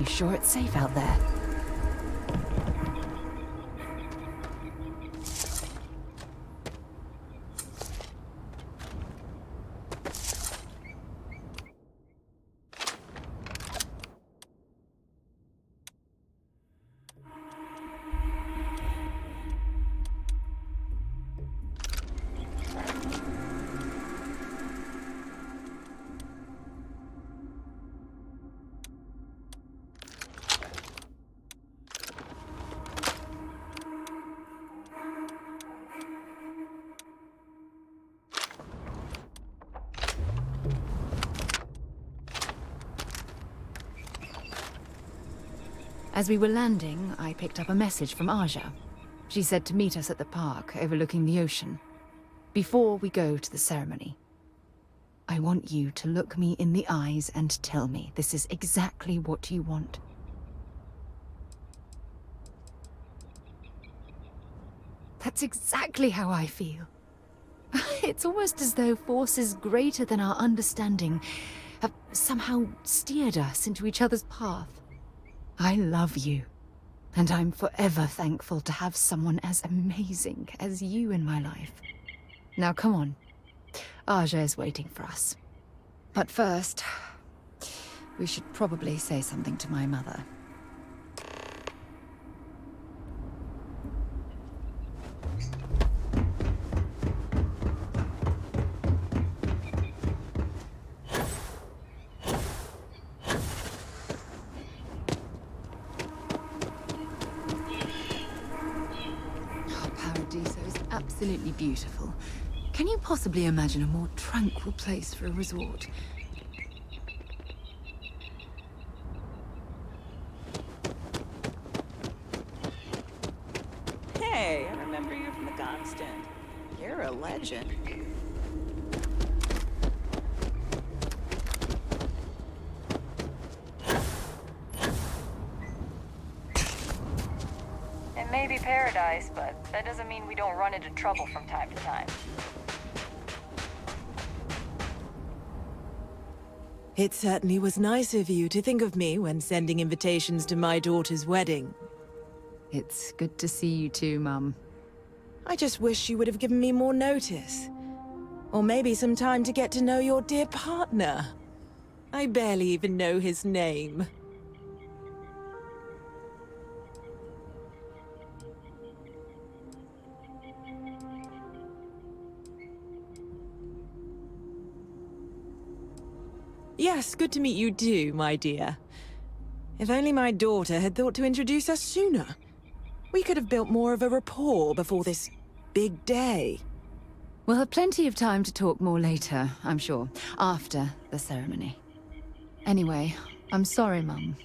You sure it's safe out there? As we were landing, I picked up a message from Aja. She said to meet us at the park overlooking the ocean, before we go to the ceremony. I want you to look me in the eyes and tell me this is exactly what you want. That's exactly how I feel. It's almost as though forces greater than our understanding have somehow steered us into each other's path. I love you, and I'm forever thankful to have someone as amazing as you in my life. Now come on, Aja is waiting for us. But first, we should probably say something to my mother. Absolutely beautiful. Can you possibly imagine a more tranquil place for a resort? Hey, I remember you from the Constant. You're a legend. It may be paradise, but that doesn't mean we don't run into trouble from time to time. It certainly was nice of you to think of me when sending invitations to my daughter's wedding. It's good to see you too, Mum. I just wish you would have given me more notice. Or maybe some time to get to know your dear partner. I barely even know his name. Yes, good to meet you too, my dear. If only my daughter had thought to introduce us sooner. We could have built more of a rapport before this big day. We'll have plenty of time to talk more later, I'm sure, after the ceremony. Anyway, I'm sorry, Mum.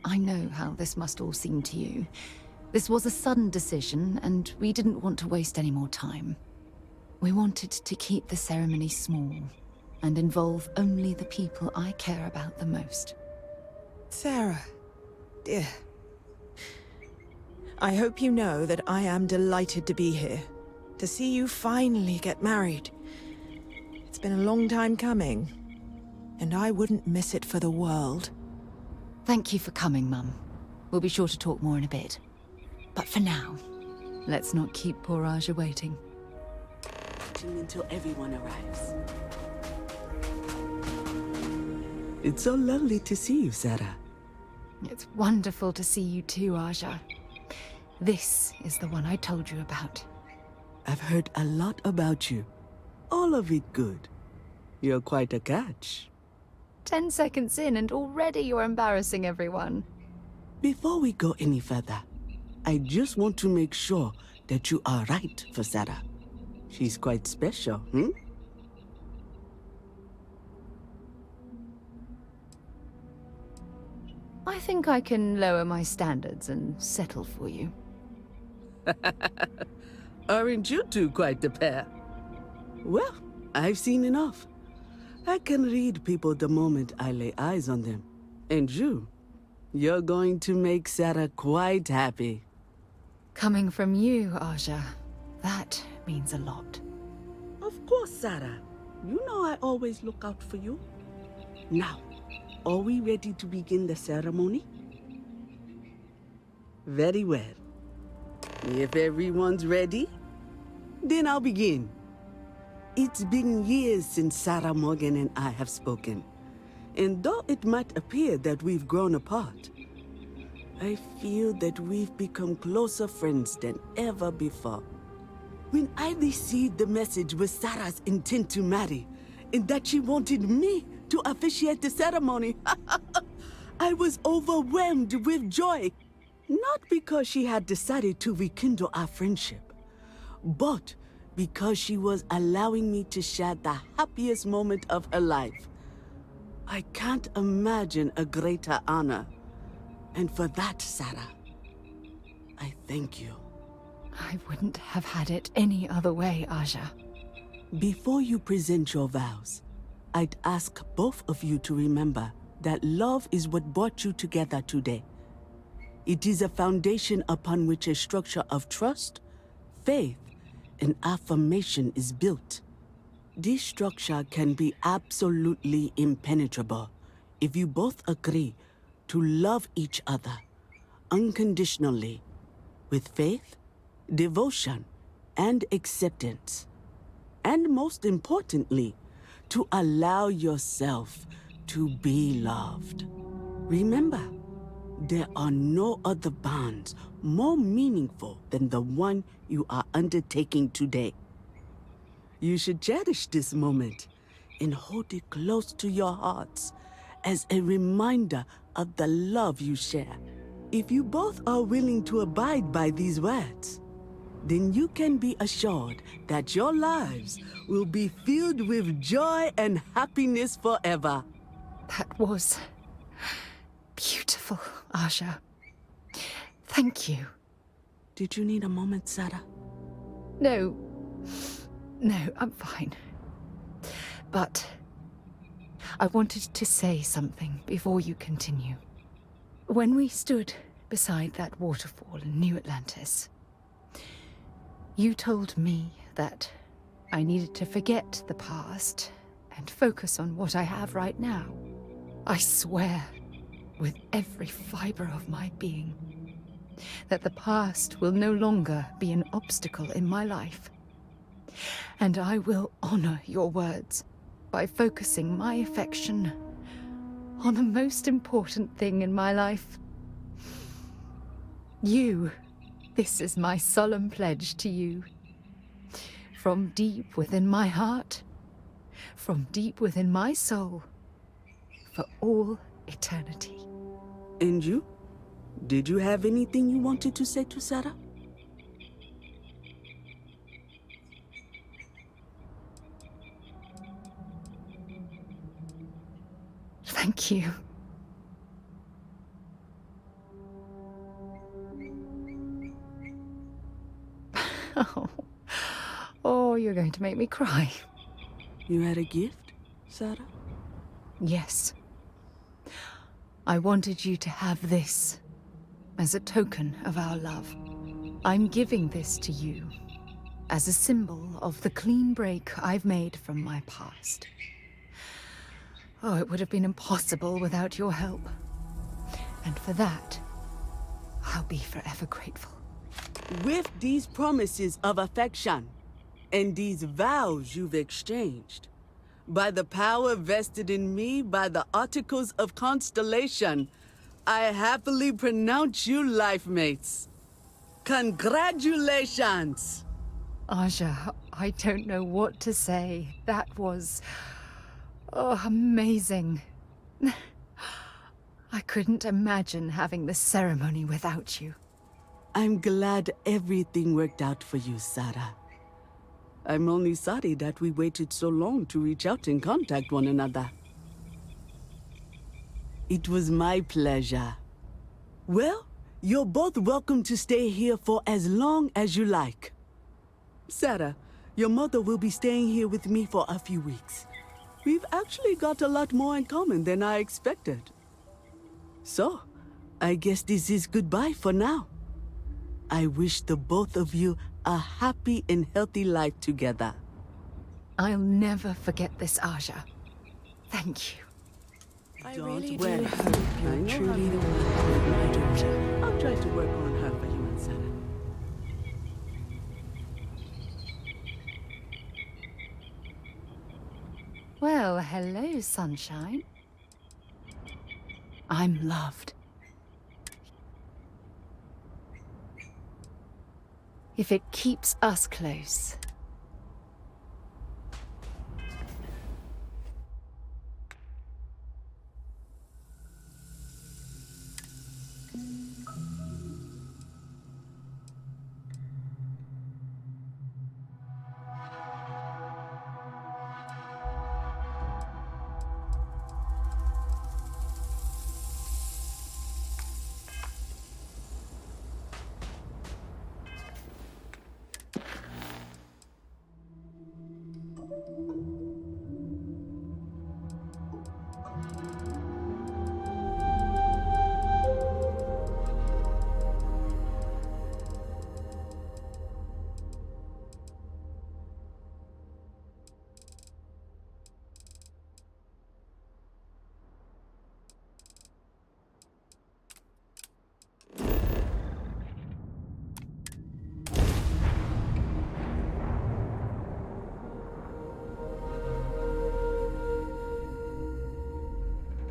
I know how this must all seem to you. This was a sudden decision, and we didn't want to waste any more time. We wanted to keep the ceremony small and involve only the people I care about the most. Sarah, dear. I hope you know that I am delighted to be here, to see you finally get married. It's been a long time coming, and I wouldn't miss it for the world. Thank you for coming, Mum. We'll be sure to talk more in a bit. But for now, let's not keep poor Aja waiting. Until everyone arrives. It's so lovely to see you, Sarah. It's wonderful to see you too, Aja. This is the one I told you about. I've heard a lot about you. All of it good. You're quite a catch. 10 seconds in and already you're embarrassing everyone. Before we go any further, I just want to make sure that you are right for Sarah. She's quite special, hmm? I think I can lower my standards and settle for you. Aren't you two quite the pair? Well, I've seen enough. I can read people the moment I lay eyes on them. And you're going to make Sarah quite happy. Coming from you, Aja, that means a lot. Of course, Sarah. You know I always look out for you. Now, are we ready to begin the ceremony? Very well. If everyone's ready, then I'll begin. It's been years since Sarah Morgan and I have spoken. And though it might appear that we've grown apart, I feel that we've become closer friends than ever before. When I received the message with Sarah's intent to marry, and that she wanted me to officiate the ceremony, I was overwhelmed with joy. Not because she had decided to rekindle our friendship, but because she was allowing me to share the happiest moment of her life. I can't imagine a greater honor. And for that, Sarah, I thank you. I wouldn't have had it any other way, Aja. Before you present your vows, I'd ask both of you to remember that love is what brought you together today. It is a foundation upon which a structure of trust, faith, and affirmation is built. This structure can be absolutely impenetrable if you both agree to love each other unconditionally, with faith, devotion, and acceptance. And most importantly, to allow yourself to be loved. Remember, there are no other bonds more meaningful than the one you are undertaking today. You should cherish this moment and hold it close to your hearts as a reminder of the love you share. If you both are willing to abide by these words, then you can be assured that your lives will be filled with joy and happiness forever. That was beautiful, Aja. Thank you. Did you need a moment, Sarah? No, I'm fine. But I wanted to say something before you continue. When we stood beside that waterfall in New Atlantis, you told me that I needed to forget the past and focus on what I have right now. I swear, with every fiber of my being, that the past will no longer be an obstacle in my life. And I will honor your words by focusing my affection on the most important thing in my life. You. This is my solemn pledge to you. From deep within my heart, from deep within my soul, for all eternity. And you? Did you have anything you wanted to say to Sarah? Thank you. Oh, you're going to make me cry. You had a gift, Sarah? Yes. I wanted you to have this as a token of our love. I'm giving this to you as a symbol of the clean break I've made from my past. Oh, it would have been impossible without your help. And for that, I'll be forever grateful. With these promises of affection and these vows you've exchanged, by the power vested in me by the Articles of Constellation, I happily pronounce you life mates. Congratulations! Aja, I don't know what to say. That was... amazing. I couldn't imagine having the ceremony without you. I'm glad everything worked out for you, Sarah. I'm only sorry that we waited so long to reach out and contact one another. It was my pleasure. Well, you're both welcome to stay here for as long as you like. Sarah, your mother will be staying here with me for a few weeks. We've actually got a lot more in common than I expected. So, I guess this is goodbye for now. I wish the both of you a happy and healthy life together. I'll never forget this, Aja. Thank you. I Don't really worry. do hope I you're know truly how the one for my daughter. I'll try to work on Well, hello, sunshine. I'm loved. If it keeps us close.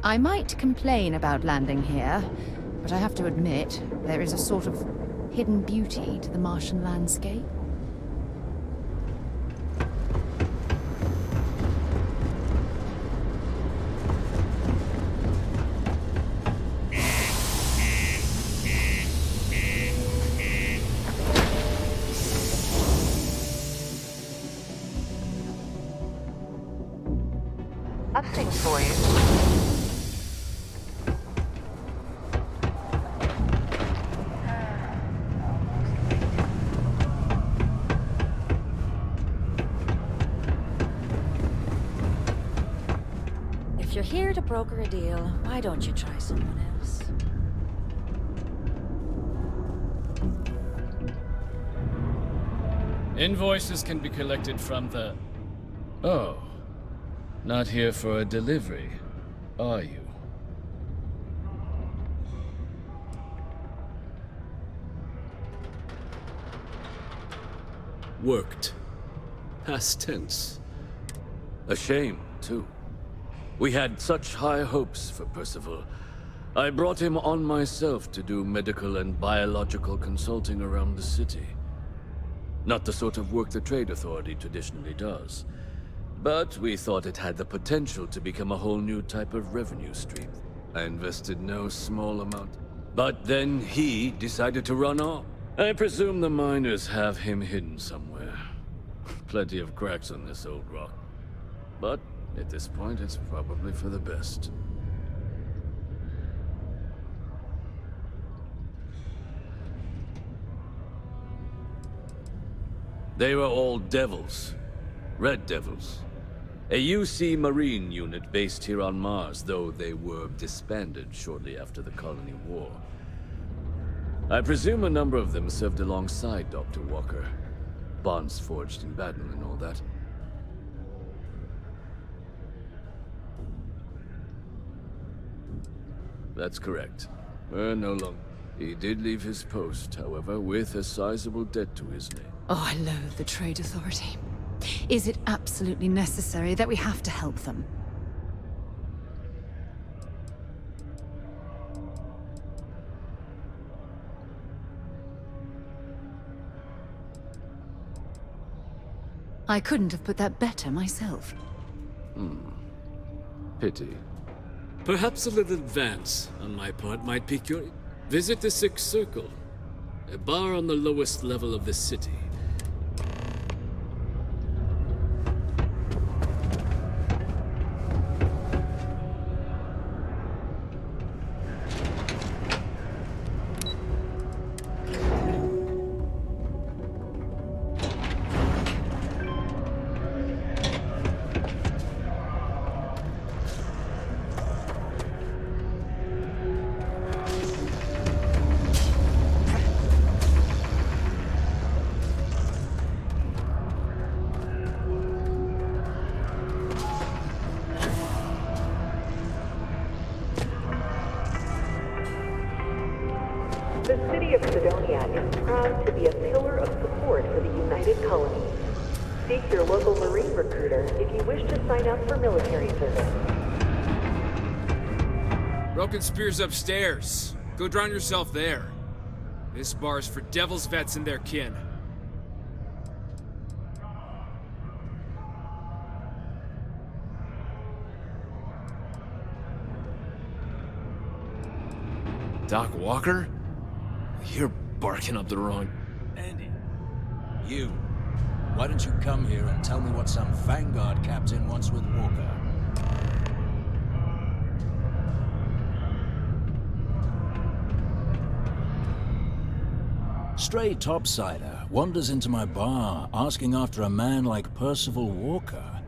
I might complain about landing here, but I have to admit, there is a sort of hidden beauty to the Martian landscape. I've things for you. If you're here to broker a deal, why don't you try someone else? Invoices can be collected from the... Oh. Not here for a delivery, are you? Worked. Past tense. A shame, too. We had such high hopes for Percival. I brought him on myself to do medical and biological consulting around the city. Not the sort of work the Trade Authority traditionally does. But we thought it had the potential to become a whole new type of revenue stream. I invested no small amount. But then he decided to run off. I presume the miners have him hidden somewhere. Plenty of cracks on this old rock. But at this point, it's probably for the best. They were all devils. Red Devils. A UC Marine unit based here on Mars, though they were disbanded shortly after the Colony War. I presume a number of them served alongside Dr. Walker. Bonds forged in battle and all that. That's correct. We're no longer... He did leave his post, however, with a sizable debt to his name. Oh, I loathe the Trade Authority. Is it absolutely necessary that we have to help them? I couldn't have put that better myself. Pity. Perhaps a little advance on my part might pique your... Visit the Sixth Circle, a bar on the lowest level of the city. The city of Sidonia is proud to be a pillar of support for the United Colonies. Seek your local Marine recruiter if you wish to sign up for military service. Broken Spear's upstairs. Go drown yourself there. This bar's for Devil's vets and their kin. Doc Walker? You're barking up the wrong... Andy, you. Why don't you come here and tell me what some Vanguard captain wants with Walker? Stray topsider wanders into my bar asking after a man like Percival Walker.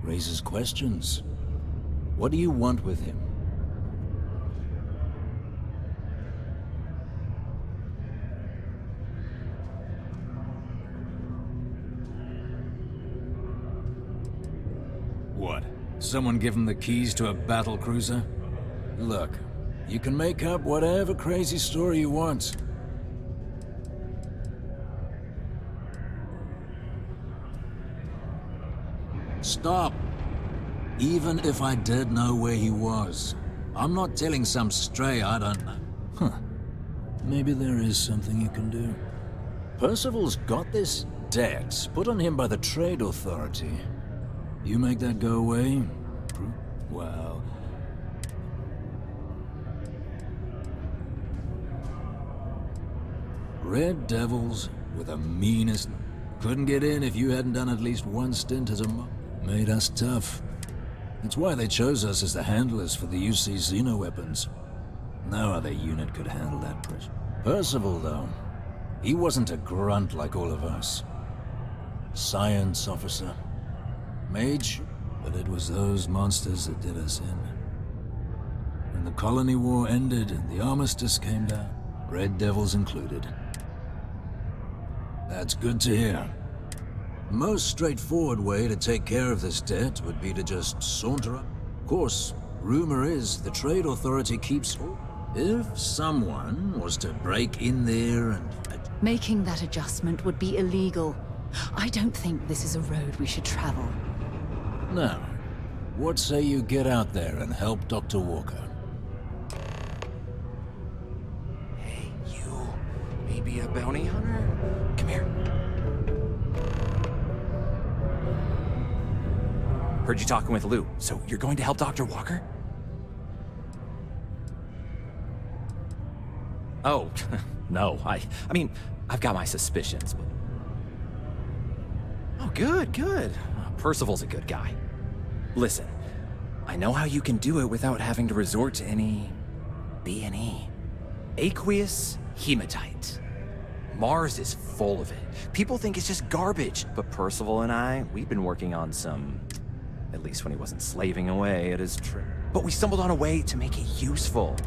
Raises questions. What do you want with him? What? Someone give him the keys to a battle cruiser? Look, you can make up whatever crazy story you want. Stop! Even if I did know where he was, I'm not telling some stray I don't know. Huh. Maybe there is something you can do. Percival's got this debt put on him by the Trade Authority. You make that go away? Well... Red Devils with the meanest... Couldn't get in if you hadn't done at least one stint as a monk. Made us tough. That's why they chose us as the handlers for the UC xeno-weapons. No other unit could handle that pressure. Percival, though, he wasn't a grunt like all of us. Science officer. Mage, but it was those monsters that did us in. When the Colony War ended and the armistice came down, Red Devils included. That's good to hear. Most straightforward way to take care of this debt would be to just saunter up. Of course, rumor is the Trade Authority keeps... If someone was to break in there and... Making that adjustment would be illegal. I don't think this is a road we should travel. Now, what say you get out there and help Dr. Walker? Hey, you. Maybe a bounty hunter? Come here. Heard you talking with Lou, so you're going to help Dr. Walker? Oh, no, I mean, I've got my suspicions, but... Oh, good. Percival's a good guy. Listen, I know how you can do it without having to resort to any... B&E. Aqueous hematite. Mars is full of it. People think it's just garbage, but Percival and I, we've been working on some... At least when he wasn't slaving away at his trip. But we stumbled on a way to make it useful.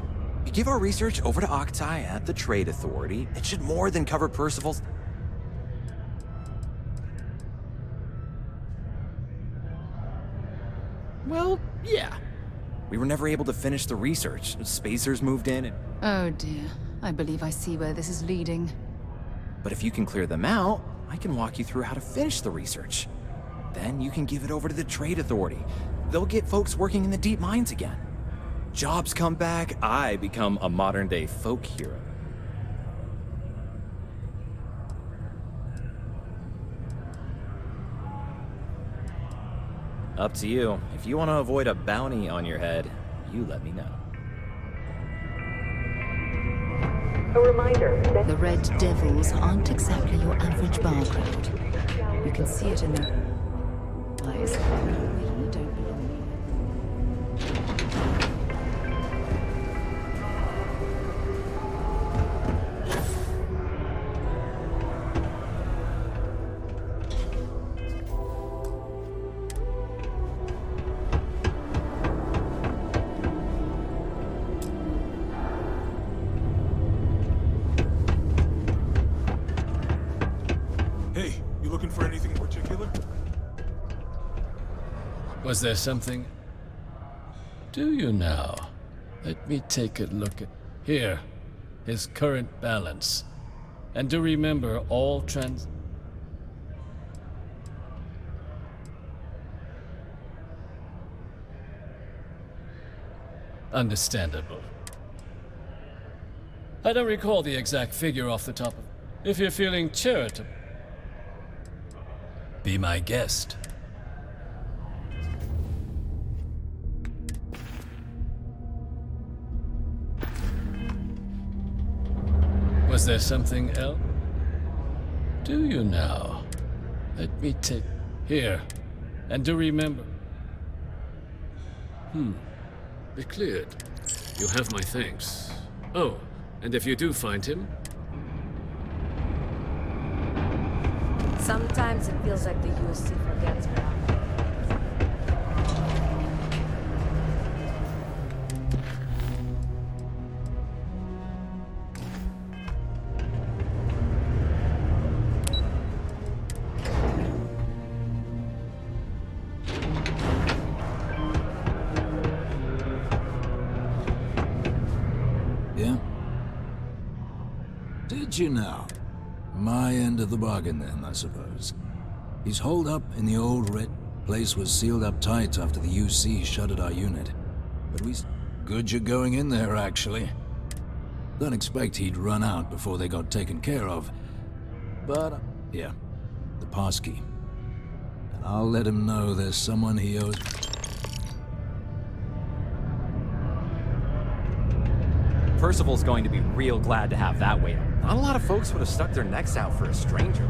You give our research over to Octai at the Trade Authority, it should more than cover Percival's... Well, yeah. We were never able to finish the research. Spacers moved in and... Oh dear. I believe I see where this is leading. But if you can clear them out, I can walk you through how to finish the research. Then you can give it over to the Trade Authority. They'll get folks working in the deep mines again. Jobs come back, I become a modern-day folk hero. Up to you. If you want to avoid a bounty on your head, you let me know. A reminder that... The Red Devils aren't exactly your average bar crowd. You can see it in their eyes. We don't belong here. Hey, you looking for anything in particular? Was there something? Do you now? Let me take a look at... Here, his current balance. And do remember all Understandable. I don't recall the exact figure off the top of... If you're feeling charitable, be my guest. Was there something else? Do you now? Let me take... Here. And do remember... Be cleared. You have my thanks. Oh, and if you do find him... Sometimes it feels like the UC forgets me. Yeah? Did you know? My end of the bargain then, I suppose. He's holed up in the old red place was sealed up tight after the UC shuttered our unit. But good you're going in there, actually. Don't expect he'd run out before they got taken care of. But, yeah, the passkey. And I'll let him know there's someone he owes... Percival's going to be real glad to have that weight on. Not a lot of folks would have stuck their necks out for a stranger.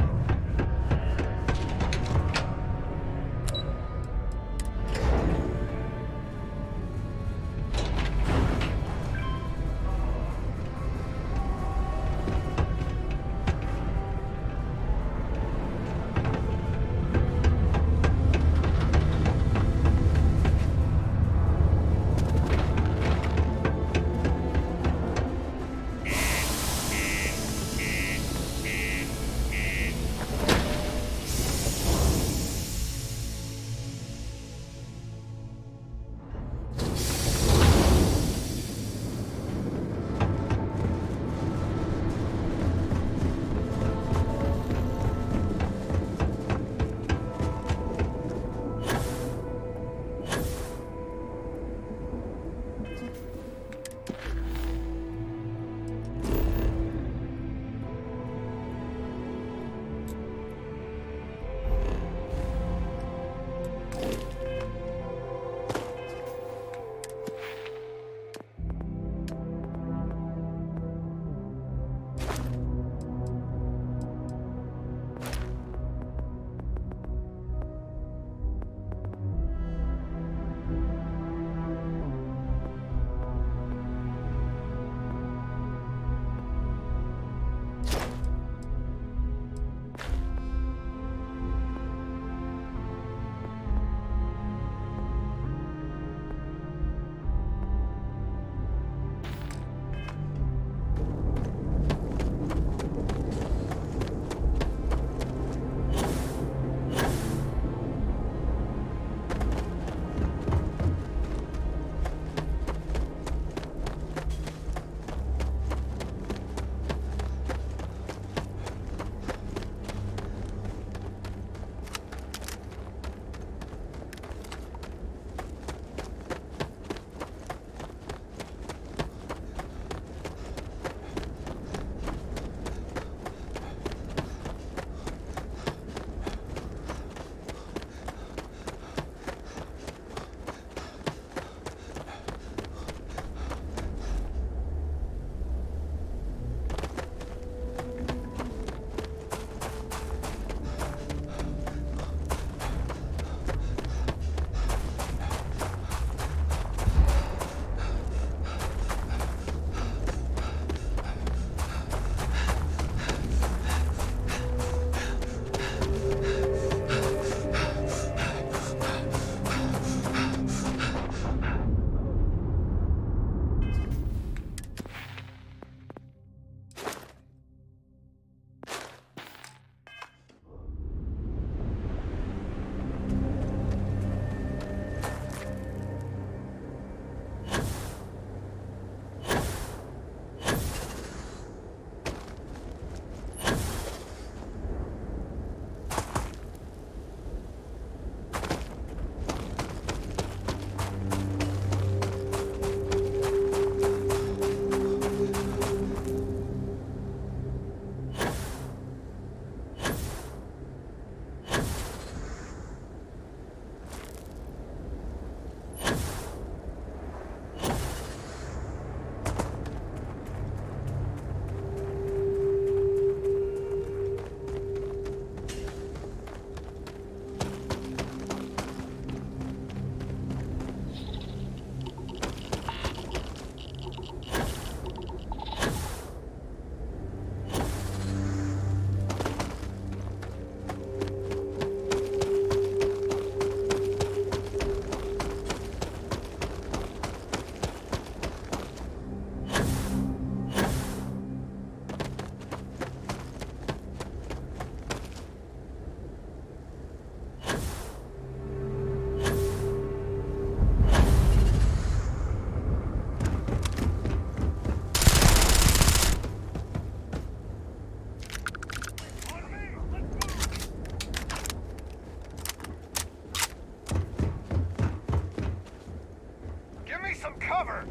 some cover!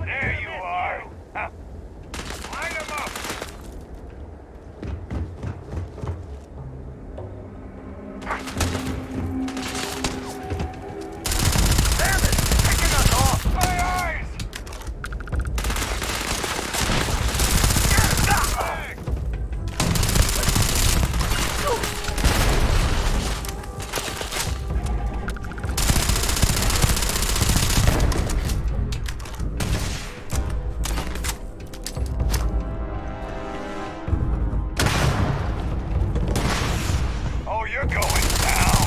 There you are! Line them up! Damn it! Picking us off! My eyes! Oh, you're going down!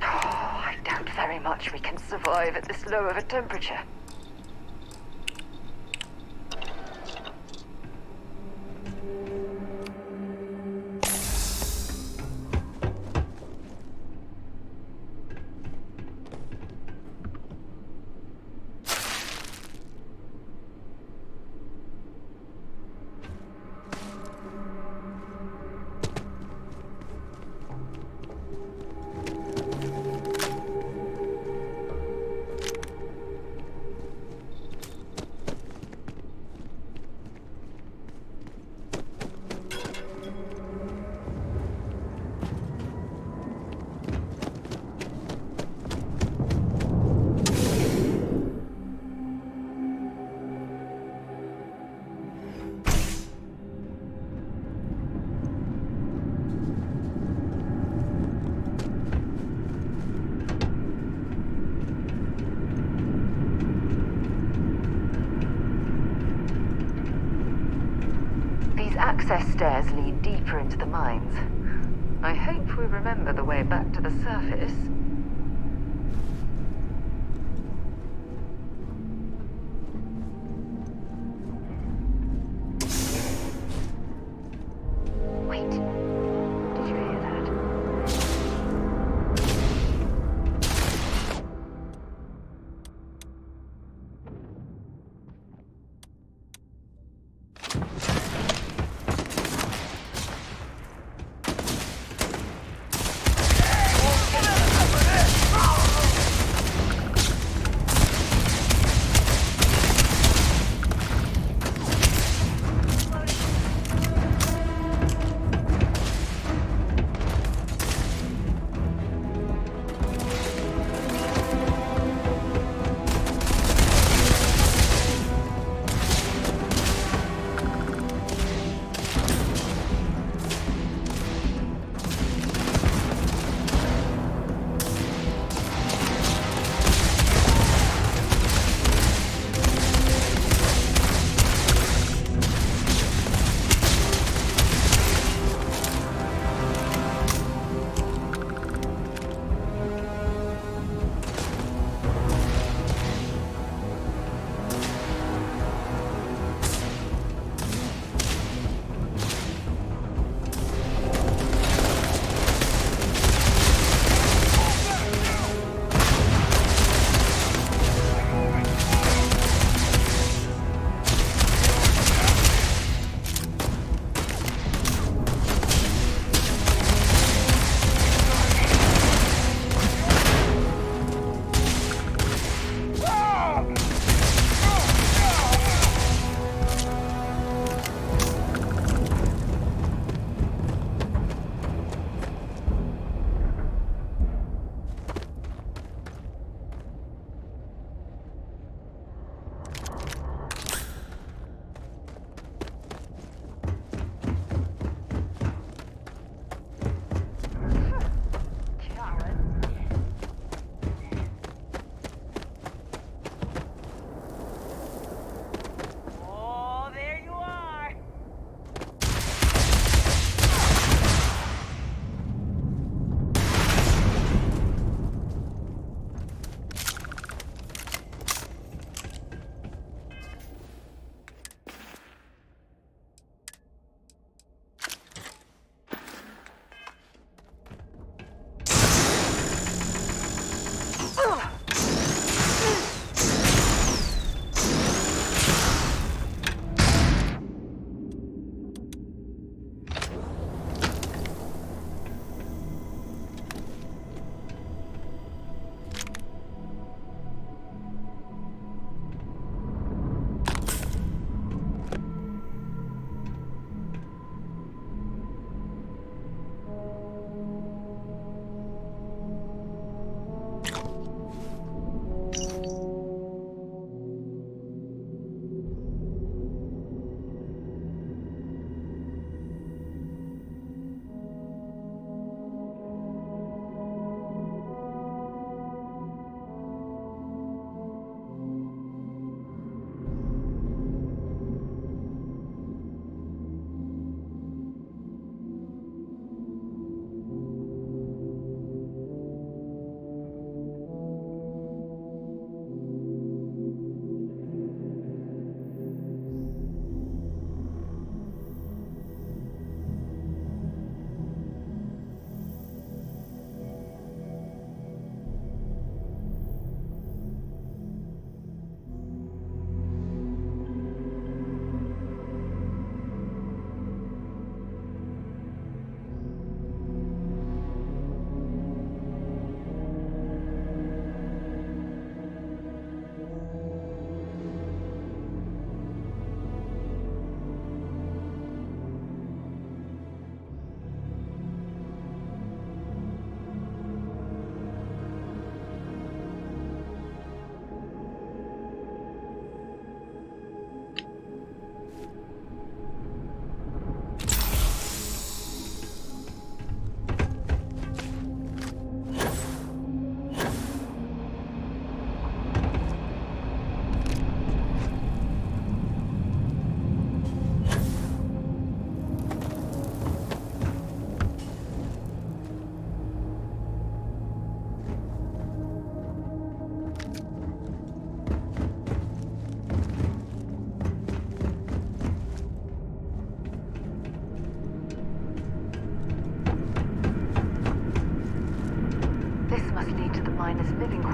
I doubt very much we can survive at this low of a temperature. These access stairs lead deeper into the mines. I hope we remember the way back to the surface. Wait. Did you hear that?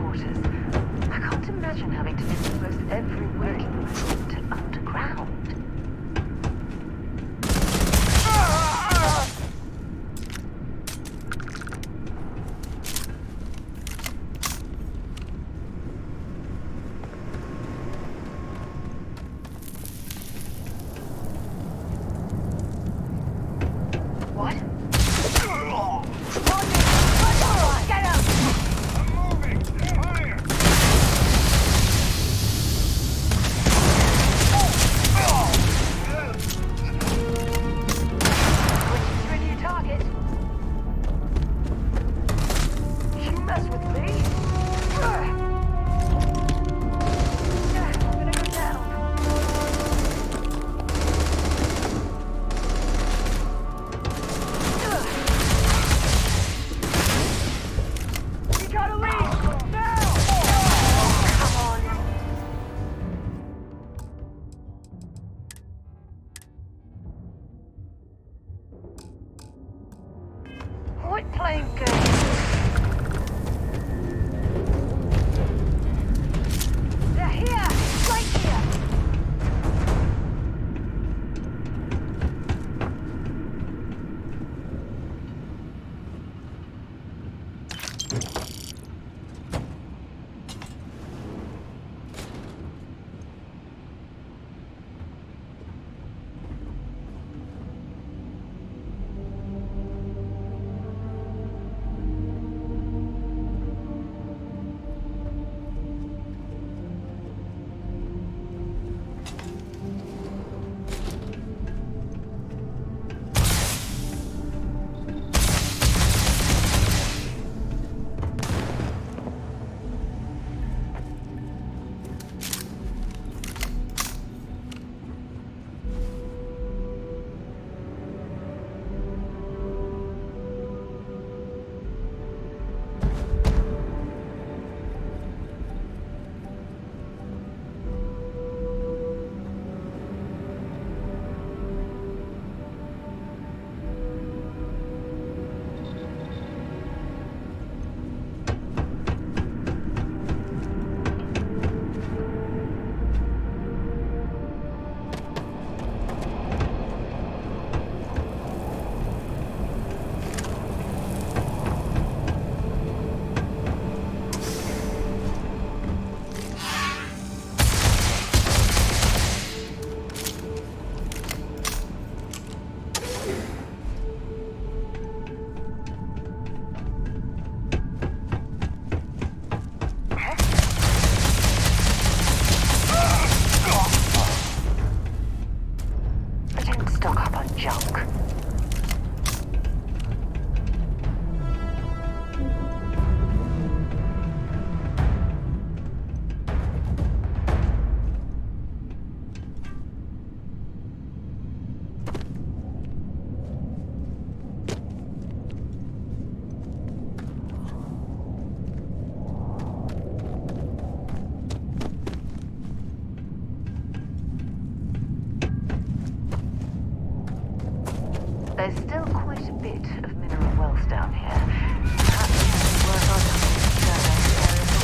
quarters. I can't imagine having to live in almost every working room to underground. There's still quite a bit of mineral wealth down here. Perhaps it's worth our time to survey the area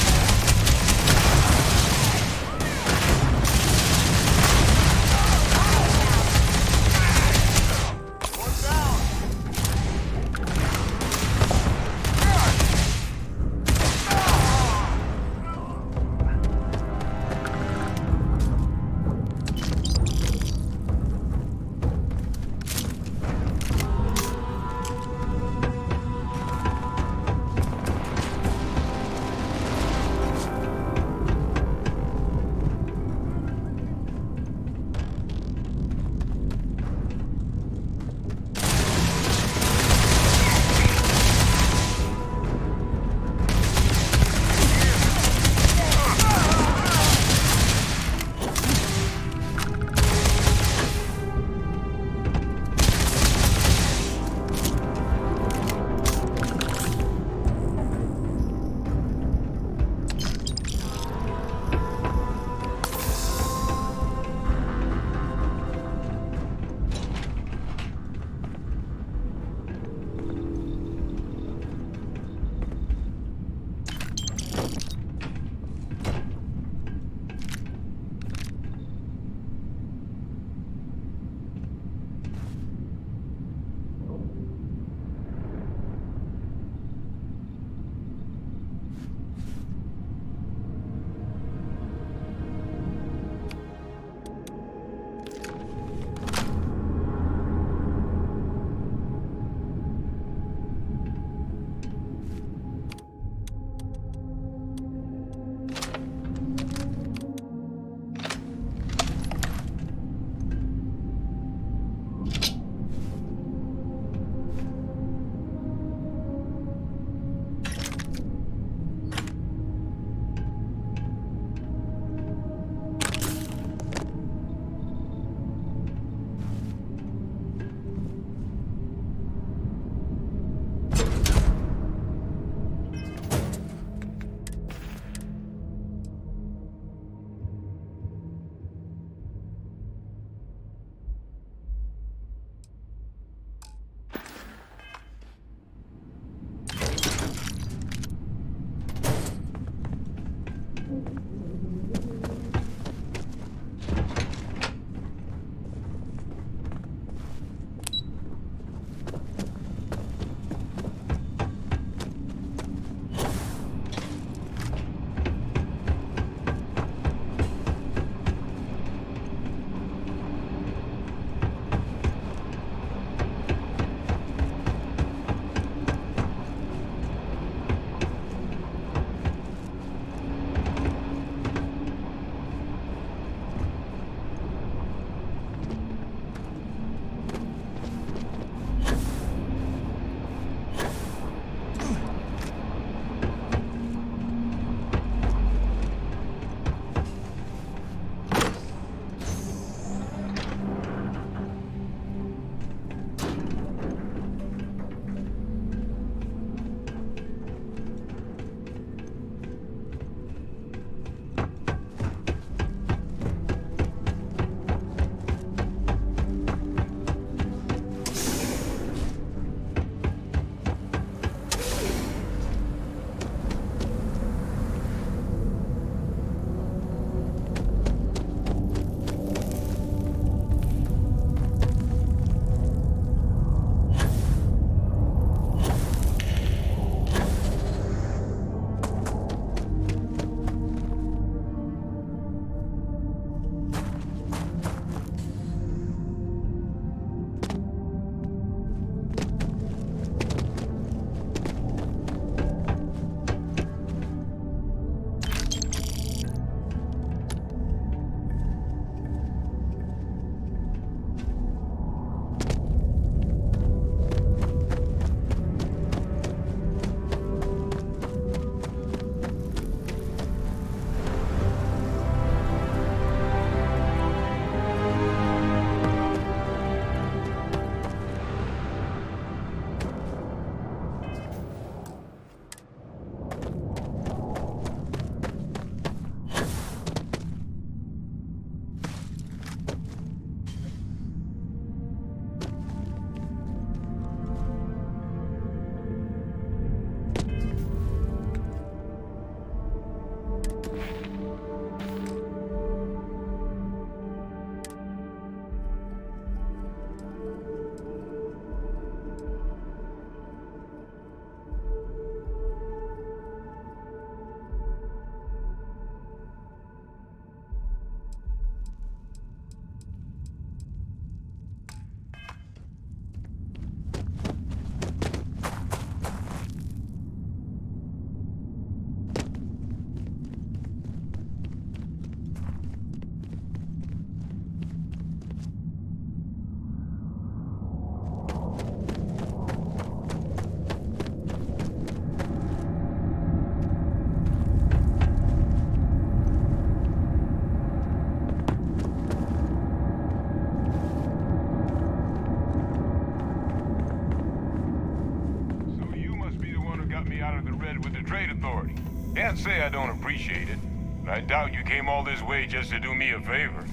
Can't say I don't appreciate it, but I doubt you came all this way just to do me a favor.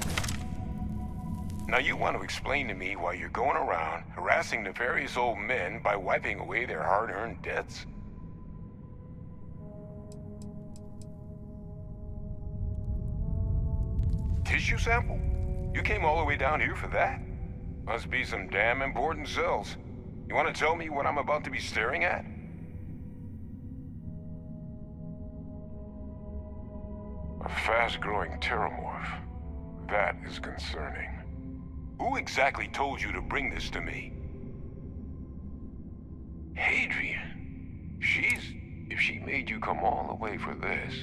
Now you want to explain to me why you're going around harassing nefarious old men by wiping away their hard-earned debts? Tissue sample? You came all the way down here for that? Must be some damn important cells. You want to tell me what I'm about to be staring at? A fast-growing terrormorph. That is concerning. Who exactly told you to bring this to me? Hadrian. If she made you come all the way for this...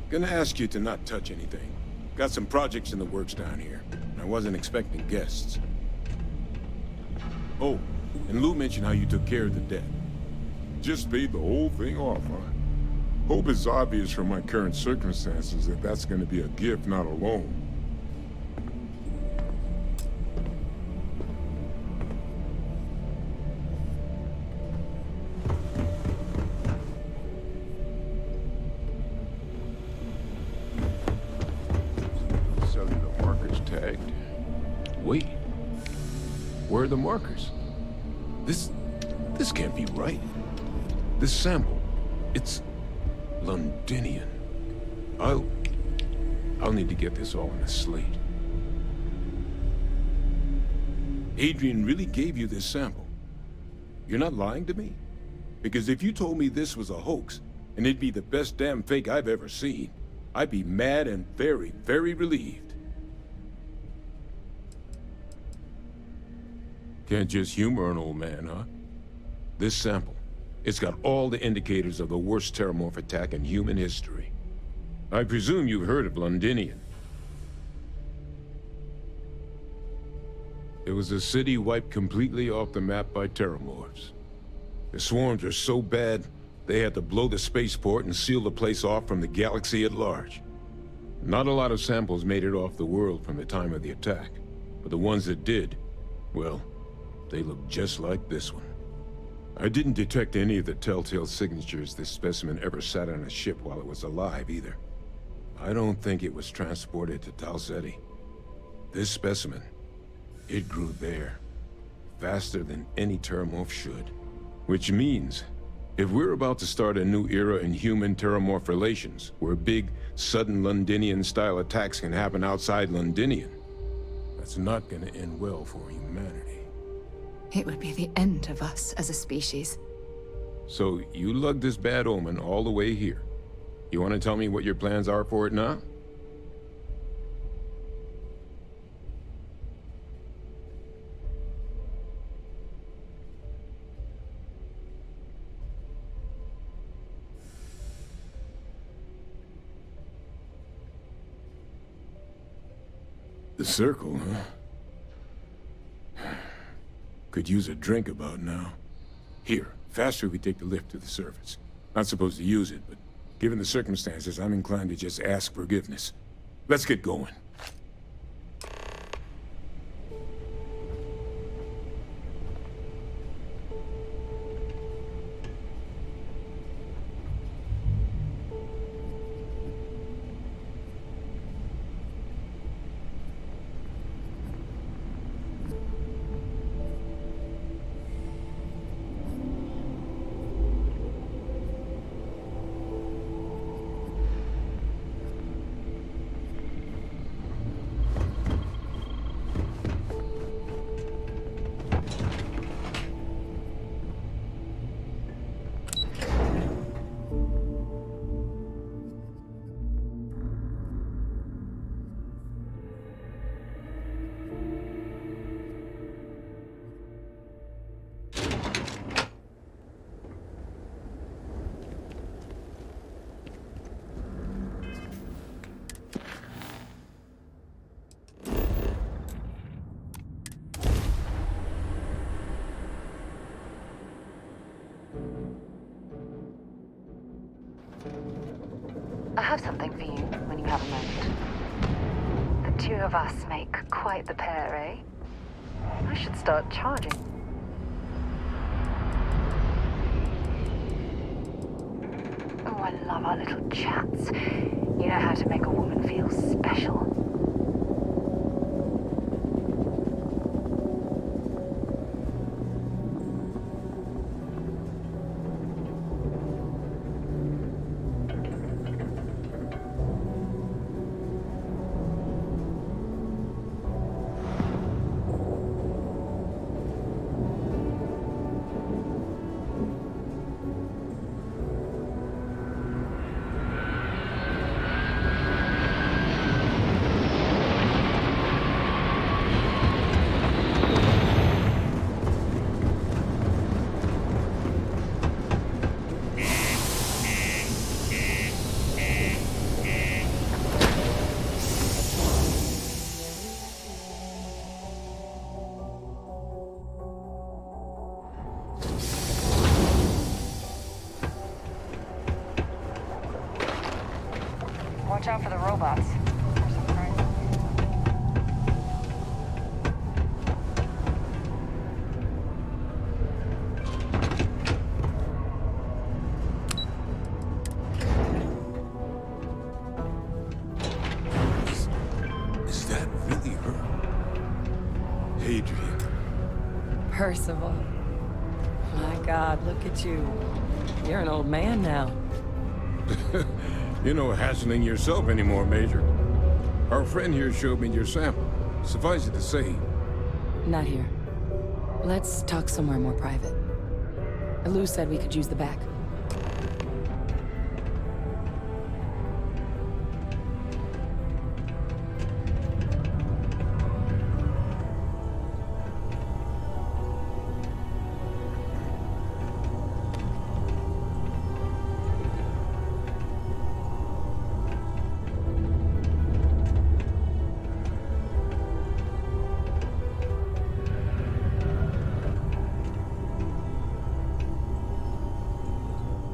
Gonna ask you to not touch anything. Got some projects in the works down here. I wasn't expecting guests. Oh, and Lou mentioned how you took care of the debt. Just paid the whole thing off, huh? Hope it's obvious from my current circumstances that that's gonna be a gift, not a loan. Wait. Where are the markers? This can't be right. This sample, it's Londinian. I'll need to get this all on a slate. Adrian really gave you this sample. You're not lying to me? Because if you told me this was a hoax, and it'd be the best damn fake I've ever seen, I'd be mad and very, very relieved. Can't just humor an old man, huh? This sample, it's got all the indicators of the worst terrormorph attack in human history. I presume you've heard of Londinian. It was a city wiped completely off the map by terrormorphs. The swarms are so bad, they had to blow the spaceport and seal the place off from the galaxy at large. Not a lot of samples made it off the world from the time of the attack, but the ones that did, well, they look just like this one. I didn't detect any of the telltale signatures this specimen ever sat on a ship while it was alive, either. I don't think it was transported to Tal Ceti. This specimen, it grew there, faster than any terrormorph should. Which means, if we're about to start a new era in human-terrormorph relations, where big, sudden Londinian-style attacks can happen outside Londinian, that's not gonna end well for humanity. It would be the end of us as a species. So, you lugged this bad omen all the way here. You want to tell me what your plans are for it now? The circle, huh? Could use a drink about now. Here, faster we take the lift to the surface. Not supposed to use it, but given the circumstances, I'm inclined to just ask forgiveness. Let's get going. I have something for you when you have a moment. The two of us make quite the pair, eh? I should start charging. Oh, I love our little chats. You know how to make a woman feel special. Watch out for the robots. Is that really her? Adrian. Percival. My God, look at you. You're an old man now. You're no hassling yourself anymore, Major. Our friend here showed me your sample. Suffice it to say... Not here. Let's talk somewhere more private. Lou said we could use the back.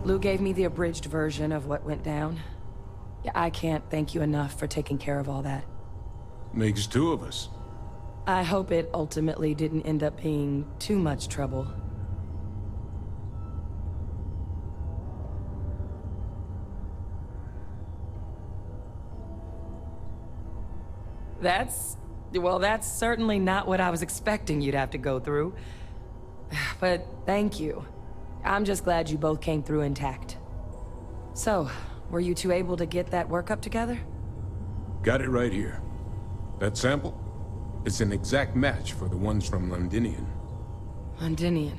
Lou gave me the abridged version of what went down. Yeah, I can't thank you enough for taking care of all that. Makes two of us. I hope it ultimately didn't end up being too much trouble. Well, that's certainly not what I was expecting you'd have to go through. But thank you. I'm just glad you both came through intact. So, were you two able to get that workup together? Got it right here. That sample? It's an exact match for the ones from Londinian. Londinian.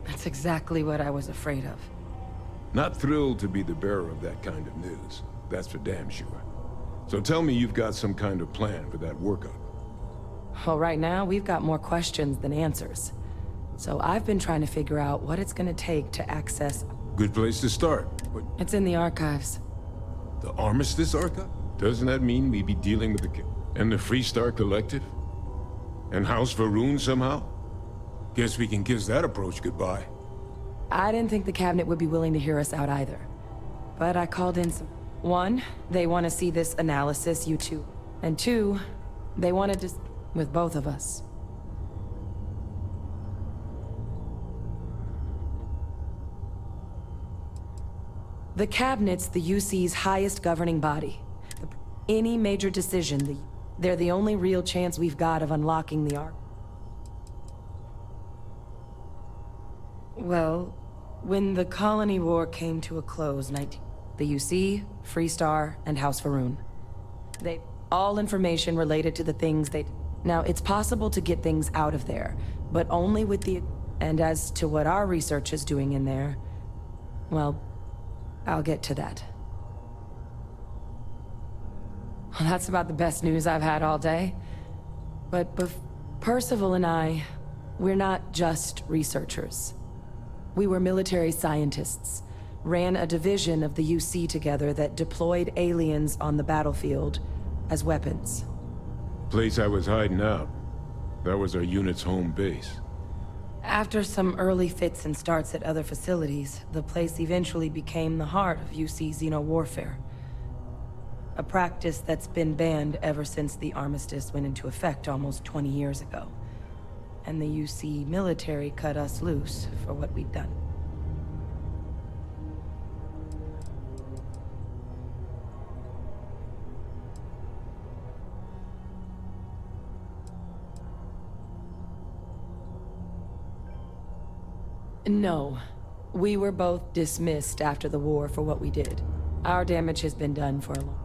That's exactly what I was afraid of. Not thrilled to be the bearer of that kind of news. That's for damn sure. So tell me you've got some kind of plan for that workup. Well, right now, we've got more questions than answers. So I've been trying to figure out what it's gonna take to access... Good place to start. But it's in the archives. The Armistice Archive? Doesn't that mean we'd be dealing with the... and the Freestar Collective? And House Varun somehow? Guess we can kiss that approach goodbye. I didn't think the cabinet would be willing to hear us out either. But I called in some... One, they want to see this analysis, you two. And two, they wanted to... with both of us. The Cabinet's the UC's highest governing body. Any major decision, they're the only real chance we've got of unlocking the Ark. Well, when the Colony War came to a close, the UC, Freestar, and House Varun. All information related to the things they... Now, it's possible to get things out of there, but only with the... And as to what our research is doing in there, well... I'll get to that. Well, that's about the best news I've had all day. But Percival and I, we're not just researchers. We were military scientists, ran a division of the UC together that deployed aliens on the battlefield as weapons. Place I was hiding out. That was our unit's home base. After some early fits and starts at other facilities, the place eventually became the heart of UC xeno-warfare. A practice that's been banned ever since the armistice went into effect almost 20 years ago. And the UC military cut us loose for what we'd done. No. We were both dismissed after the war for what we did. Our damage has been done for a long...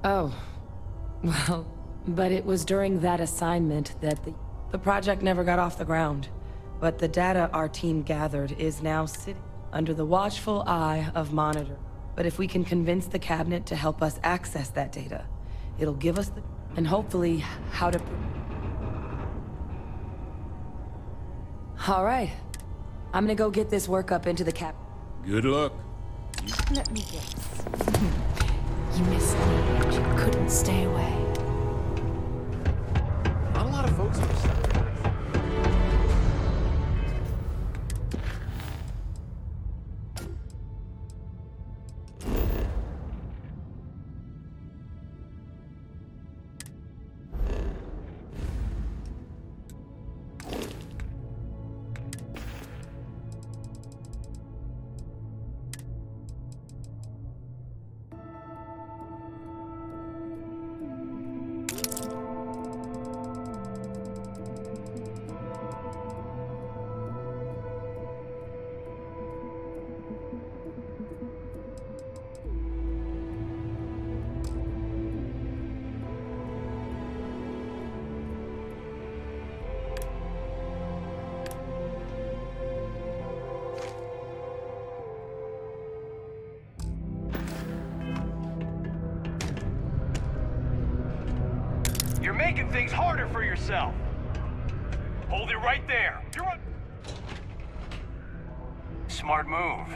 Oh. Well, but it was during that assignment that the project never got off the ground. But the data our team gathered is now sitting under the watchful eye of Monitor. But if we can convince the cabinet to help us access that data, it'll give us the... and hopefully, how to... All right. I'm gonna go get this workup into the cap. Good luck. Let me guess. You missed me and you couldn't stay away. Not a lot of folks are celebrating. You're making things harder for yourself. Hold it right there. You're on... Smart move.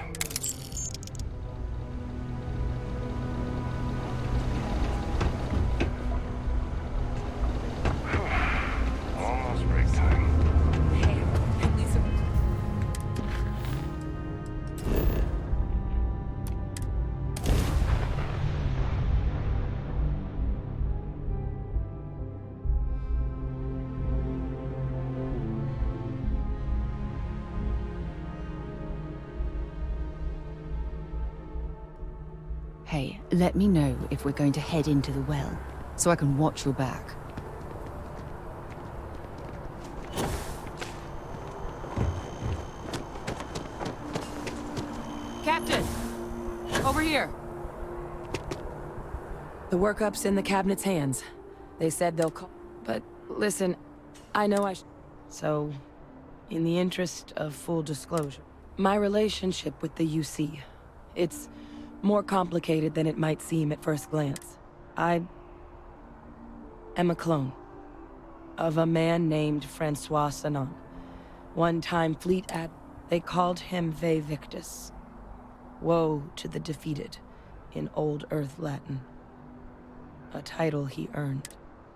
Almost break time. Hey, Lisa. Hey, let me know if we're going to head into the well, so I can watch your back. Captain! Over here! The workup's in the cabinet's hands. They said they'll call... But listen, I know I So, in the interest of full disclosure, my relationship with the UC, it's more complicated than it might seem at first glance. I am a clone of a man named Francois Sanon. One-time fleet they called him Ve Victus. Woe to the defeated, in Old Earth Latin. A title he earned.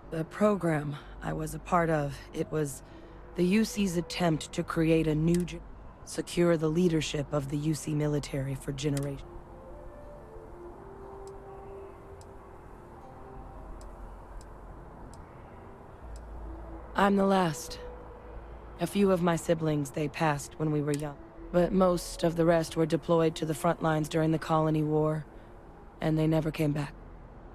The program I was a part of, it was the UC's attempt to create a new secure the leadership of the UC military for generations. I'm the last. A few of my siblings, they passed when we were young. But most of the rest were deployed to the front lines during the Colony War, and they never came back.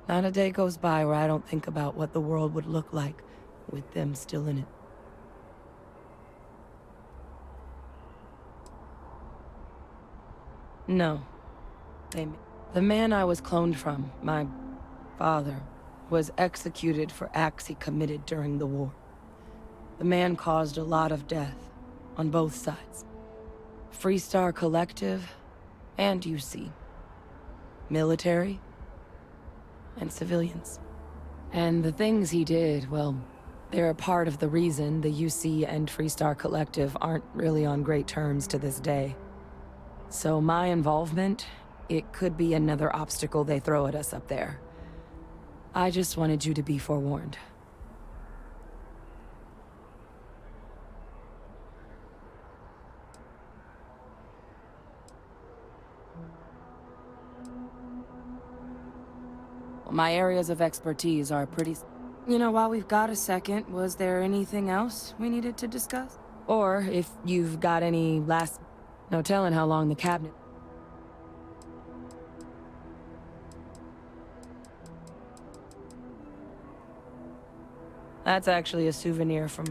Not a day goes by where I don't think about what the world would look like with them still in it. No. The man I was cloned from, my father, was executed for acts he committed during the war. The man caused a lot of death, on both sides. Freestar Collective, and UC. Military, and civilians. And the things he did, well, they're a part of the reason the UC and Freestar Collective aren't really on great terms to this day. So my involvement, it could be another obstacle they throw at us up there. I just wanted you to be forewarned. My areas of expertise are pretty... You know, while we've got a second, was there anything else we needed to discuss? Or if you've got any last... No telling how long the cabinet... That's actually a souvenir from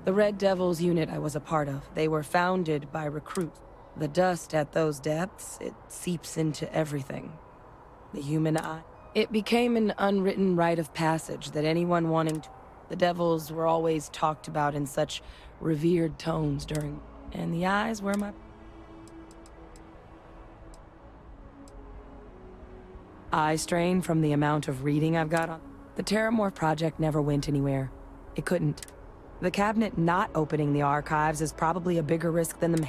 the Red Devils unit I was a part of. They were founded by recruits. The dust at those depths, it seeps into everything. The human eye. It became an unwritten rite of passage that anyone wanting to... The Devils were always talked about in such revered tones during... And the eyes were my... eye strain from the amount of reading I've got on... The Terrormorph project never went anywhere. It couldn't. The cabinet not opening the archives is probably a bigger risk than the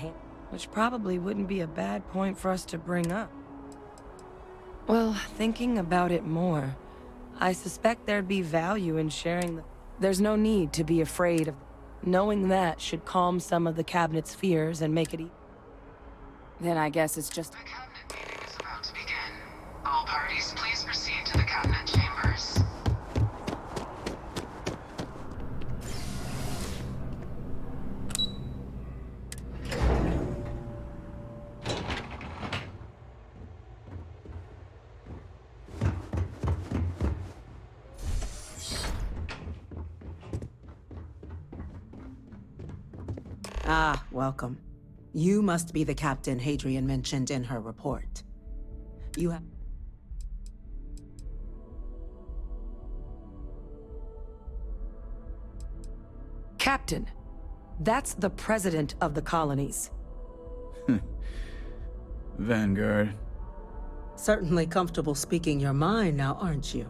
which probably wouldn't be a bad point for us to bring up. Well, thinking about it more, I suspect there'd be value in sharing the... There's no need to be afraid of... Knowing that should calm some of the cabinet's fears and make it Then I guess it's just... The cabinet meeting is about to begin. All parties, please proceed to the cabinet chambers. Ah, welcome. You must be the captain Hadrian mentioned in her report. You have... Captain, that's the president of the colonies. Vanguard. Certainly comfortable speaking your mind now, aren't you?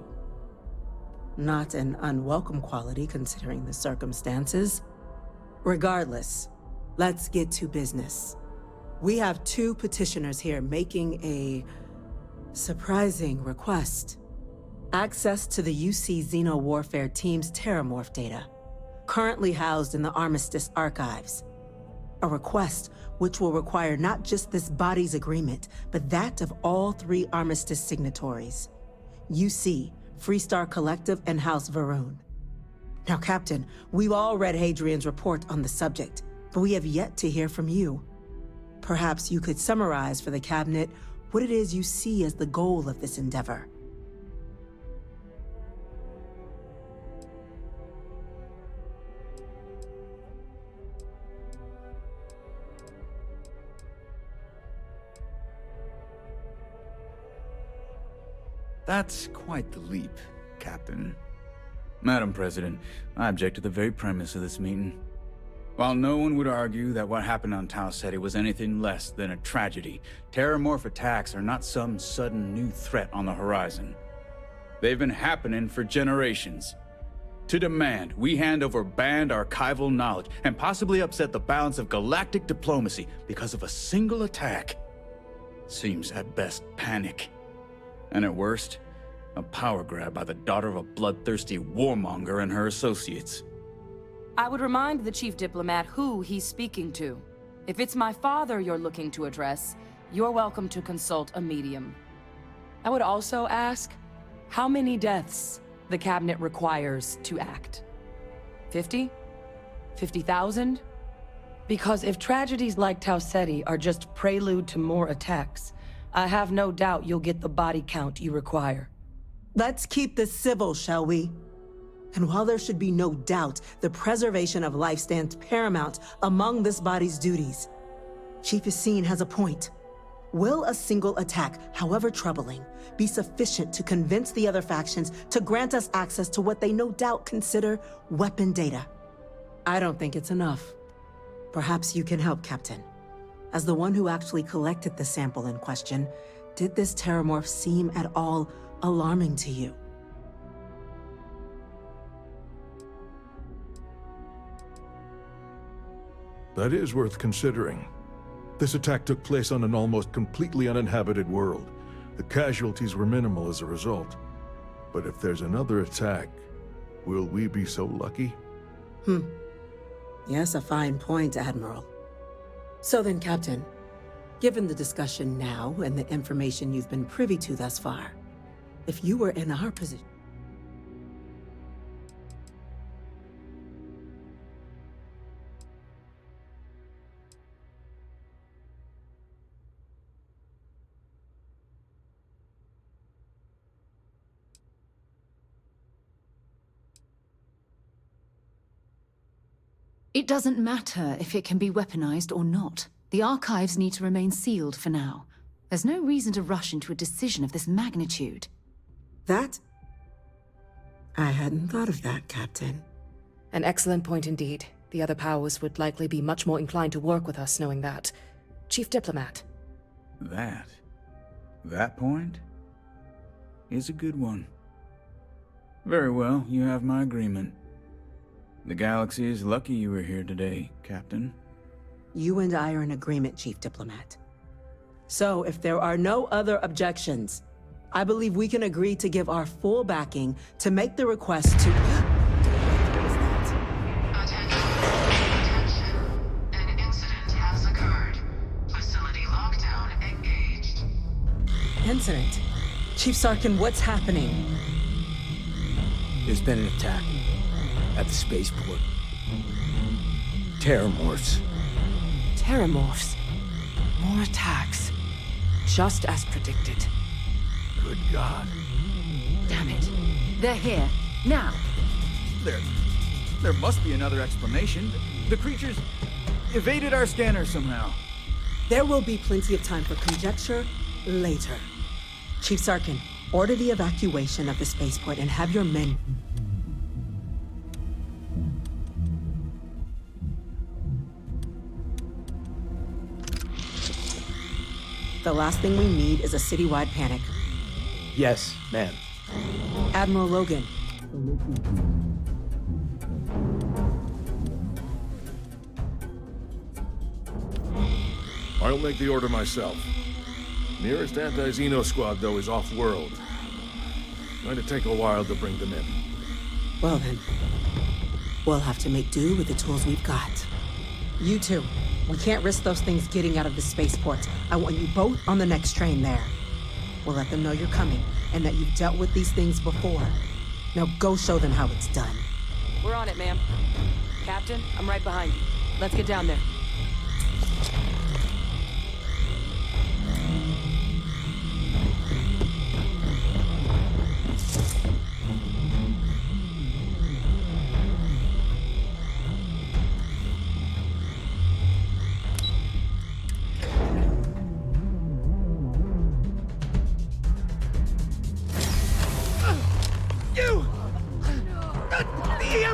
Not an unwelcome quality considering the circumstances. Regardless, let's get to business. We have 2 petitioners here making a surprising request. Access to the UC Xeno Warfare Team's terrormorph data, currently housed in the Armistice archives. A request which will require not just this body's agreement, but that of all 3 Armistice signatories. UC, Freestar Collective, and House Varun. Now, Captain, we've all read Hadrian's report on the subject, but we have yet to hear from you. Perhaps you could summarize for the Cabinet what it is you see as the goal of this endeavor. That's quite the leap, Captain. Madam President, I object to the very premise of this meeting. While no one would argue that what happened on Tau Ceti was anything less than a tragedy, terrormorph attacks are not some sudden new threat on the horizon. They've been happening for generations. To demand we hand over banned archival knowledge and possibly upset the balance of galactic diplomacy because of a single attack seems at best panic. And at worst, a power grab by the daughter of a bloodthirsty warmonger and her associates. I would remind the chief diplomat who he's speaking to. If it's my father you're looking to address, you're welcome to consult a medium. I would also ask how many deaths the cabinet requires to act. 50? 50,000? Because if tragedies like Tau Ceti are just prelude to more attacks, I have no doubt you'll get the body count you require. Let's keep this civil, shall we? And while there should be no doubt the preservation of life stands paramount among this body's duties, Chief Yassine has a point. Will a single attack, however troubling, be sufficient to convince the other factions to grant us access to what they no doubt consider weapon data? I don't think it's enough. Perhaps you can help, Captain. As the one who actually collected the sample in question, did this terrormorph seem at all alarming to you? That is worth considering. This attack took place on an almost completely uninhabited world. The casualties were minimal as a result. But if there's another attack, will we be so lucky? Yes, a fine point, Admiral. So then, Captain, given the discussion now and the information you've been privy to thus far, If you were in our position... It doesn't matter if it can be weaponized or not. The archives need to remain sealed for now. There's no reason to rush into a decision of this magnitude. That? I hadn't thought of that, Captain. An excellent point indeed. The other powers would likely be much more inclined to work with us knowing that. Chief Diplomat. That point is a good one. Very well, you have my agreement. The galaxy is lucky you were here today, Captain. You and I are in agreement, Chief Diplomat. So, if there are no other objections, I believe we can agree to give our full backing to make the request to... Attention. An incident has occurred. Facility lockdown engaged. Incident? Chief Sarkin, what's happening? There's been an attack at the spaceport. Terrormorphs. Terrormorphs. More attacks. Just as predicted. Good God. Damn it. They're here. Now. There must be another explanation. The creatures evaded our scanner somehow. There will be plenty of time for conjecture later. Chief Sarkin, order the evacuation of the spaceport and have your men... The last thing we need is a citywide panic. Yes, ma'am. Admiral Logan. I'll make the order myself. Nearest anti-Xeno squad, though, is off-world. Going to take a while to bring them in. Well then, we'll have to make do with the tools we've got. You two, we can't risk those things getting out of the spaceport. I want you both on the next train there. We'll let them know you're coming, and that you've dealt with these things before. Now go show them how it's done. We're on it, ma'am. Captain, I'm right behind you. Let's get down there.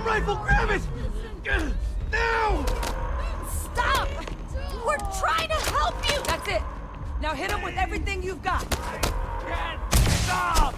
Rifle, grab it! Now! Stop! We're trying to help you! That's it! Now hit him with everything you've got! Can't stop!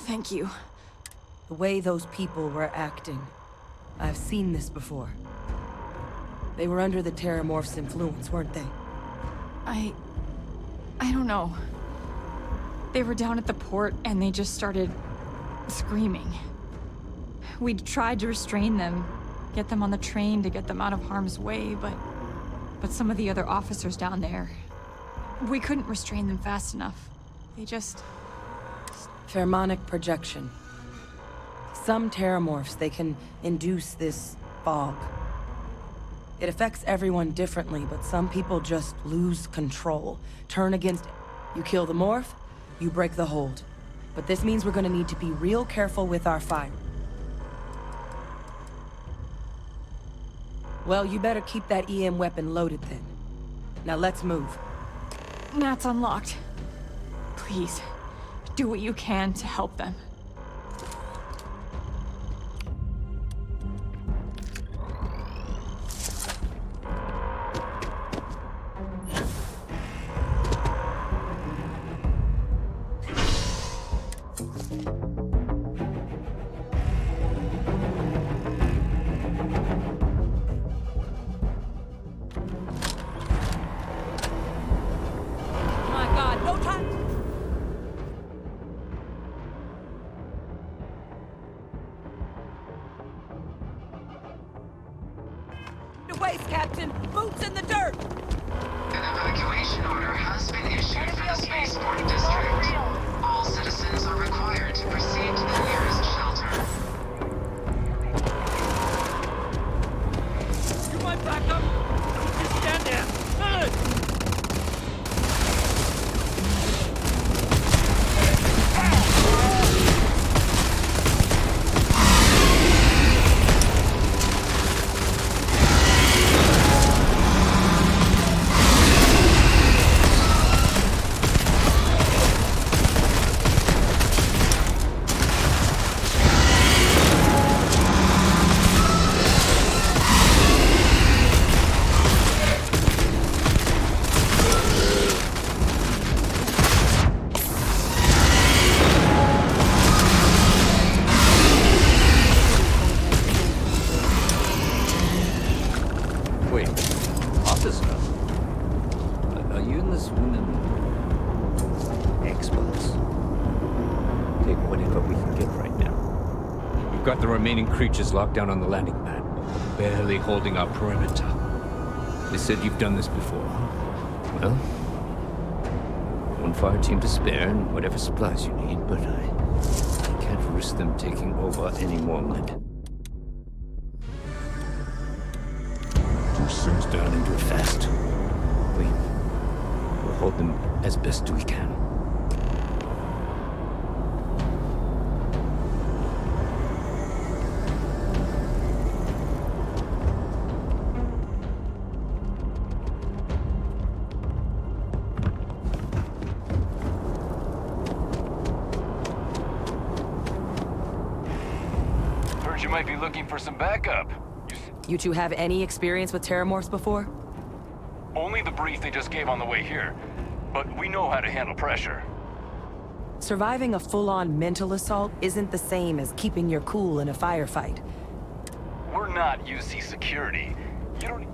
Thank you. The way those people were acting. I've seen this before. They were under the terrormorphs' influence, weren't they? I don't know. They were down at the port and they just started screaming. We tried to restrain them, get them on the train to get them out of harm's way, but some of the other officers down there, we couldn't restrain them fast enough. They just... Pheromonic projection. Some terrormorphs, they can induce this fog. It affects everyone differently, but some people just lose control, turn against it. You kill the morph, you break the hold. But this means we're gonna need to be real careful with our fire. Well, you better keep that EM weapon loaded then. Now let's move. That's unlocked. Please, do what you can to help them. My God, no time! The waste, Captain! Boots in the dirt! An evacuation order has been issued for the spaceport district. All citizens are required to proceed to the nearest shelter. You might back up! Just stand there! Wait, officer? Are you and this woman experts? Take whatever we can get right now. We've got the remaining creatures locked down on the landing pad, barely holding our perimeter. They said you've done this before. Well, one fire team to spare and whatever supplies you need, but I can't risk them taking over any more land. Things down into it fast. We'll hold them as best we can. Heard you might be looking for some backup. You two have any experience with terrormorphs before? Only the brief they just gave on the way here. But we know how to handle pressure. Surviving a full-on mental assault isn't the same as keeping your cool in a firefight. We're not UC security. You don't...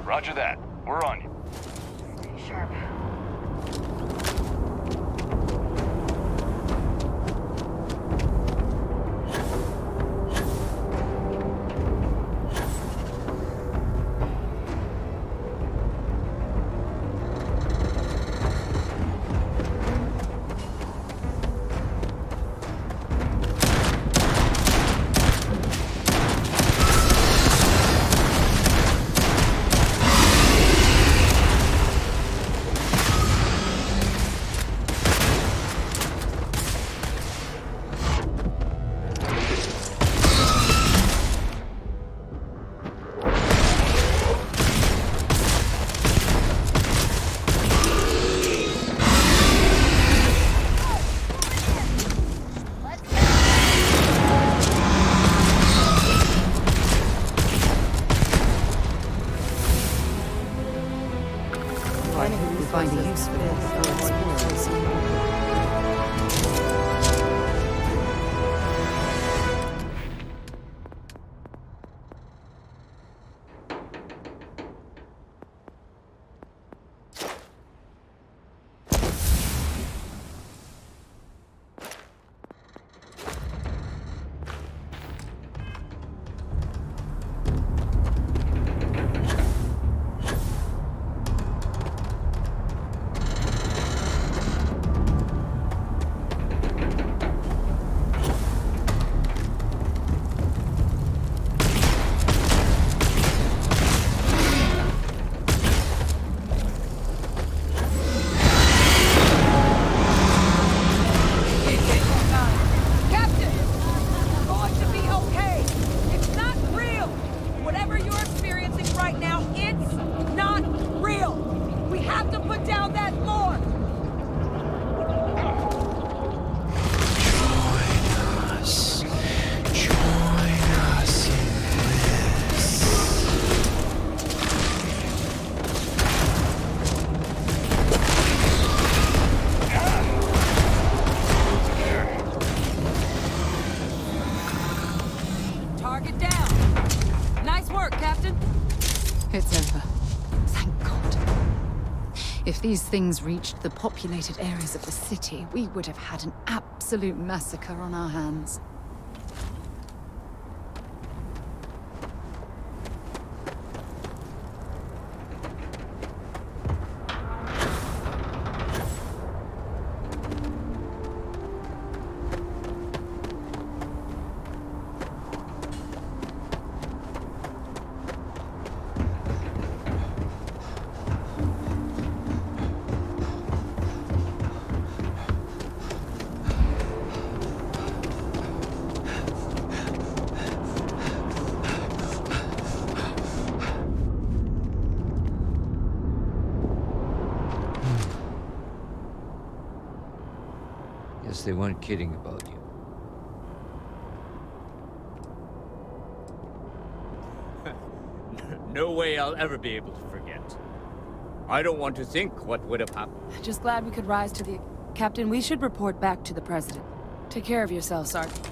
Roger that. We're on you. Stay sharp. Find a use for this. It's over. Thank God. If these things reached the populated areas of the city, we would have had an absolute massacre on our hands. Guess they weren't kidding about you. No way I'll ever be able to forget. I don't want to think what would have happened. Just glad we could rise to the... Captain, we should report back to the President. Take care of yourself, Sergeant.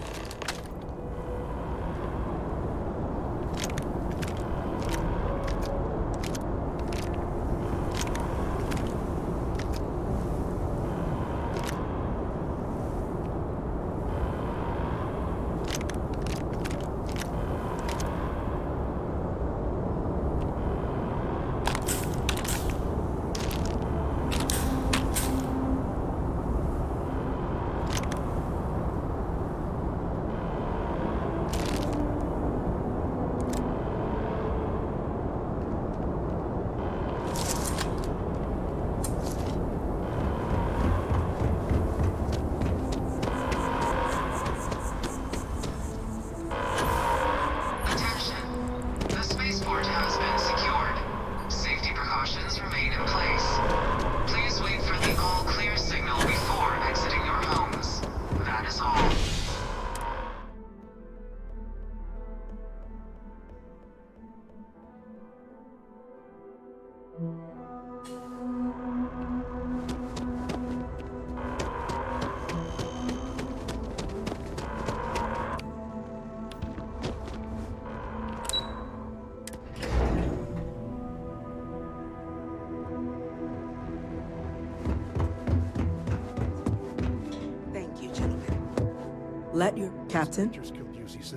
Let your... Captain?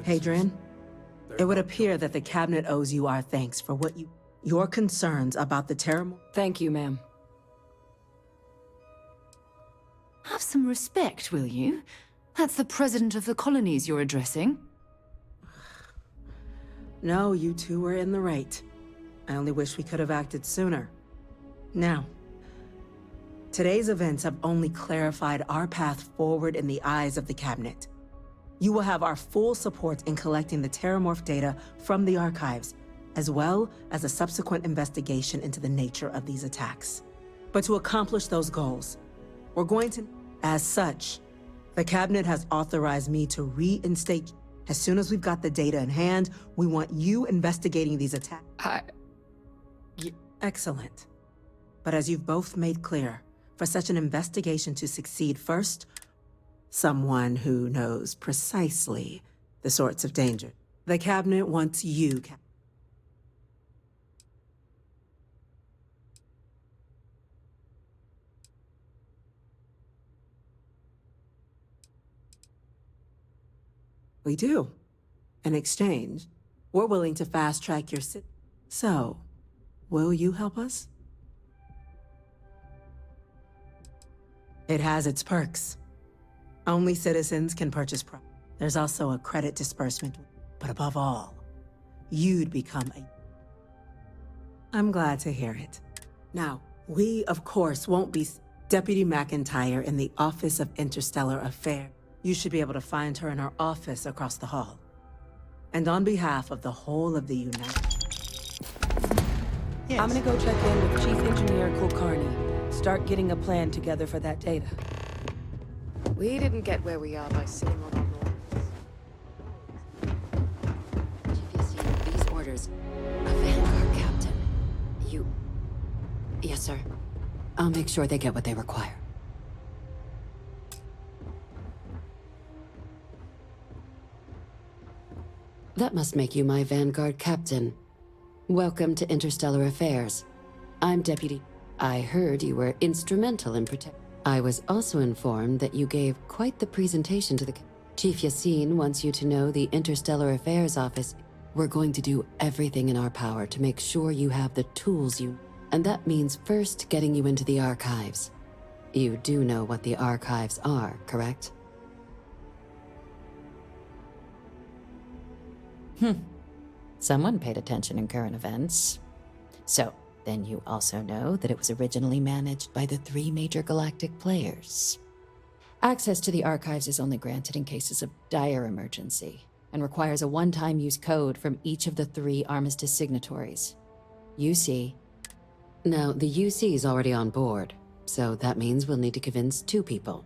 Hadrian? It would appear that the Cabinet owes you our thanks for what you... Your concerns about the terrormorphs... Thank you, ma'am. Have some respect, will you? That's the president of the colonies you're addressing. No, you two were in the right. I only wish we could have acted sooner. Now, today's events have only clarified our path forward in the eyes of the Cabinet. You will have our full support in collecting the terrormorph data from the archives, as well as a subsequent investigation into the nature of these attacks. But to accomplish those goals, we're going to... As such, the Cabinet has authorized me to reinstate... As soon as we've got the data in hand, we want you investigating these attacks. Excellent. But as you've both made clear, for such an investigation to succeed first, someone who knows precisely the sorts of danger. The Cabinet wants you, We do. In exchange, we're willing to fast-track your So, will you help us? It has its perks. Only citizens can purchase There's also a credit disbursement, but above all, you'd become a... I'm glad to hear it. Now, we, of course, won't be... Deputy McIntyre in the Office of Interstellar Affairs. You should be able to find her in her office across the hall. And on behalf of the whole of the United... I'm gonna go check in with Chief Engineer Kulkarni. Start getting a plan together for that data. We didn't get where we are by sitting on our These orders. A Vanguard captain. You... Yes, sir. I'll make sure they get what they require. That must make you my Vanguard captain. Welcome to Interstellar Affairs. I'm Deputy. I heard you were instrumental in protect. I was also informed that you gave quite the presentation to the... Chief Yassine wants you to know the Interstellar Affairs Office. We're going to do everything in our power to make sure you have the tools you... And that means first getting you into the archives. You do know what the archives are, correct? Someone paid attention in current events. So, then you also know that it was originally managed by the 3 major galactic players. Access to the archives is only granted in cases of dire emergency, and requires a one-time use code from each of the 3 armistice signatories. UC. Now, the UC is already on board, so that means we'll need to convince 2 people.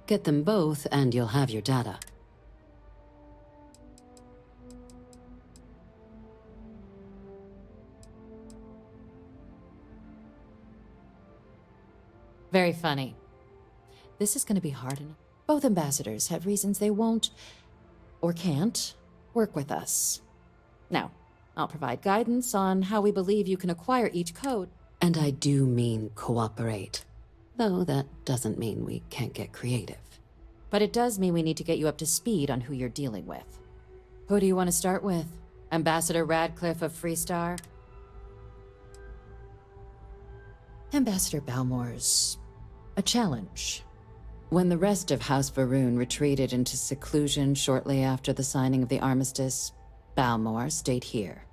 Get them both, and you'll have your data. Very funny. This is going to be hard enough. Both ambassadors have reasons they won't, or can't, work with us. Now, I'll provide guidance on how we believe you can acquire each code. And I do mean cooperate. Though that doesn't mean we can't get creative. But it does mean we need to get you up to speed on who you're dealing with. Who do you want to start with? Ambassador Radcliffe of Freestar? Ambassador Balmore's a challenge. When the rest of House Varun retreated into seclusion shortly after the signing of the armistice, Balmore stayed here.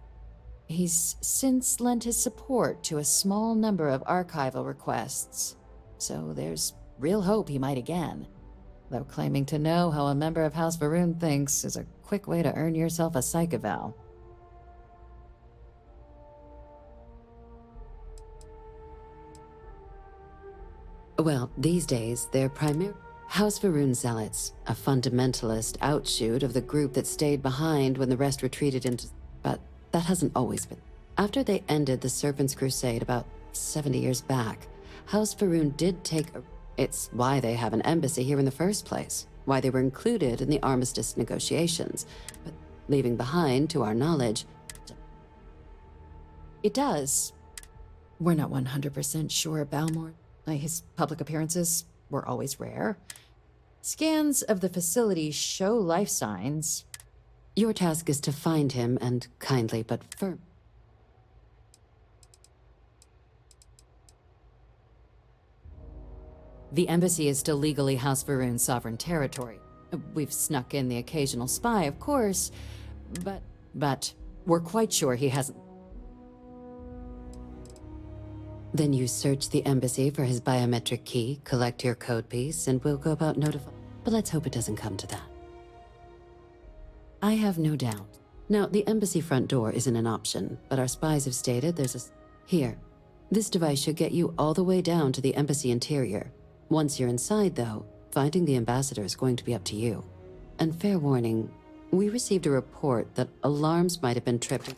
He's since lent his support to a small number of archival requests, so there's real hope he might again. Though claiming to know how a member of House Varun thinks is a quick way to earn yourself a psych eval. Well, these days, they're primarily House Varun zealots, a fundamentalist outshoot of the group that stayed behind when the rest retreated into... But that hasn't always been. After they ended the Serpent's Crusade about 70 years back, House Varun did take a... It's why they have an embassy here in the first place, why they were included in the armistice negotiations, but leaving behind, to our knowledge... It does. We're not 100% sure Balmore... His public appearances were always rare. Scans of the facility show life signs. Your task is to find him and kindly but firm. The embassy is still legally House Varun's sovereign territory. We've snuck in the occasional spy, of course, but we're quite sure he hasn't... Then you search the embassy for his biometric key, collect your code piece, and we'll go about notifying. But let's hope it doesn't come to that. I have no doubt. Now, the embassy front door isn't an option, but our spies have stated there's a... Here. This device should get you all the way down to the embassy interior. Once you're inside, though, finding the ambassador is going to be up to you. And fair warning, we received a report that alarms might have been tripped.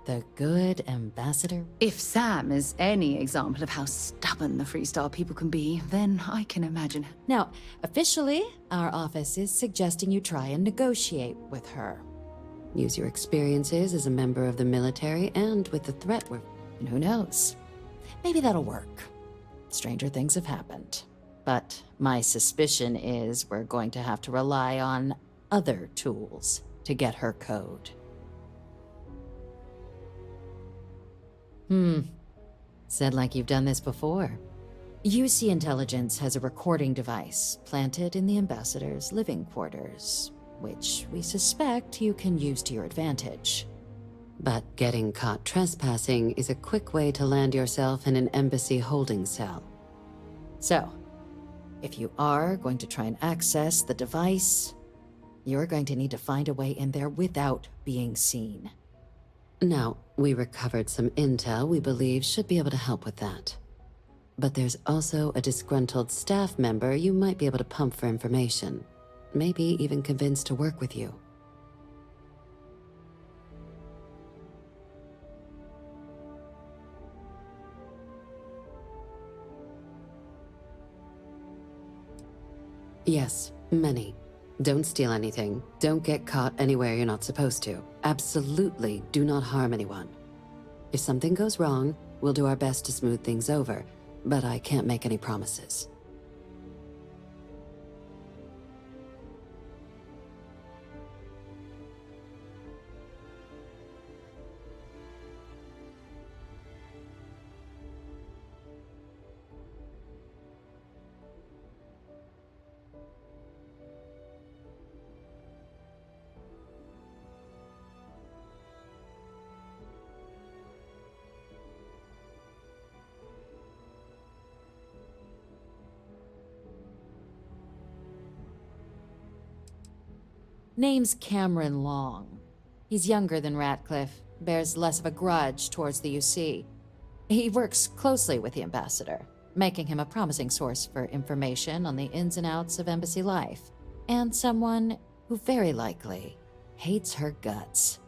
The good ambassador. If Sam is any example of how stubborn the Freestar people can be, then I can imagine. Now, officially, our office is suggesting you try and negotiate with her. Use your experiences as a member of the military and with the threat we're... And who knows? Maybe that'll work. Stranger things have happened. But my suspicion is we're going to have to rely on other tools to get her code. Said like you've done this before. UC Intelligence has a recording device planted in the ambassador's living quarters, which we suspect you can use to your advantage. But getting caught trespassing is a quick way to land yourself in an embassy holding cell. So, if you are going to try and access the device, you're going to need to find a way in there without being seen. Now, we recovered some intel we believe should be able to help with that. But there's also a disgruntled staff member you might be able to pump for information. Maybe even convince to work with you. Yes, many. Don't steal anything. Don't get caught anywhere you're not supposed to. Absolutely do not harm anyone. If something goes wrong, we'll do our best to smooth things over, but I can't make any promises. Name's Cameron Long. He's younger than Ratcliffe, bears less of a grudge towards the UC. He works closely with the ambassador, making him a promising source for information on the ins and outs of embassy life, and someone who very likely hates her guts.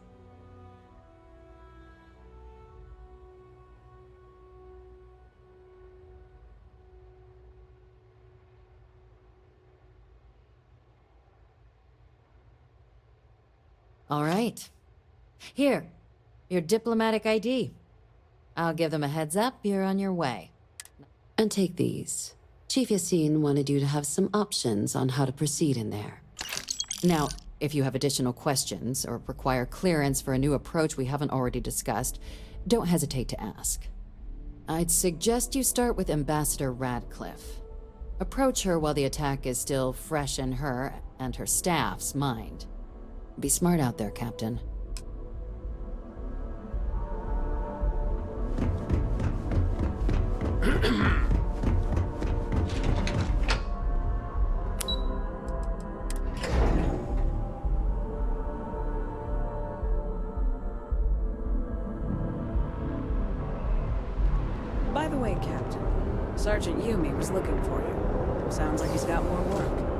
All right. Here, your diplomatic ID. I'll give them a heads up, you're on your way. And take these. Chief Yassine wanted you to have some options on how to proceed in there. Now, if you have additional questions or require clearance for a new approach we haven't already discussed, don't hesitate to ask. I'd suggest you start with Ambassador Radcliffe. Approach her while the attack is still fresh in her and her staff's mind. Be smart out there, Captain. By the way, Captain, Sergeant Yumi was looking for you. Sounds like he's got more work.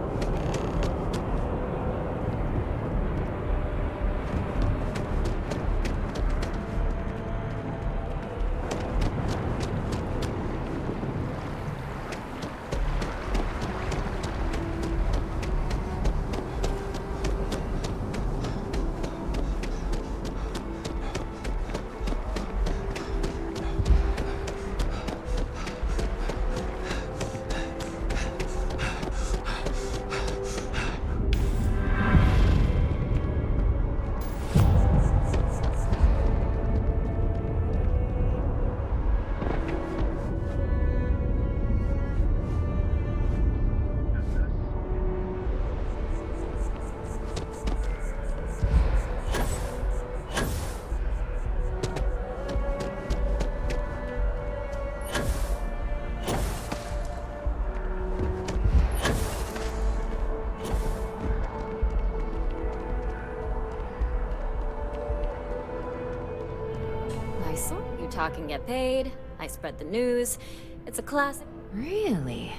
You talk and get paid, I spread the news. It's a classic. Really?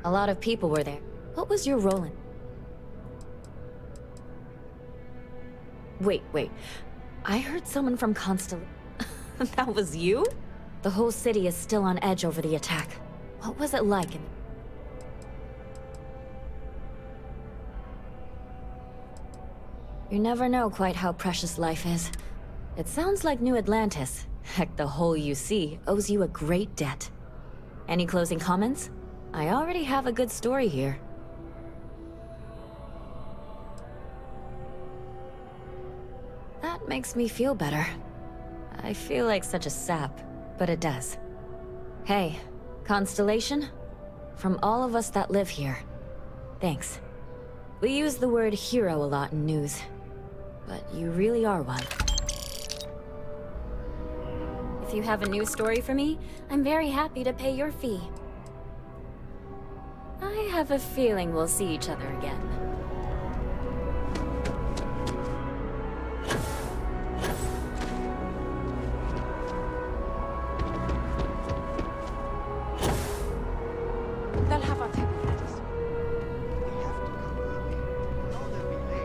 A lot of people were there. What was your role in? Wait. I heard someone from Constellation. That was you? The whole city is still on edge over the attack. What was it like in... You never know quite how precious life is. It sounds like New Atlantis, heck, the whole UC, owes you a great debt. Any closing comments? I already have a good story here. That makes me feel better. I feel like such a sap, but it does. Hey, Constellation? From all of us that live here, thanks. We use the word hero a lot in news, but you really are one. If you have a new story for me, I'm very happy to pay your fee. I have a feeling we'll see each other again.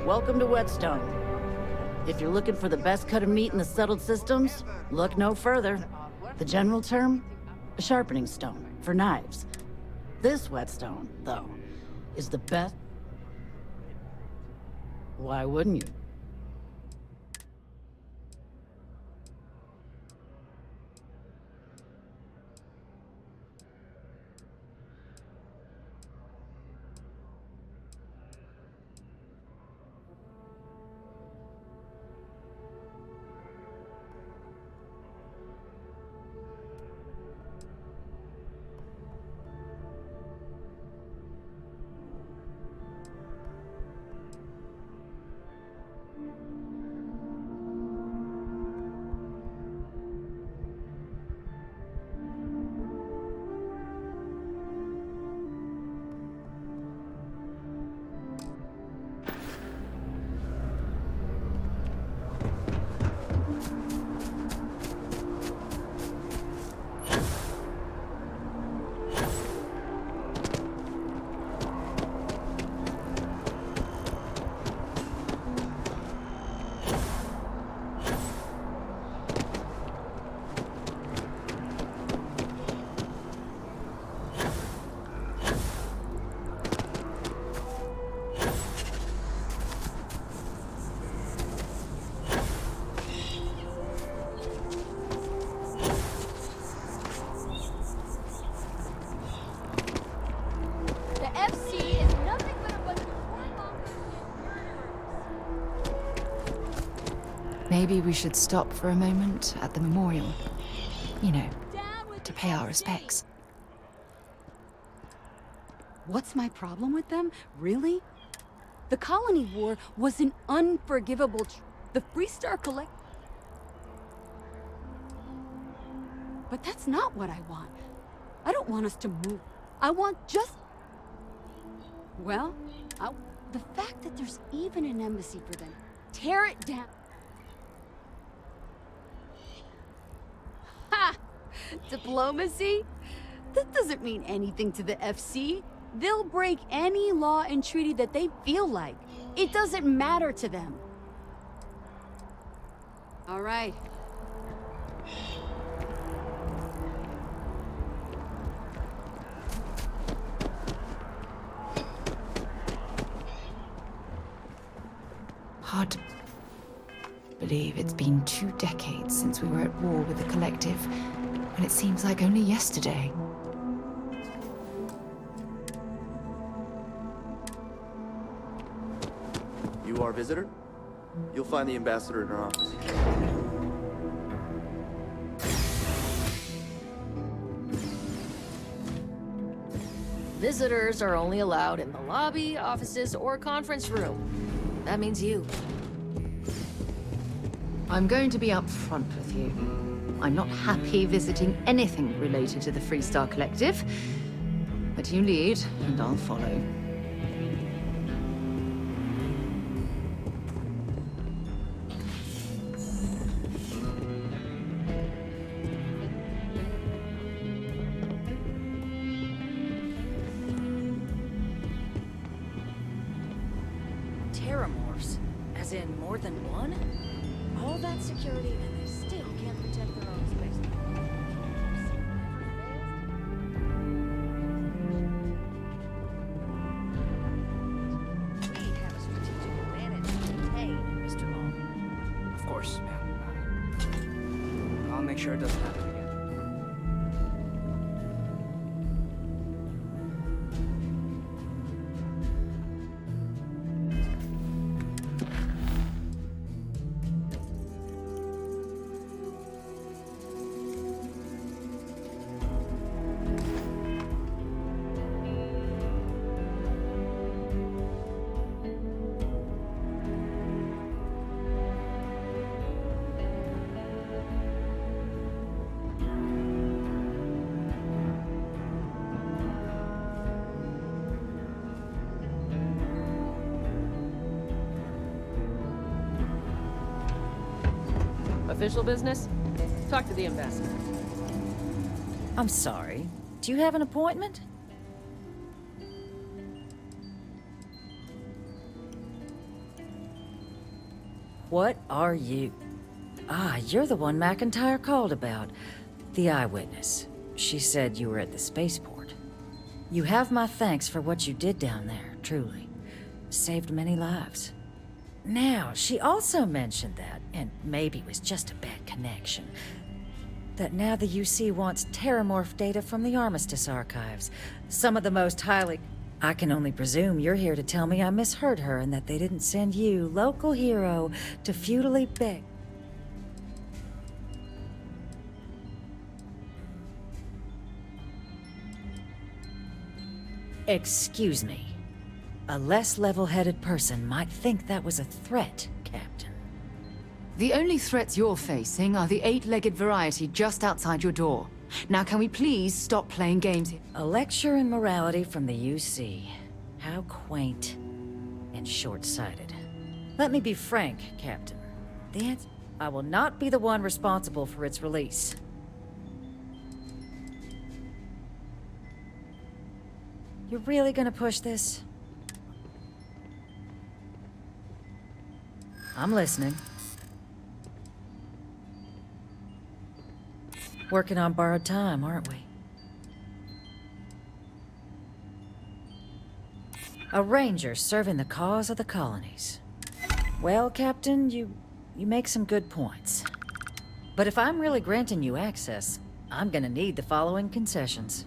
Welcome to Whetstone. If you're looking for the best cut of meat in the settled systems, look no further. The general term? A sharpening stone for knives. This Whetstone, though, is the best. Why wouldn't you? Maybe we should stop for a moment at the memorial. You know, to pay our respects. What's my problem with them? Really? The Colony War was an unforgivable the Freestar Collect. But that's not what I want. I don't want us to move. I want just... Well, the fact that there's even an embassy for them. Tear it down. Ha! Diplomacy? That doesn't mean anything to the FC. They'll break any law and treaty that they feel like. It doesn't matter to them. All right. Hard to believe it's been 2 decades since we were at war with the Collective, and it seems like only yesterday. You our visitor? You'll find the ambassador in our office. Visitors are only allowed in the lobby, offices, or conference room. That means you. I'm going to be upfront with you. I'm not happy visiting anything related to the Freestar Collective, but you lead, and I'll follow. Terrormorphs? As in more than one? All that security and they still can't protect their own space. We have a strategic advantage to maintain, Mr. Long. Of course, ma'am. I'll make sure it doesn't happen again. Official business? Talk to the ambassador. I'm sorry. Do you have an appointment? What are you? Ah, you're the one McIntyre called about. The eyewitness. She said you were at the spaceport. You have my thanks for what you did down there, truly. Saved many lives. Now, she also mentioned that, and maybe it was just a bad connection, that now the UC wants terrormorph data from the Armistice archives. Some of the most highly... I can only presume you're here to tell me I misheard her and that they didn't send you, local hero, to futilely beg. Excuse me. A less level-headed person might think that was a threat, Captain. The only threats you're facing are the 8-legged variety just outside your door. Now can we please stop playing games here? A lecture in morality from the UC. How quaint and short-sighted. Let me be frank, Captain. The answer... I will not be the one responsible for its release. You're really gonna push this? I'm listening. Working on borrowed time, aren't we? A ranger serving the cause of the colonies. Well, Captain, you make some good points. But if I'm really granting you access, I'm gonna need the following concessions.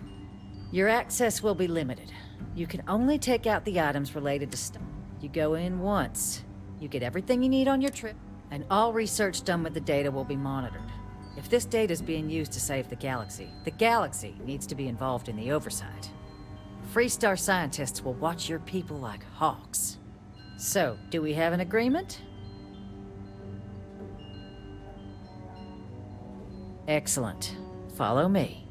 Your access will be limited. You can only take out the items related to stuff. You go in once. You get everything you need on your trip, and all research done with the data will be monitored. If this data is being used to save the galaxy needs to be involved in the oversight. Freestar scientists will watch your people like hawks. So, do we have an agreement? Excellent. Follow me.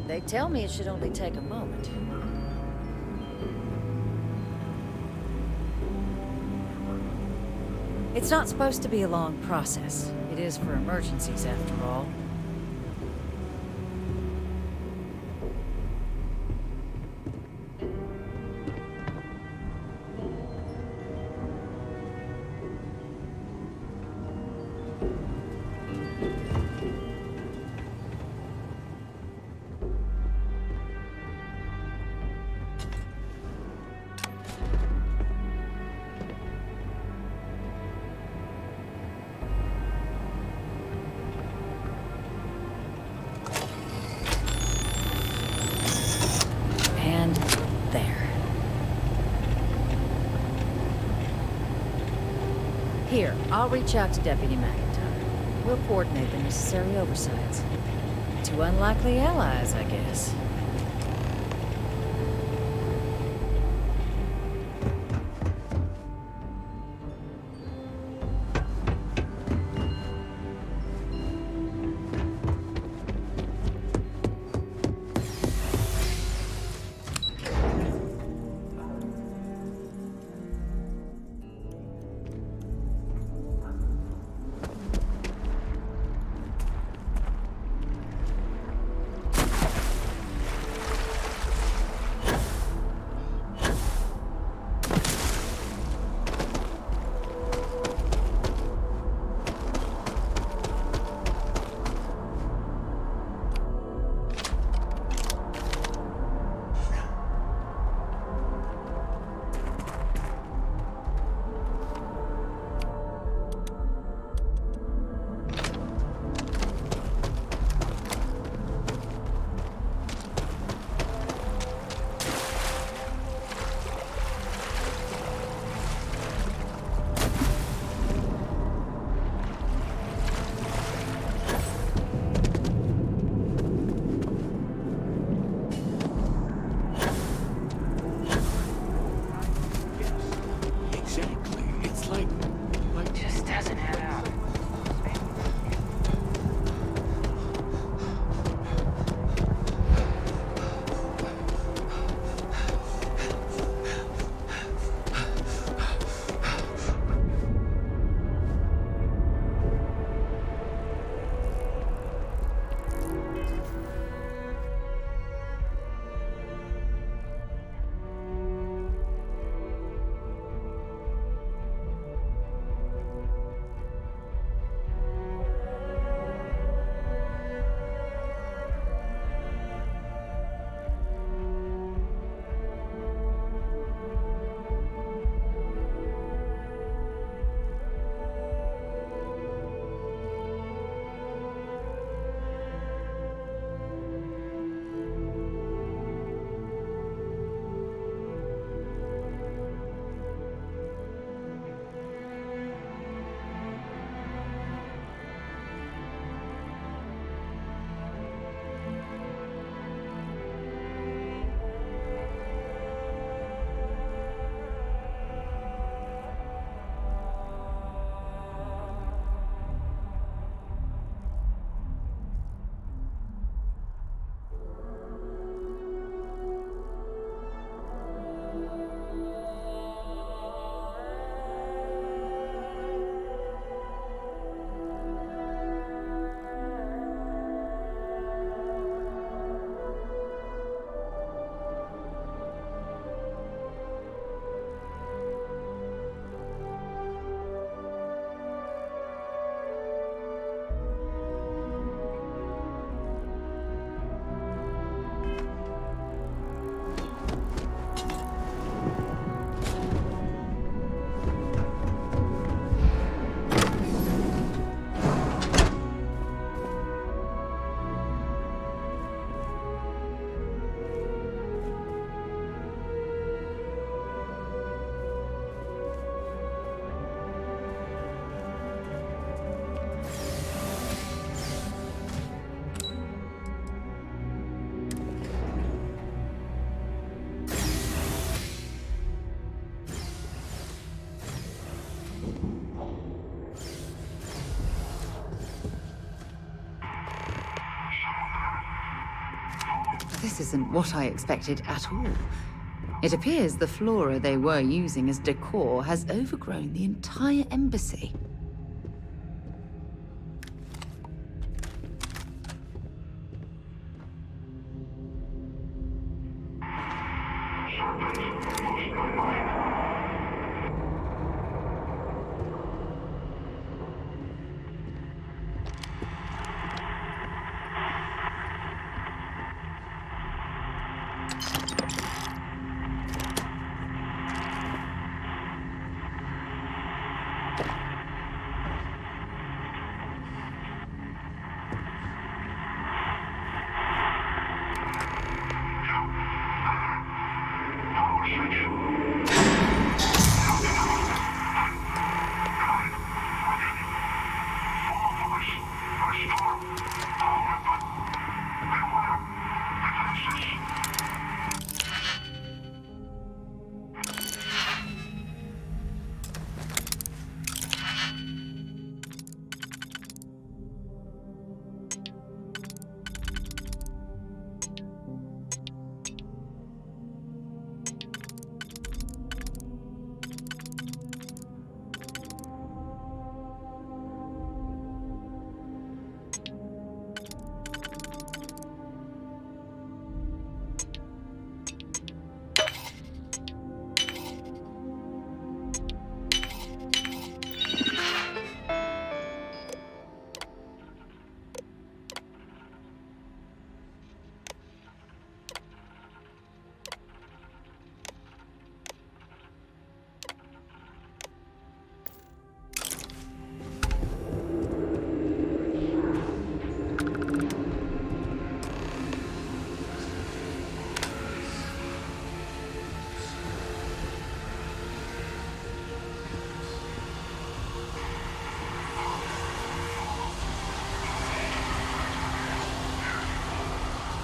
They tell me it should only take a moment. It's not supposed to be a long process. It is for emergencies, after all. Here, I'll reach out to Deputy McIntyre. We'll coordinate the necessary oversights. Two unlikely allies, I guess. This isn't what I expected at all. It appears the flora they were using as decor has overgrown the entire embassy.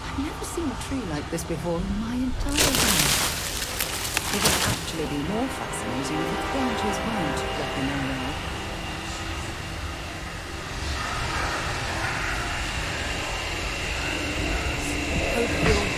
I've never seen a tree like this before in my entire life. It would actually be more fascinating if its branches weren't wrapping around. Hope you're ready.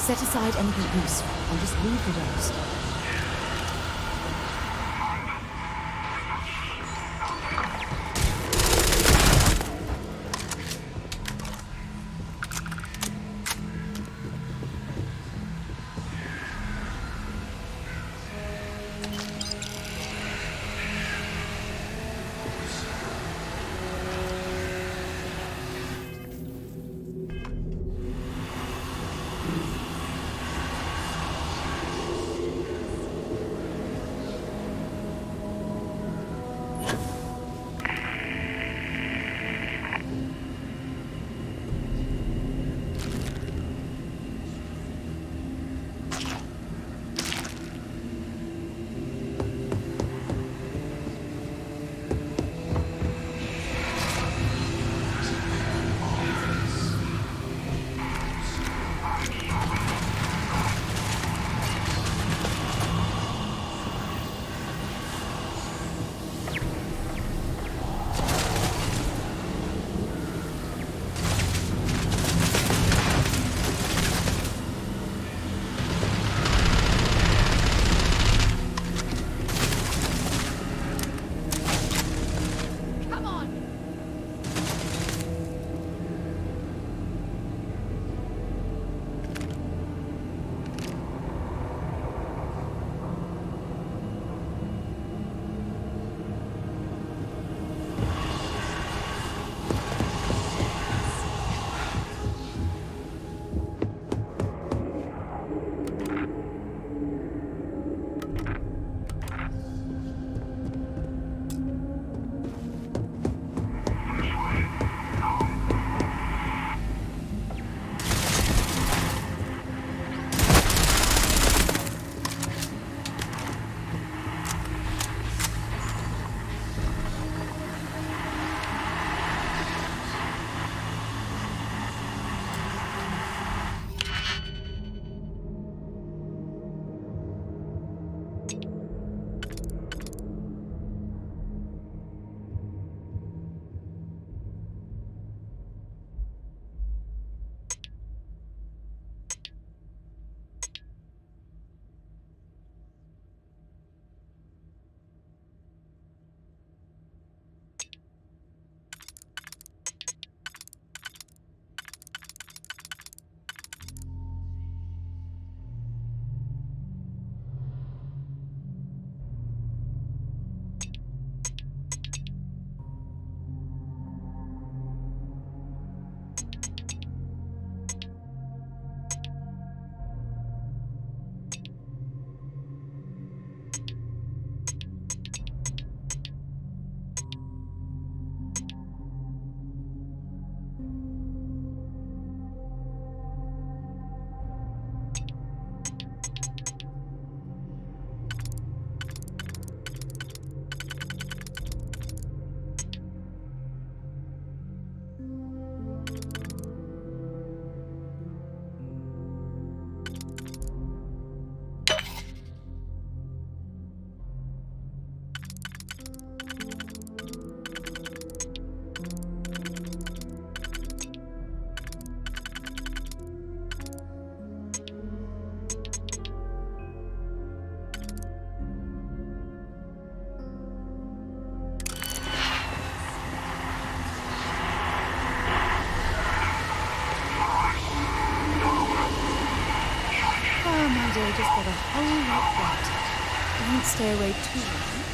Set aside anything useful and just leave the rest. Ah, my day just got a whole lot brighter. Don't stay away too long.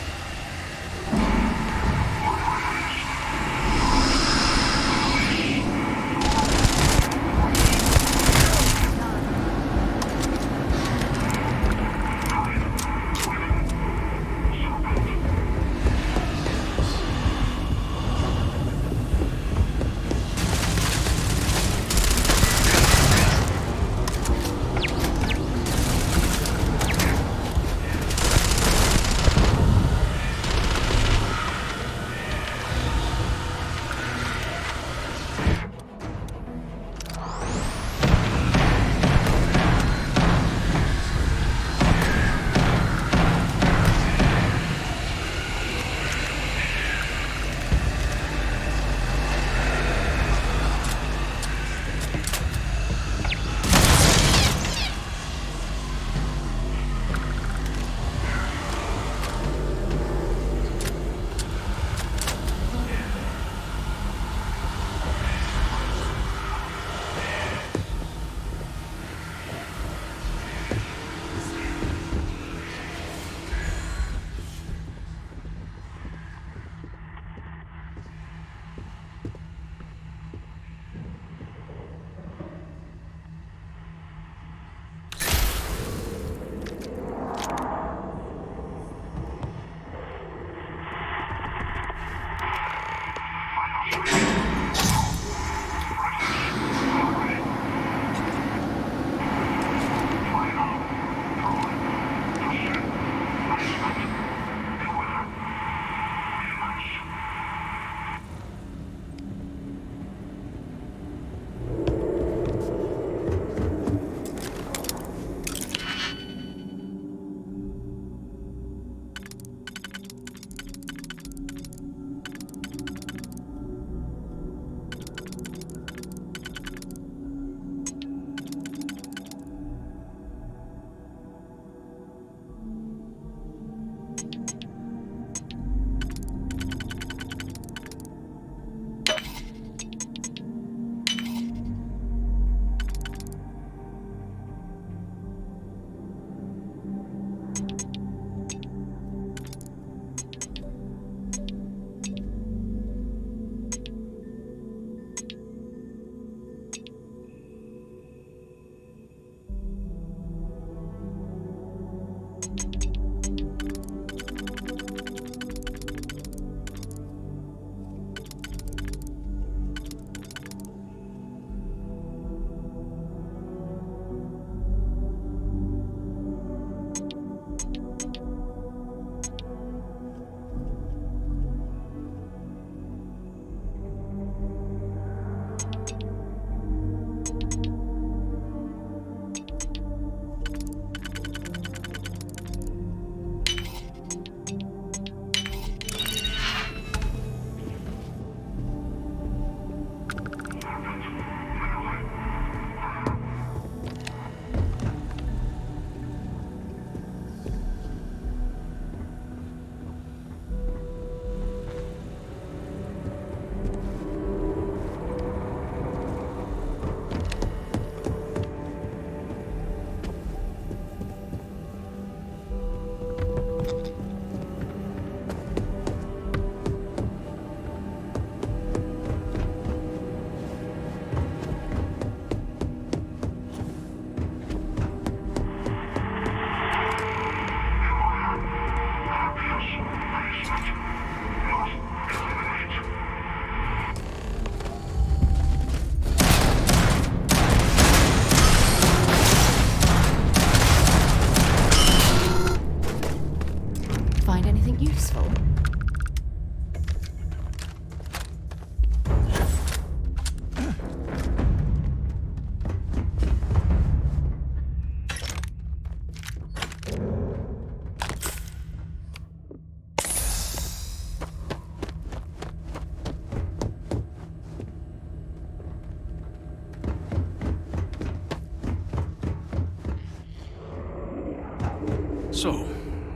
So,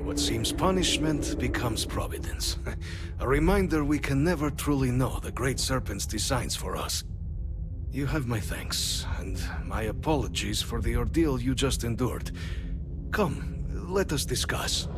what seems punishment becomes providence. A reminder we can never truly know the Great Serpent's designs for us. You have my thanks, and my apologies for the ordeal you just endured. Come, let us discuss.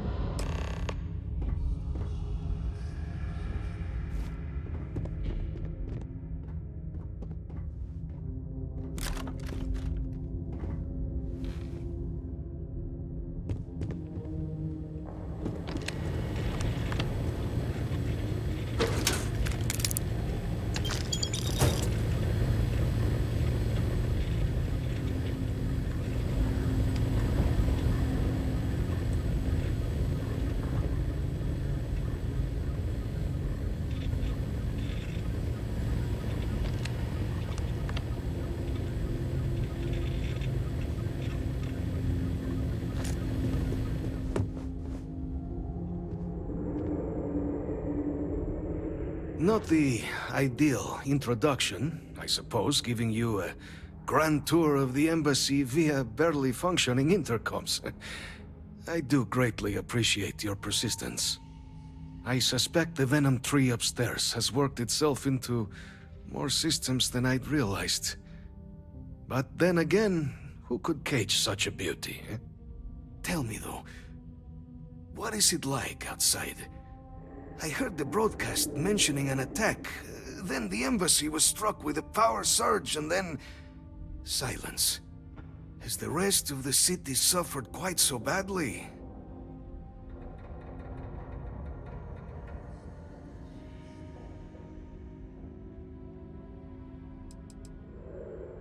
Not the ideal introduction, I suppose, giving you a grand tour of the embassy via barely functioning intercoms. I do greatly appreciate your persistence. I suspect the Venom tree upstairs has worked itself into more systems than I'd realized. But then again, who could cage such a beauty? Tell me though, what is it like outside? I heard the broadcast mentioning an attack. Then the embassy was struck with a power surge and then... silence. Has the rest of the city suffered quite so badly?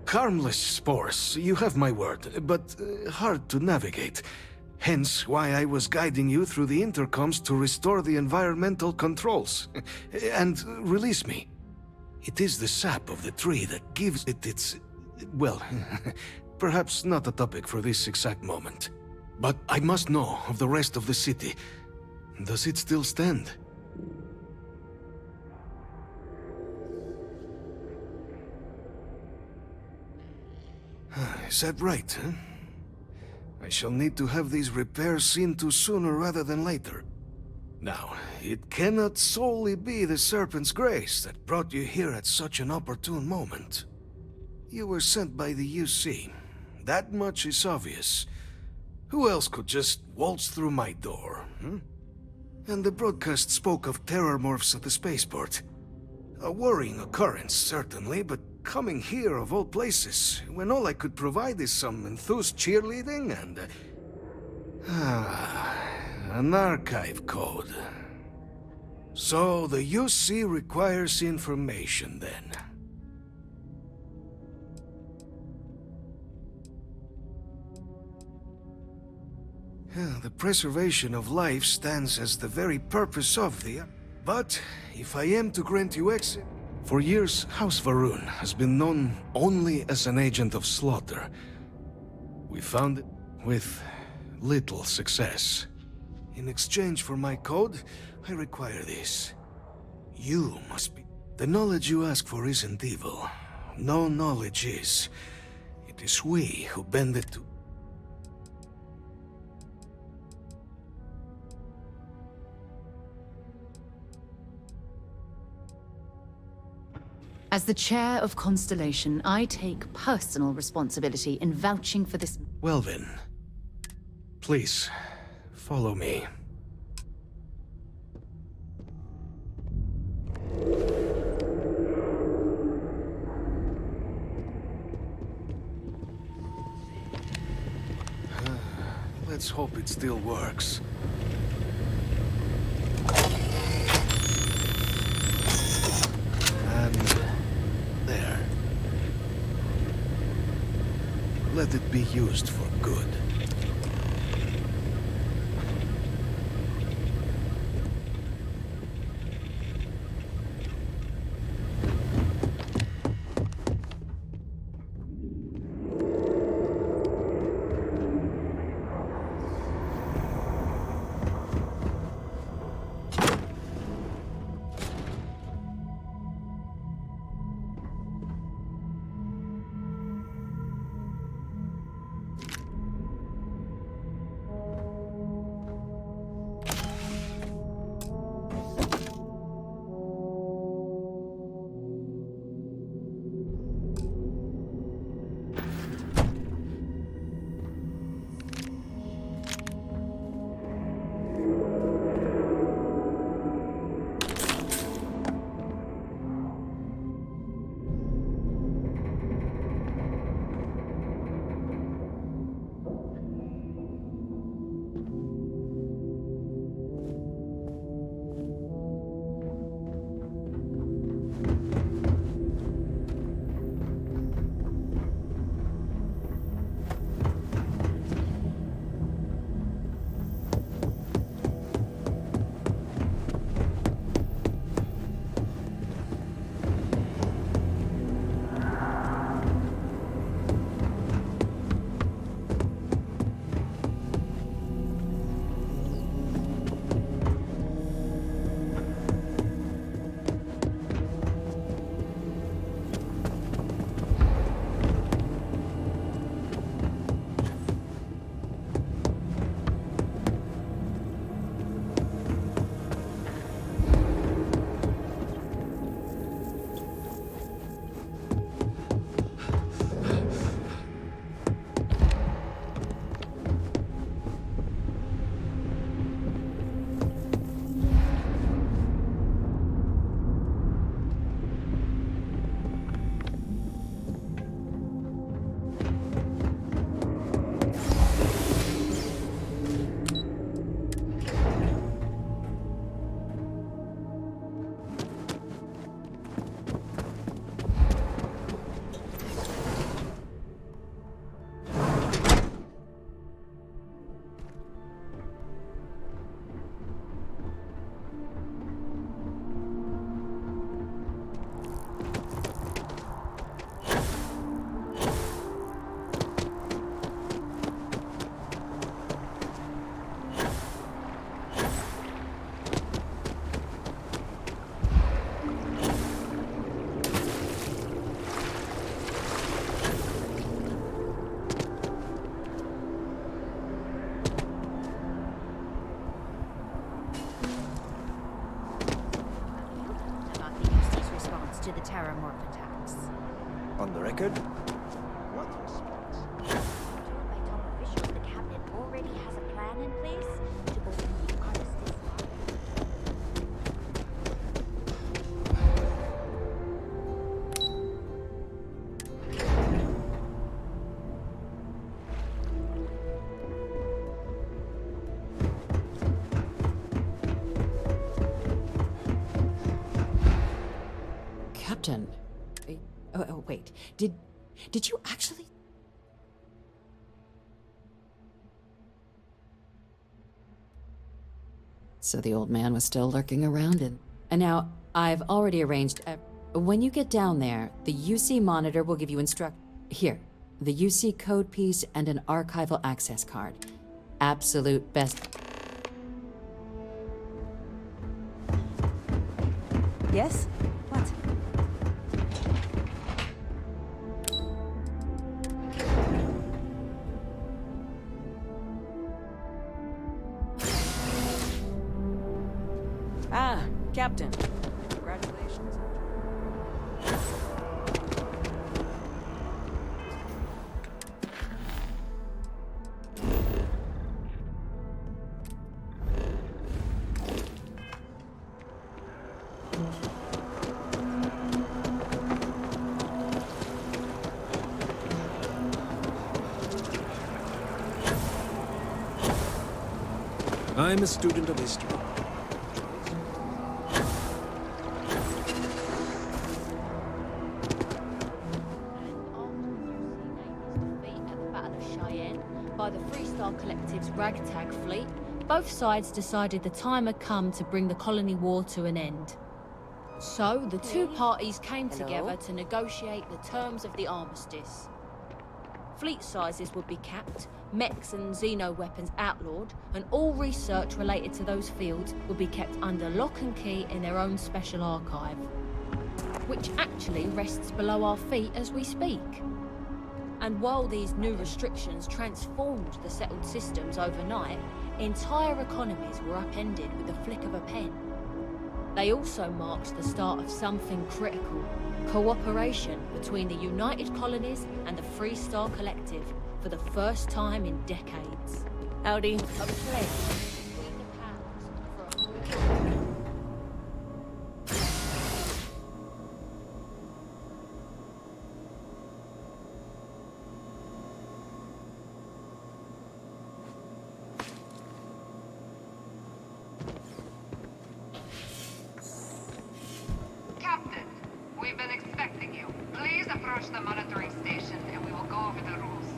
Harmless spores, you have my word, but hard to navigate. Hence why I was guiding you through the intercoms to restore the environmental controls. And release me. It is the sap of the tree that gives it its... well, perhaps not a topic for this exact moment. But I must know of the rest of the city. Does it still stand? Is that right, huh? I shall need to have these repairs seen to sooner rather than later. Now, it cannot solely be the Serpent's grace that brought you here at such an opportune moment. You were sent by the UC. That much is obvious. Who else could just waltz through my door, hmm? And the broadcast spoke of terrormorphs at the spaceport. A worrying occurrence, certainly, but coming here of all places, when all I could provide is some enthused cheerleading and... an archive code. So the UC requires information, then. The preservation of life stands as the very purpose of the... But, if I am to grant you exit... For years, House Varun has been known only as an agent of slaughter. We found it with little success. In exchange for my code, I require this. You must be... The knowledge you ask for isn't evil. No knowledge is. It is we who bend it to... As the chair of Constellation, I take personal responsibility in vouching for this... Well then, please, follow me. Let's hope it still works. And... there. Let it be used for good. record. What response? Told by top officials the cabinet already has a plan in place to open the armistice. Captain. Oh, wait. Did you actually? So the old man was still lurking around and now I've already arranged. When you get down there, the UC monitor will give you Here, the UC code piece and an archival access card. Absolute best. Yes? What? Ah, Captain. Congratulations. I'm a student of history. By the Freestar Collective's ragtag fleet, both sides decided the time had come to bring the colony war to an end. So, the two parties came together to negotiate the terms of the armistice. Fleet sizes would be capped, mechs and xeno weapons outlawed, and all research related to those fields would be kept under lock and key in their own special archive, which actually rests below our feet as we speak. And while these new restrictions transformed the settled systems overnight, entire economies were upended with the flick of a pen. They also marked the start of something critical: cooperation between the United Colonies and the Freestar Collective for the first time in decades. Howdy. A pledge between the powers for a Captain, we've been expecting you. Please approach the monitoring station and we will go over the rules.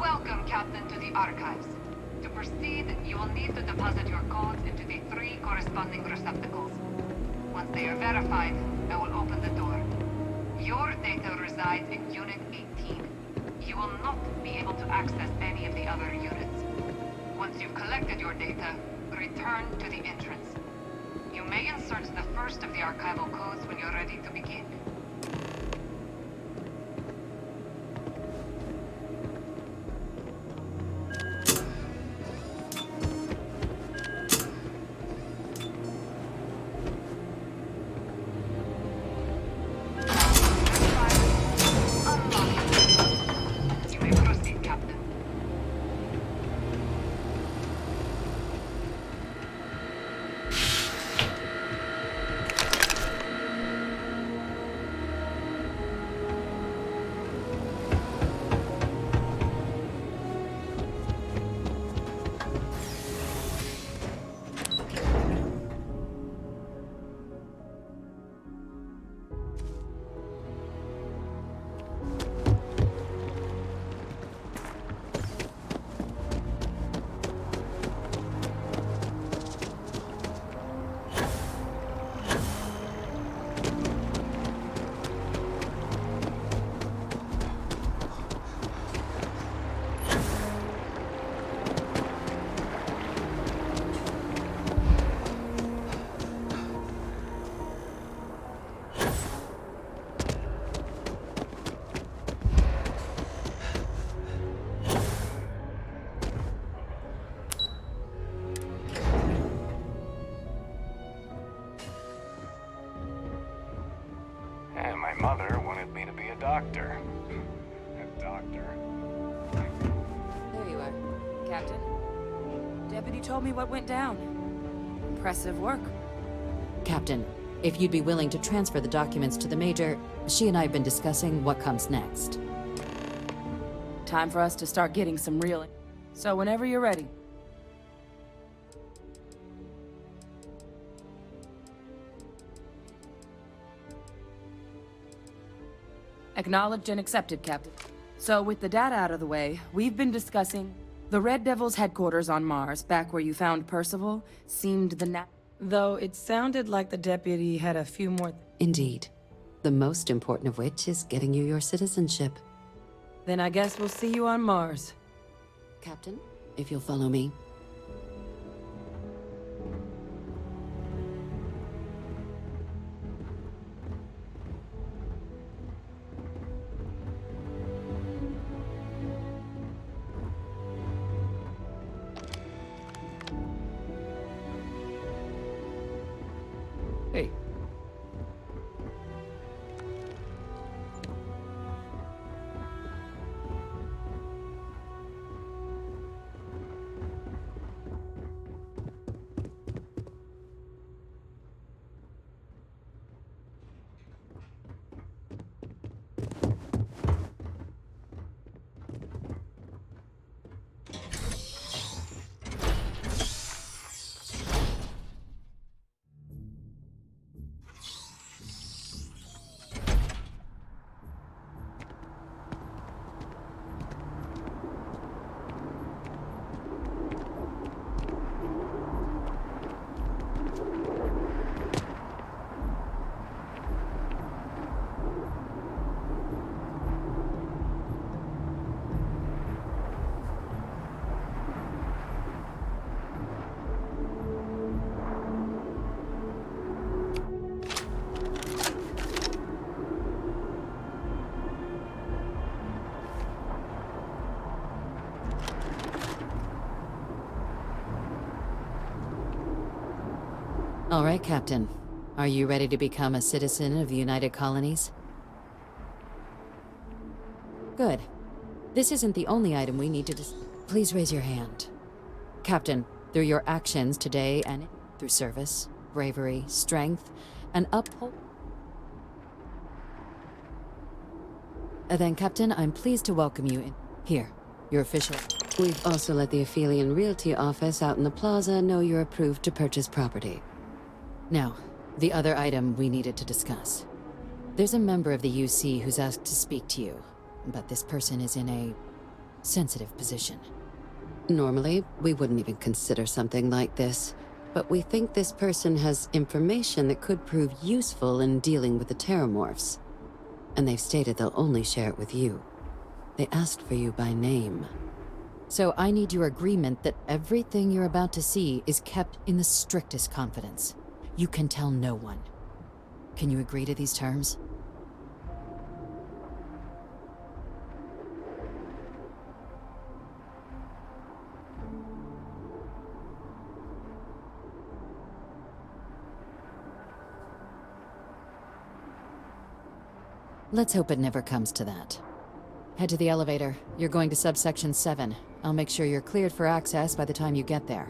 Welcome, Captain, to the archives. To proceed, you will need to deposit your codes into the 3 corresponding receptacles. Once they are verified, I will open the door. Your data resides in Unit 18. You will not be able to access any of the other units. Once you've collected your data, return to the entrance. You may insert the first of the archival codes when you're ready to begin. You may proceed, Captain. doctor. A doctor. There you are, Captain. Deputy told me what went down. Impressive work. Captain, if you'd be willing to transfer the documents to the Major, she and I have been discussing what comes next. Time for us to start getting some real... So whenever you're ready. Acknowledged and accepted, Captain. So with the data out of the way, we've been discussing... The Red Devil's headquarters on Mars, back where you found Percival, seemed the Though it sounded like the deputy had a few more... Indeed. The most important of which is getting you your citizenship. Then I guess we'll see you on Mars. Captain, if you'll follow me. Hey. All right, Captain. Are you ready to become a citizen of the United Colonies? Good. This isn't the only item we need to Please raise your hand. Captain, through your actions today and through service, bravery, strength, and uphold... Then, Captain, I'm pleased to welcome you in. Here, your official... We've also let the Aphelion Realty office out in the plaza know you're approved to purchase property. Now, the other item we needed to discuss. There's a member of the UC who's asked to speak to you, but this person is in a sensitive position. Normally, we wouldn't even consider something like this, but we think this person has information that could prove useful in dealing with the terrormorphs. And they've stated they'll only share it with you. They asked for you by name. So I need your agreement that everything you're about to see is kept in the strictest confidence. You can tell no one. Can you agree to these terms? Let's hope it never comes to that. Head to the elevator. You're going to subsection 7. I'll make sure you're cleared for access by the time you get there.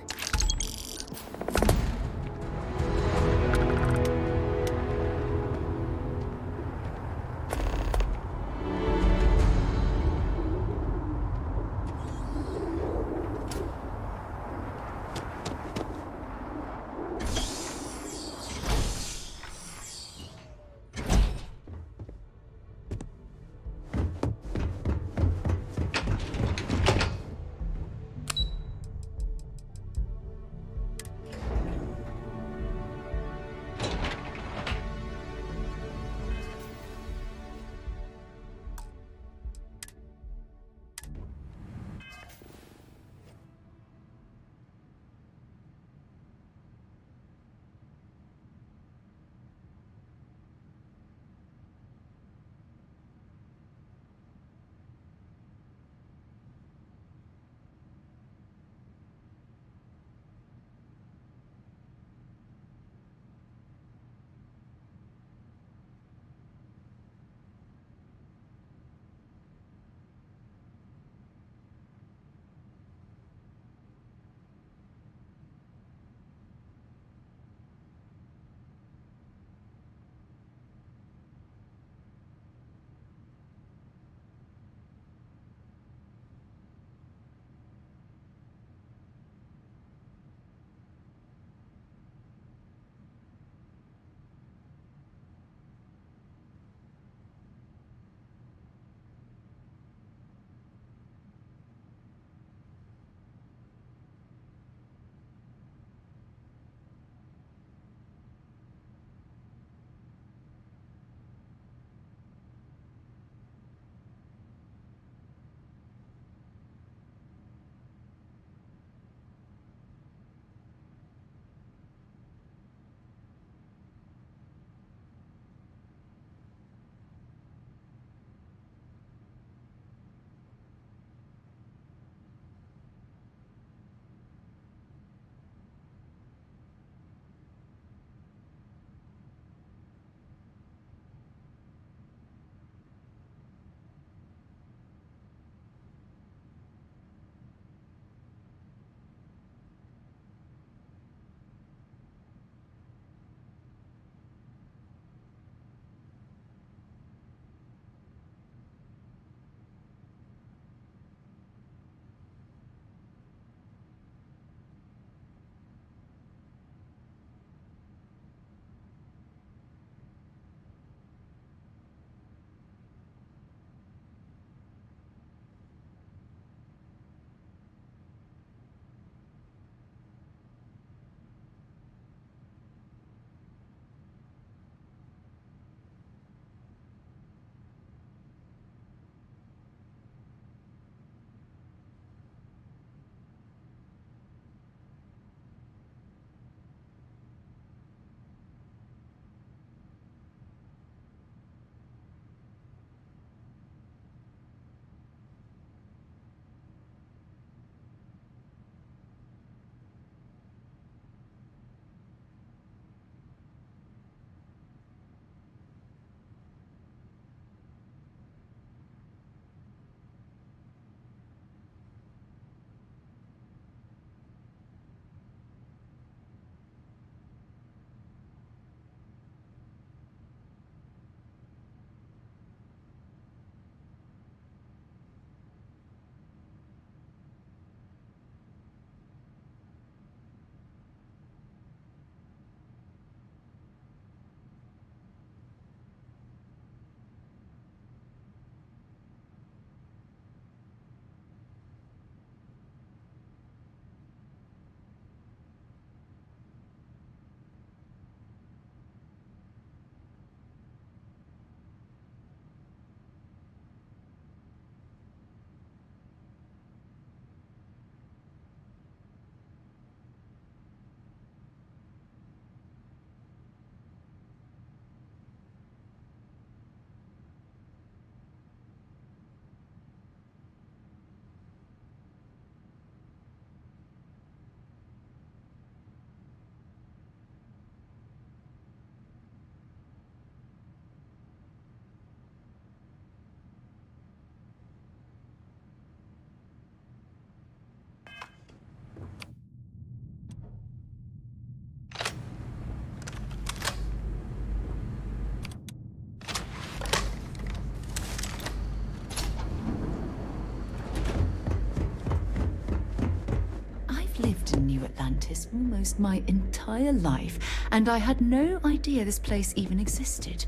scientist almost my entire life, and I had no idea this place even existed.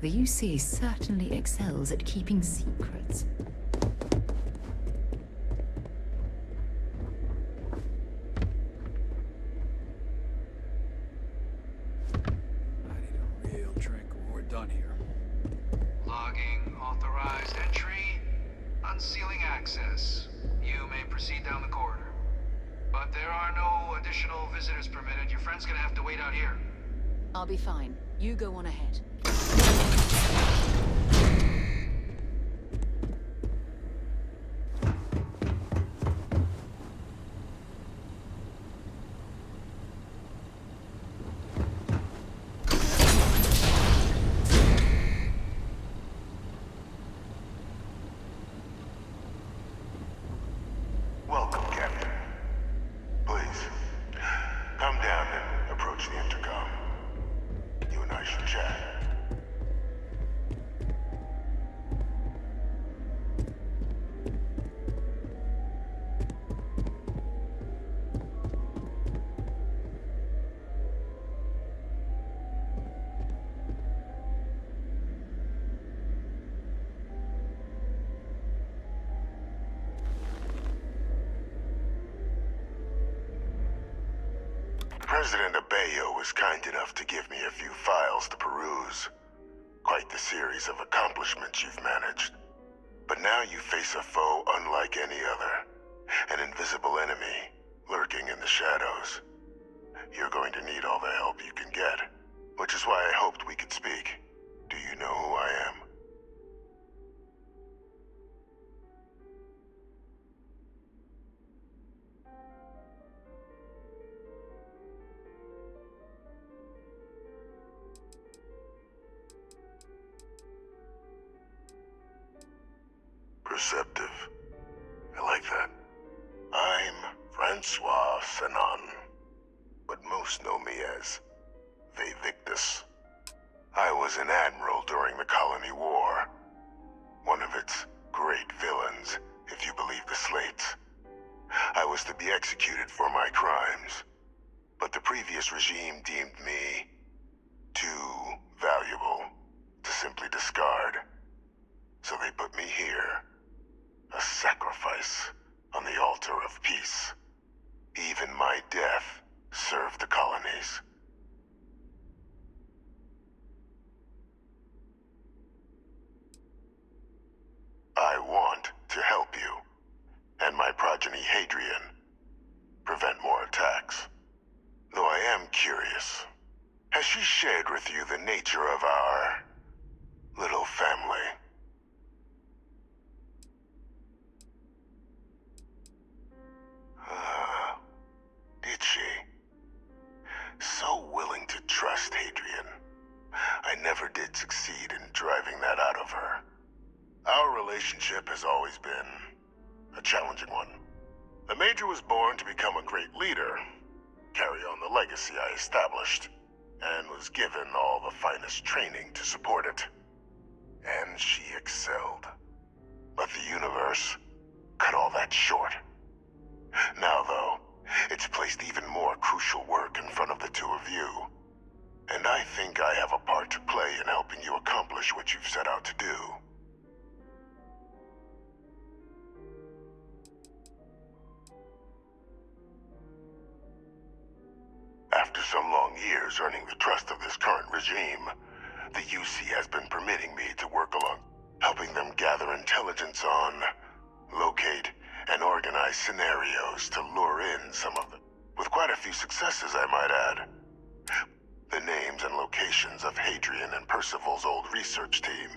The UC certainly excels at keeping secrets. Real drink when we're done here. Logging authorized entry. Unsealing access. You may proceed down the corridor. But there are no additional visitors permitted. Your friend's gonna have to wait out here. I'll be fine. You go on ahead. Welcome, Captain. Please, come down and approach the intercom. You and I should chat. President Abeyo was kind enough to give me a few files to peruse. Quite the series of accomplishments you've managed. But now you face a foe unlike any other. An invisible enemy, lurking in the shadows. You're going to need all the help you can get, which is why I hoped we could speak. Do you know who I am? Perceptive. I like that. I'm Francois Sanon, but most know me as Victus. I was an admiral during the Colony War. One of its great villains, if you believe the slates. I was to be executed for my crimes, but the previous regime deemed me too valuable to simply discard. So they put me here. A sacrifice on the altar of peace. Even my death served the colonies. I want to help you, and my progeny Hadrian, prevent more attacks. Though I am curious, has she shared with you the nature of our little family? Did she? So willing to trust Hadrian. I never did succeed in driving that out of her. Our relationship has always been a challenging one. The Major was born to become a great leader, carry on the legacy I established, and was given all the finest training to support it. And she excelled. But the universe cut all that short. Now, though, it's placed even more crucial work in front of the two of you. And I think I have a part to play in helping you accomplish what you've set out to do. After some long years earning the trust of this current regime, the UC has been permitting me to work along, helping them gather intelligence on, locate, and organize scenarios to lure in some of them. With quite a few successes, I might add. The names and locations of Hadrian and Percival's old research team.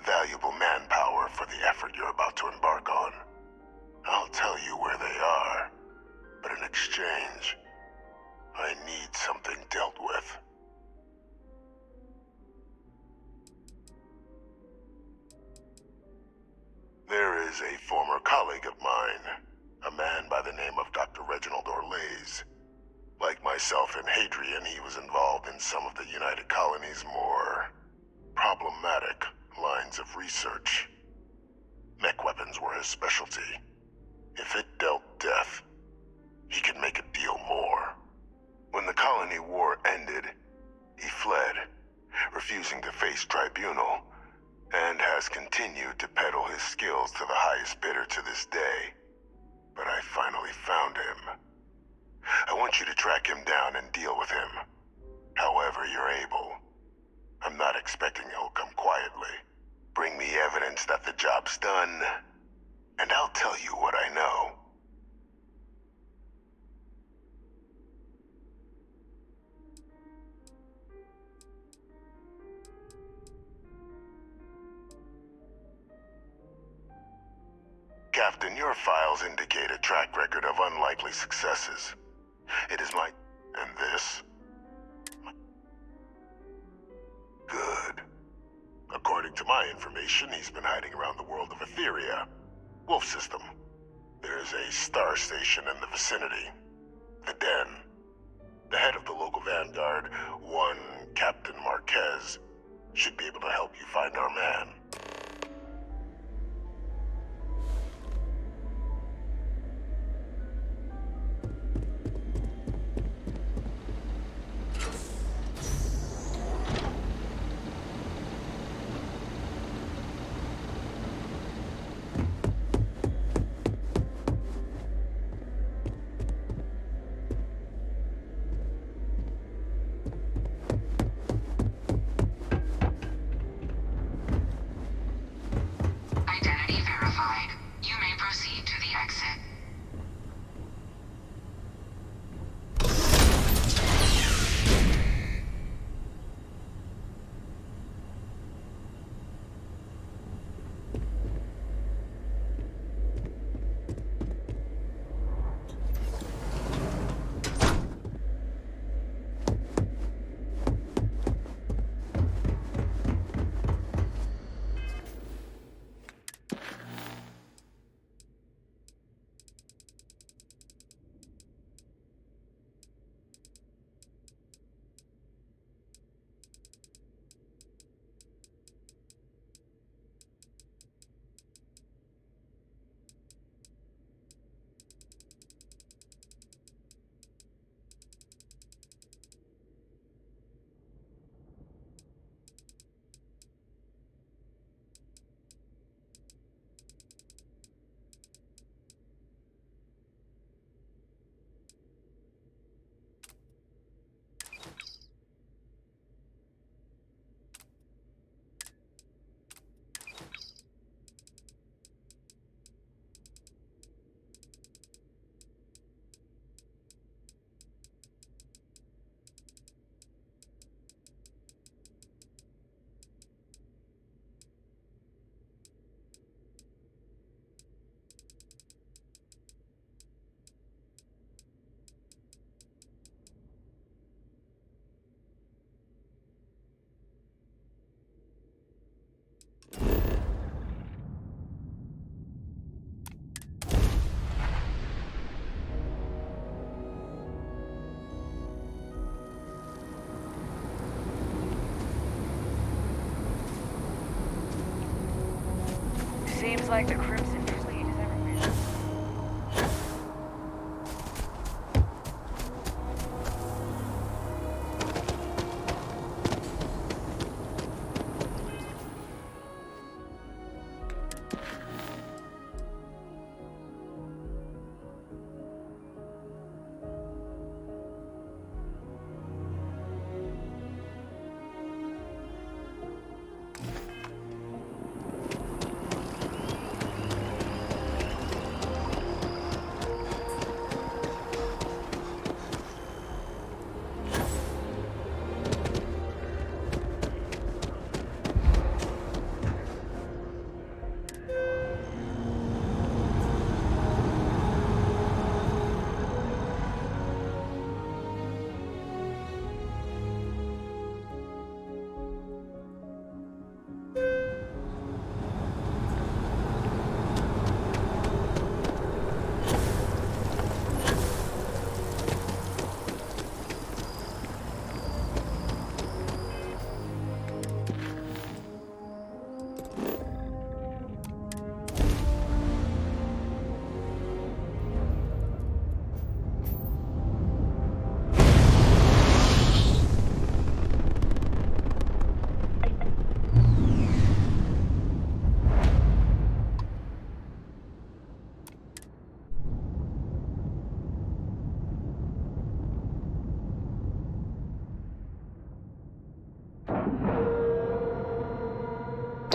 Valuable manpower for the effort you're about to embark on. I'll tell you where they are, but in exchange, I need something dealt with. There is a former colleague of mine, a man by the name of Dr. Reginald Orlaise. Like myself and Hadrian, he was involved in some of the United Colonies' more problematic lines of research. Mech weapons were his specialty. If it dealt death, he could make a deal more. When the Colony War ended, he fled, refusing to face tribunal, and has continued to peddle his skills to the highest bidder to this day. But I finally found him. I want you to track him down and deal with him, however you're able. I'm not expecting he'll come quietly. Bring me evidence that the job's done, and I'll tell you what I know. Captain, your files indicate a track record of unlikely successes. It is my... and this? Good. According to my information, he's been hiding around the world of Etheria. Wolf System. There's a star station in the vicinity. The Den. The head of the local vanguard, one Captain Marquez, should be able to help you find our man. Identity verified. You may proceed to the exit. Seems like the Crimson Fleet is everywhere.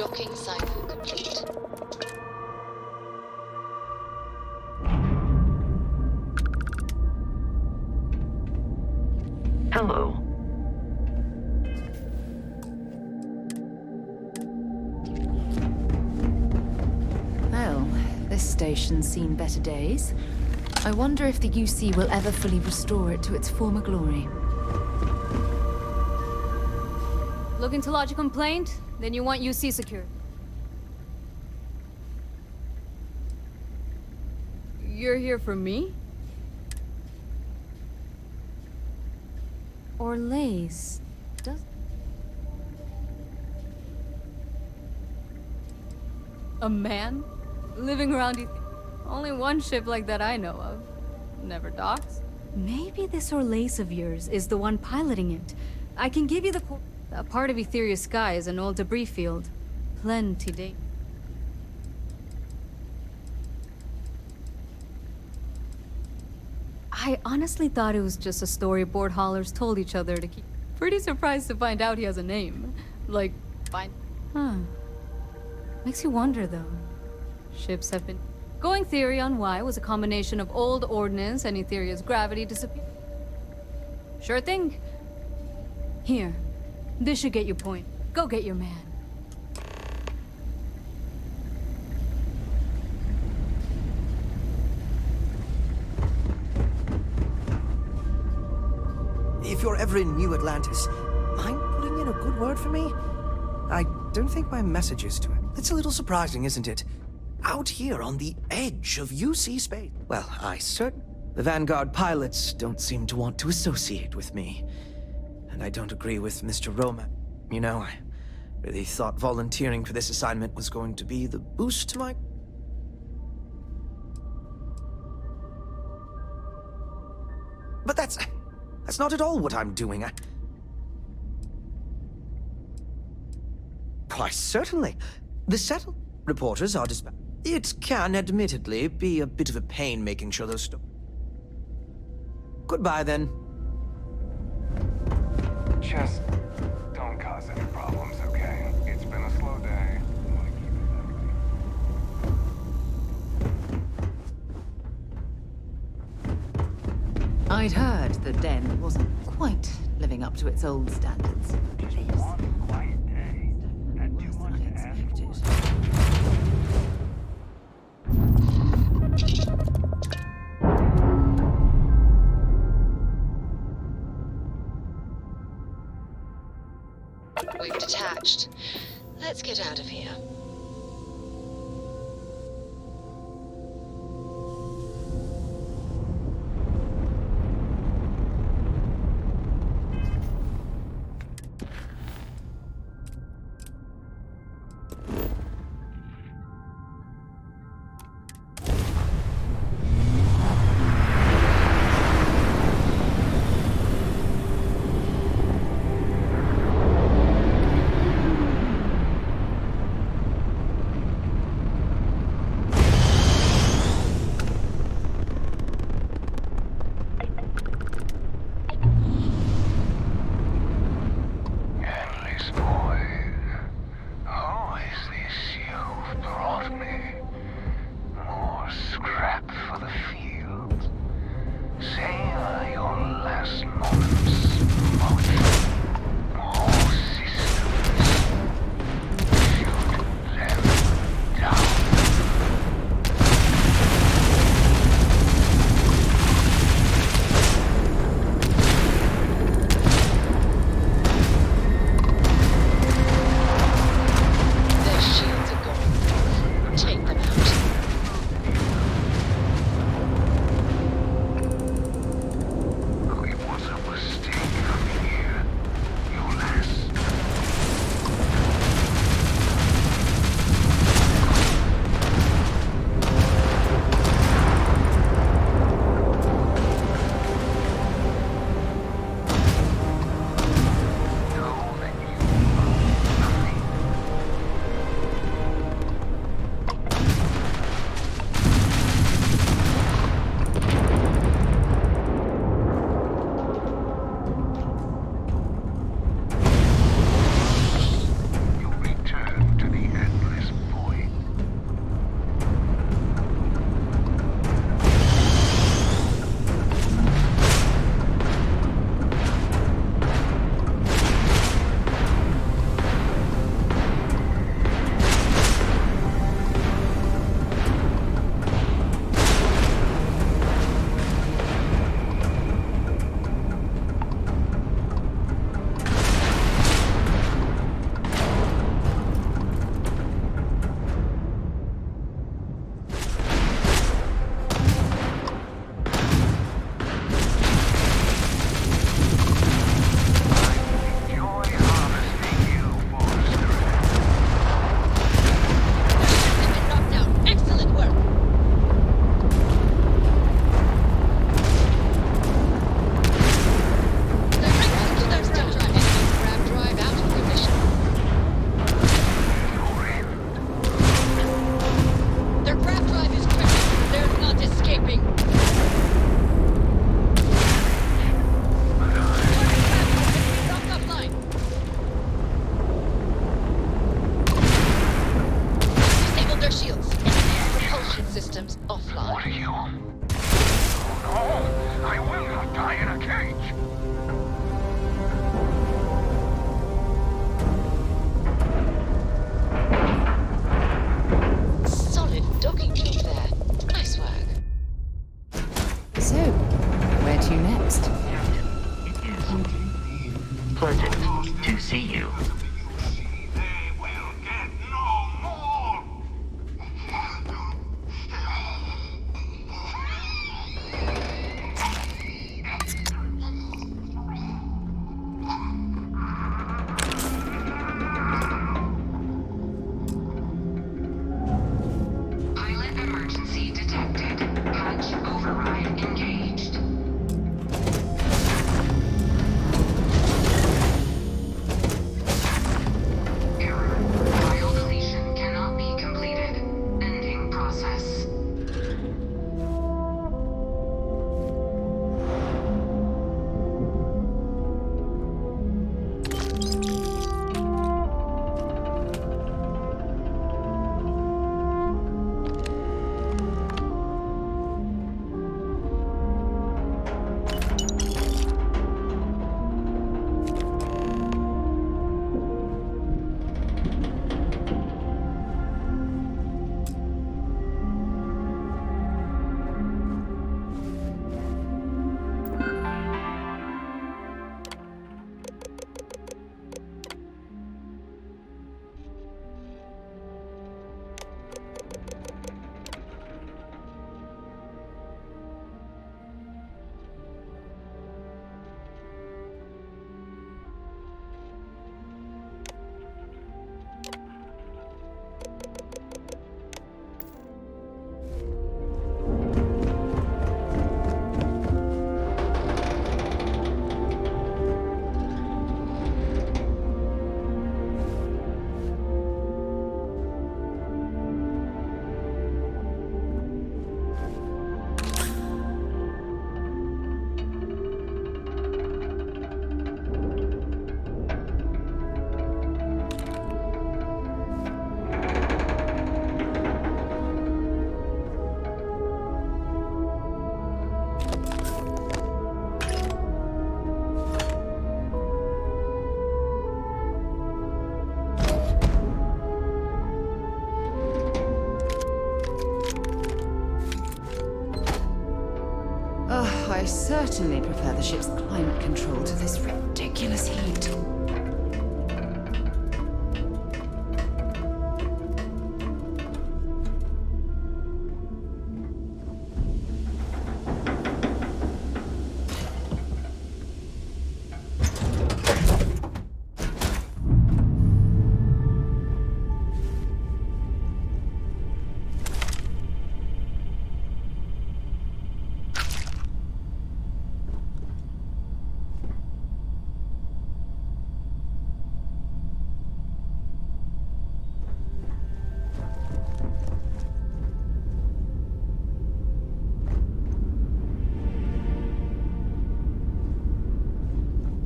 Docking cycle complete. Hello. Well, this station's seen better days. I wonder if the UC will ever fully restore it to its former glory. Looking to lodge a complaint? Then you want UC secured. You're here for me? Or Lace? Does... A man? Living around only one ship like that I know of. Never docks. Maybe this Orlace of yours is the one piloting it. I can give you the... A part of Etheria's sky is an old debris field. Plenty deep. I honestly thought it was just a storyboard haulers told each other to keep... Pretty surprised to find out he has a name. Like, fine. Huh. Makes you wonder, though. Ships have been... Going theory on why was a combination of old ordnance and Etheria's gravity disappearing. Sure thing. Here. This should get you point. Go get your man. If you're ever in New Atlantis, mind putting in a good word for me? I don't think my message is to him. It's a little surprising, isn't it? Out here on the edge of UC space. Well, the Vanguard pilots don't seem to want to associate with me. And I don't agree with Mr. Roma. You know, I really thought volunteering for this assignment was going to be the boost to my... But that's not at all what I'm doing. Why, certainly. The settled reporters are dispatched. It can, admittedly, be a bit of a pain making sure those Goodbye, then. Just don't cause any problems, okay? It's been a slow day. I want to keep it that way. I'd heard the Den wasn't quite living up to its old standards. Just one quiet day. Not too much to ask for. We've detached. Let's get out of here. you. Oh, no, I will not die in a cage. Solid docking job there. Nice work. So, where to next? Pleasant to see you. Pilot emergency detected. Hatch override engaged. Error. File deletion cannot be completed. Ending process. Oh, I certainly prefer the ship's climate control to this ridiculous heat.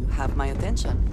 You have my attention.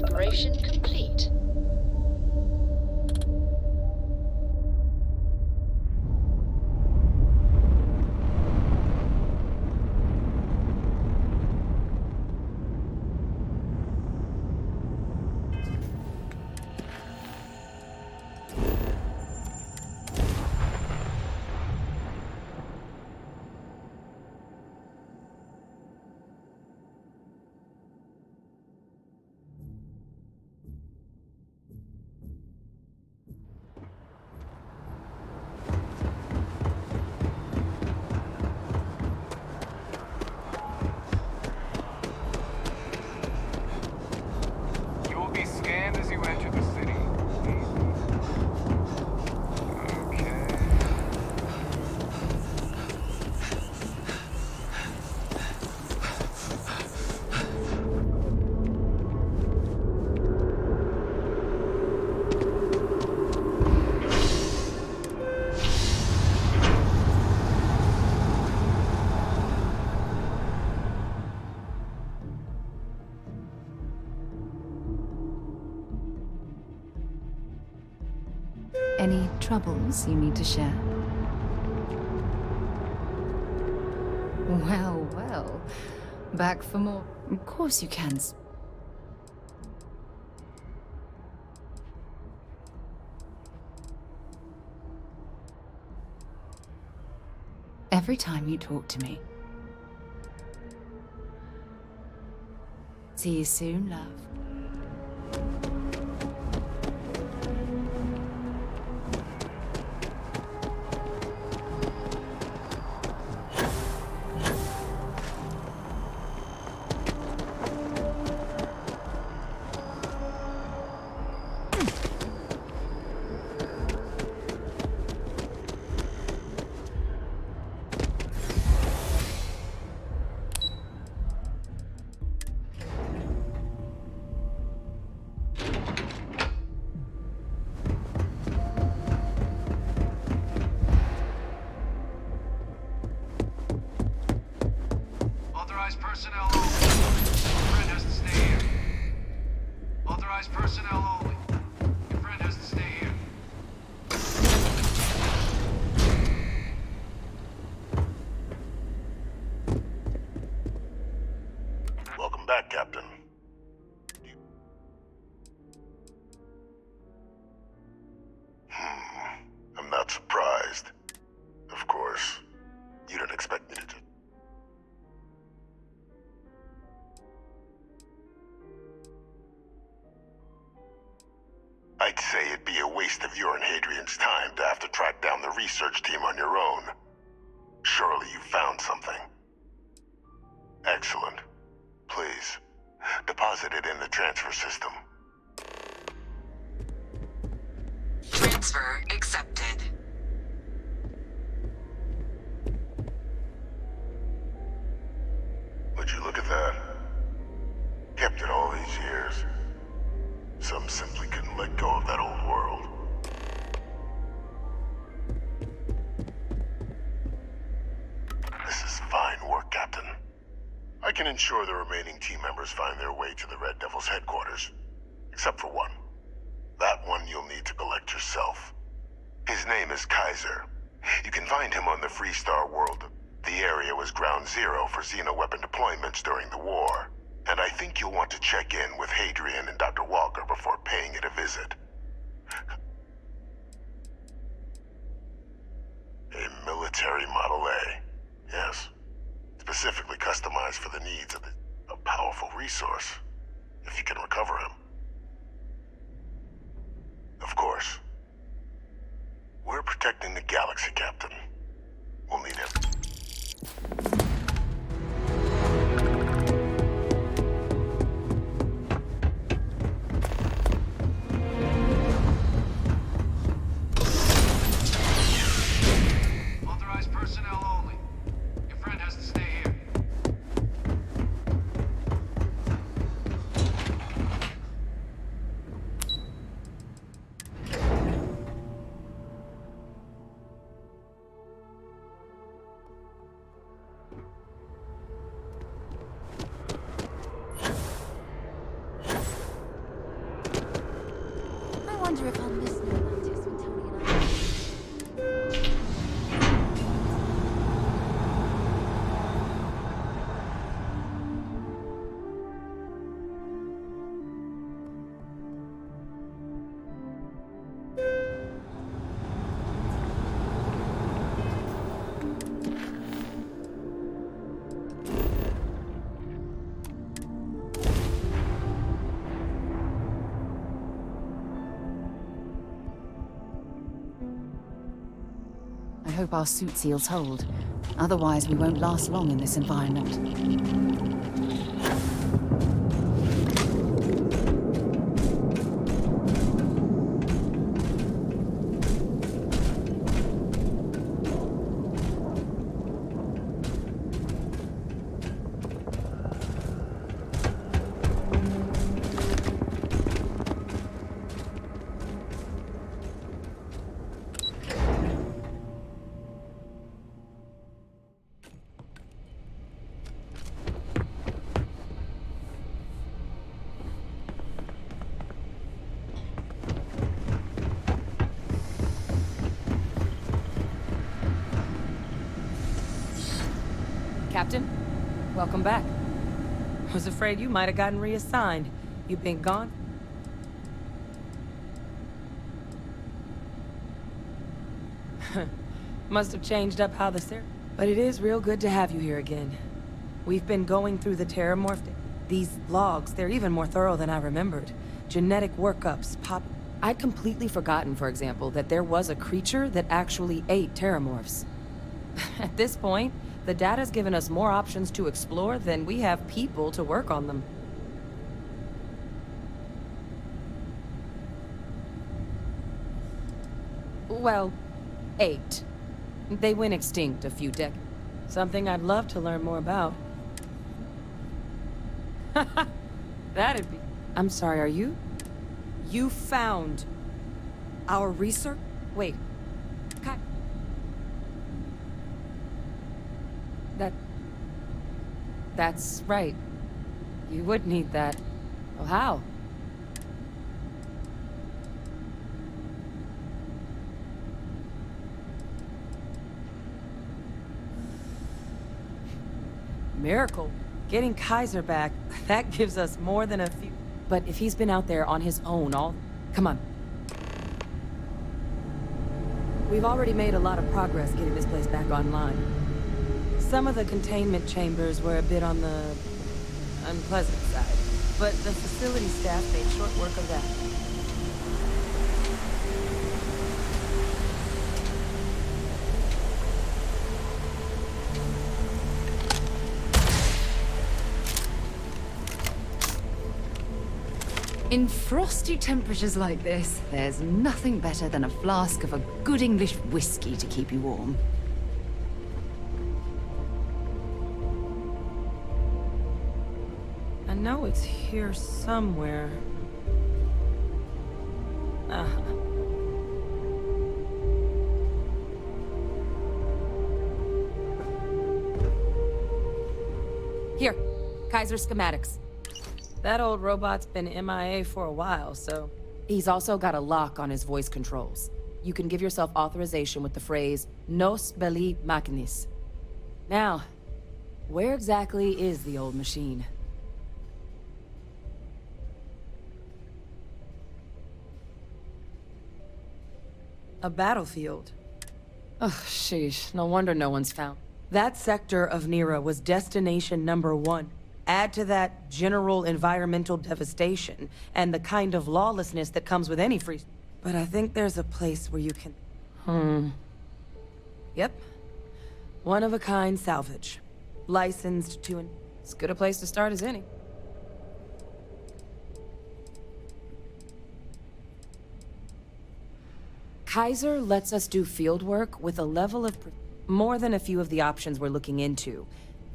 Separation complete. You will be scanned as you enter the city. Okay. Any troubles you need to share? Well, well. Back for more. Of course you can. Every time you talk to me. See you soon, love. Authorized personnel only. Your friend has to stay here. Authorized personnel only. Your friend has to stay here. Welcome back, Captain. I'm not surprised. Of course. You didn't expect me to do. I'd say it'd be a waste of your and Hadrian's time to have to track down the research team on your own. Surely you found something. Excellent. Please, deposit it in the transfer system. Transfer accepted. Would you look at that? Kept it all these years. Some simply couldn't let go of that old world. This is fine work, Captain. I can ensure the remaining team members find their way to the Red Devil's headquarters. Except for one. That one you'll need to collect yourself. His name is Kaiser. You can find him on the Freestar world. The area was ground zero for xeno-weapon deployments during the war. And I think you'll want to check in with Hadrian and Dr. Walker before paying it a visit. A military Model A. Yes. Specifically customized for the needs of a powerful resource. If you can recover him. Of course. We're protecting the galaxy, Captain. We'll need him. Authorized personnel only. Your friend has to stay here. wonder if I'll miss New Atlantis when Tony and I... I hope our suit seals hold. Otherwise, we won't last long in this environment. Captain, welcome back. Was afraid you might have gotten reassigned. You've been gone? Must have changed up how the But it is real good to have you here again. We've been going through the terrormorph. These logs, they're even more thorough than I remembered. Genetic workups, pop... I'd completely forgotten, for example, that there was a creature that actually ate terrormorphs. At this point, the data's given us more options to explore than we have people to work on them. Well, 8. They went extinct a few decades. Something I'd love to learn more about. That'd be... I'm sorry, are you? You found our research? Wait. That's right. You would need that. Well, how? Miracle. Getting Kaiser back, that gives us more than a few... But if he's been out there on his own all... Come on. We've already made a lot of progress getting this place back online. Some of the containment chambers were a bit on the unpleasant side, but the facility staff made short work of that. In frosty temperatures like this, there's nothing better than a flask of a good English whiskey to keep you warm. I know it's here somewhere. Here, Kaiser schematics. That old robot's been MIA for a while, so... He's also got a lock on his voice controls. You can give yourself authorization with the phrase, Nos belli machinis. Now, where exactly is the old machine? A battlefield. Ugh, sheesh. No wonder no one's found. That sector of Nera was destination number 1. Add to that general environmental devastation, and the kind of lawlessness that comes with any free... But I think there's a place where you can... Yep. One-of-a-kind salvage. Licensed to... As good a place to start as any. Kaiser lets us do field work with a level of... more than a few of the options we're looking into.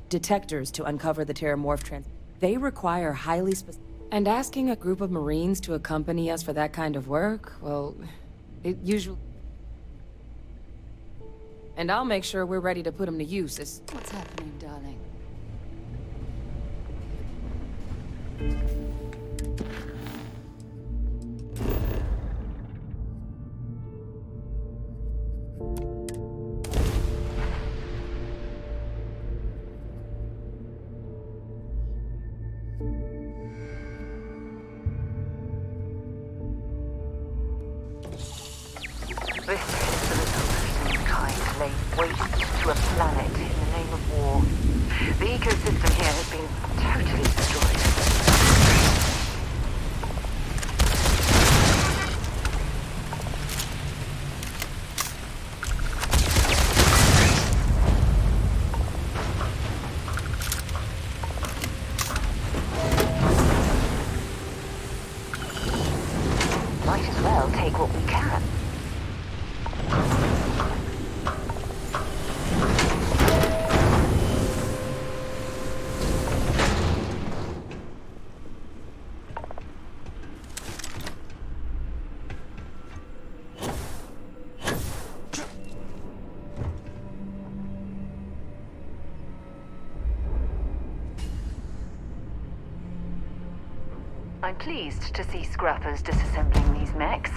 Detectors to uncover the terrormorph They require highly specific... And asking a group of Marines to accompany us for that kind of work, well, it usually... And I'll make sure we're ready to put them to use as... What's happening, darling? waste to a planet in the name of war. The ecosystem here has been totally destroyed. Might as well take what we can. I'm pleased to see scrappers disassembling these mechs.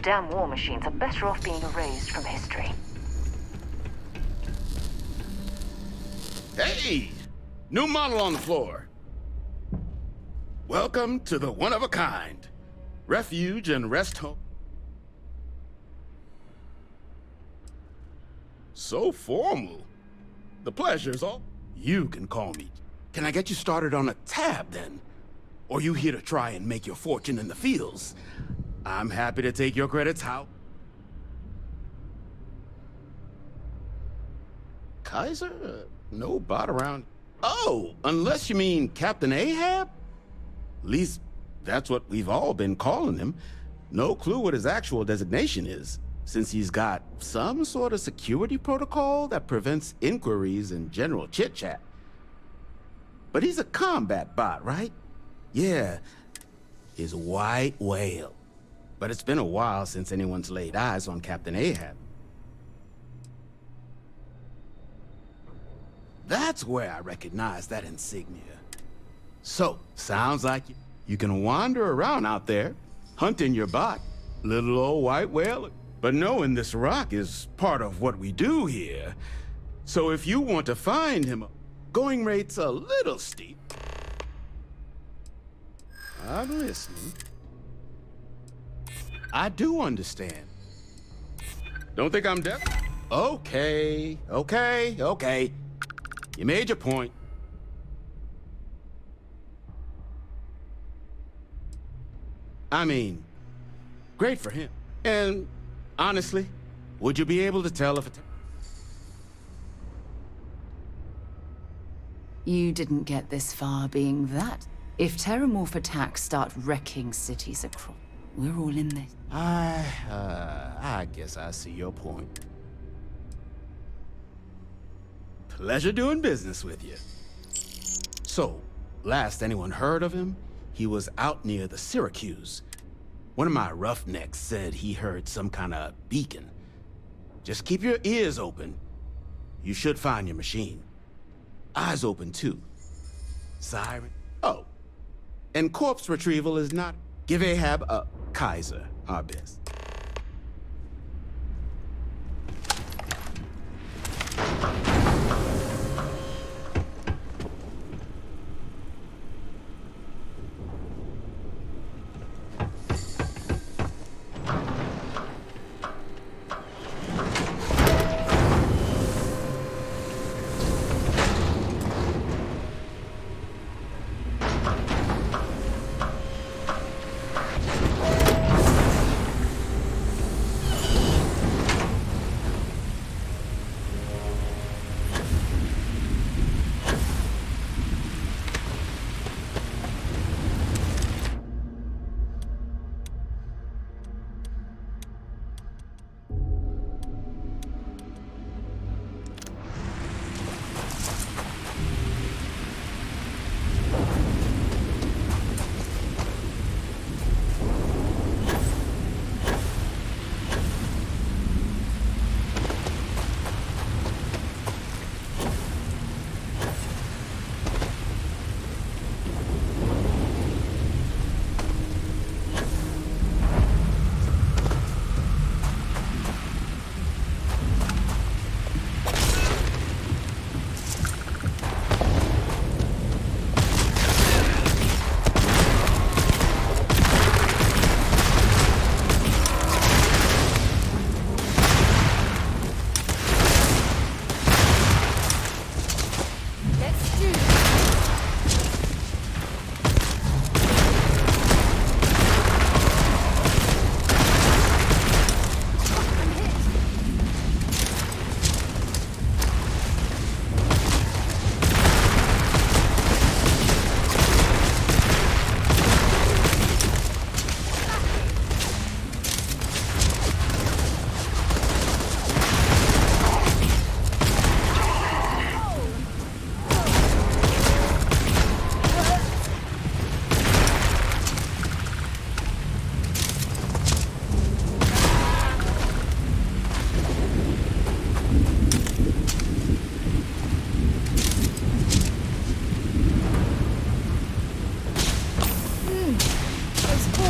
Damn war machines are better off being erased from history. Hey! New model on the floor. Welcome to the one-of-a-kind. Refuge and rest home. So formal. The pleasure's all. You can call me. Can I get you started on a tab, then? Or you here to try and make your fortune in the fields? I'm happy to take your credits. How? Kaiser? No bot around. Oh, unless you mean Captain Ahab? At least that's what we've all been calling him. No clue what his actual designation is, since he's got some sort of security protocol that prevents inquiries and general chit-chat. But he's a combat bot, right? Yeah, his white whale. But it's been a while since anyone's laid eyes on Captain Ahab. That's where I recognize that insignia. So, sounds like you can wander around out there, hunting your bot, little old white whale. But knowing this rock is part of what we do here. So if you want to find him, going rate's a little steep. I'm listening. I do understand. Don't think I'm deaf? Okay. You made your point. I mean, great for him. And honestly, would you be able to tell if You didn't get this far being that. If terrormorph attacks start wrecking cities across, we're all in this. I guess I see your point. Pleasure doing business with you. So, last anyone heard of him, he was out near the Syracuse. One of my roughnecks said he heard some kind of beacon. Just keep your ears open. You should find your machine. Eyes open, too. Siren. Oh. And corpse retrieval is not... Give Ahab a Kaiser, our best.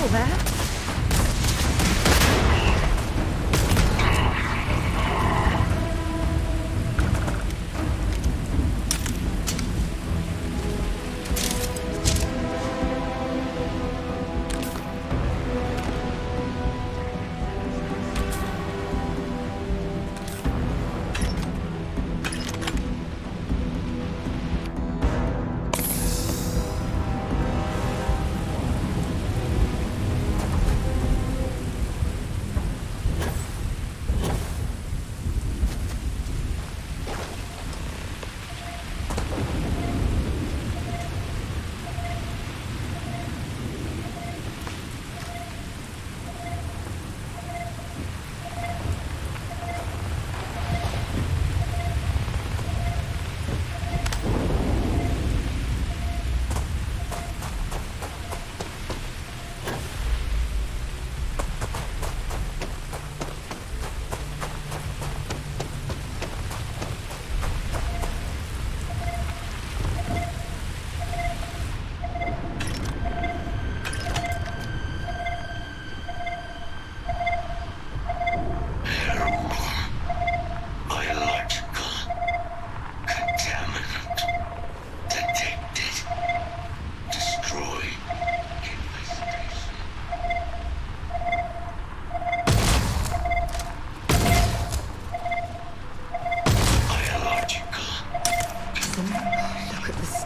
still there?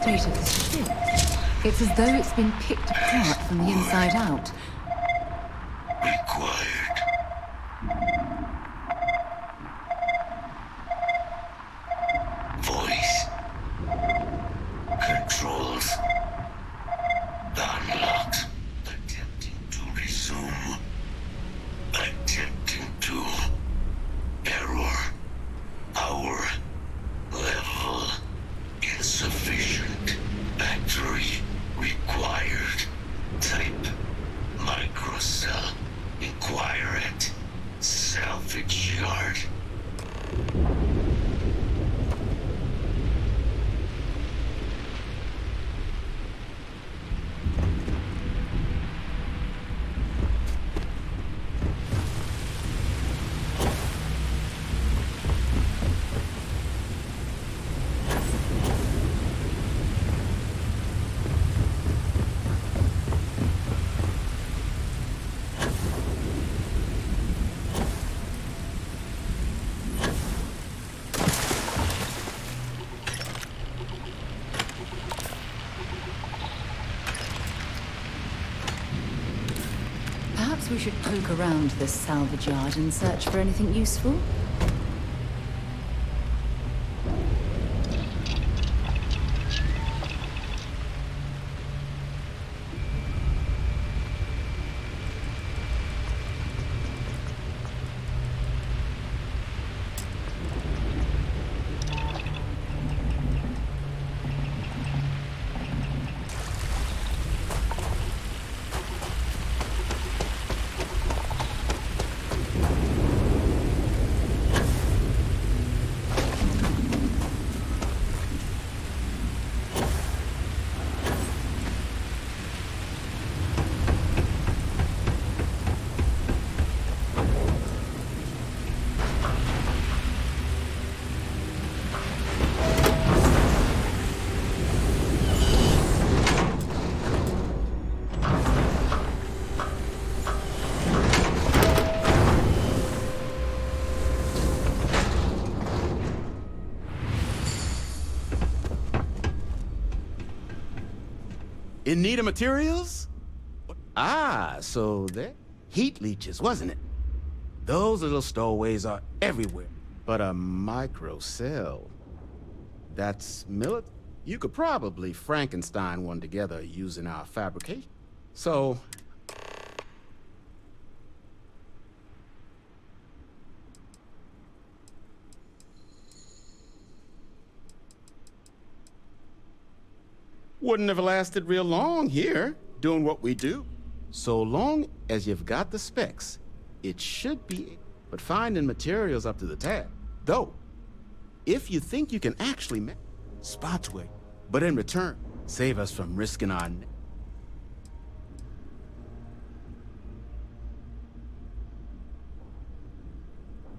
State of this ship. It's as though it's been picked apart from the inside out. Required. Voice. Controls. Unlocked. Attempting to resume. Attempting to. Error. Power. Level. Insufficient. Battery required. Type microcell. Inquire at salvage yard. Perhaps we should poke around this salvage yard and search for anything useful. In need of materials? Ah, so they're heat leeches, wasn't it? Those little stowaways are everywhere. But a microcell, that's military? You could probably Frankenstein one together using our fabrication. So, wouldn't have lasted real long here, doing what we do. So long as you've got the specs, it should be, but finding materials up to the task. Though, if you think you can actually make spots where, but in return, save us from risking our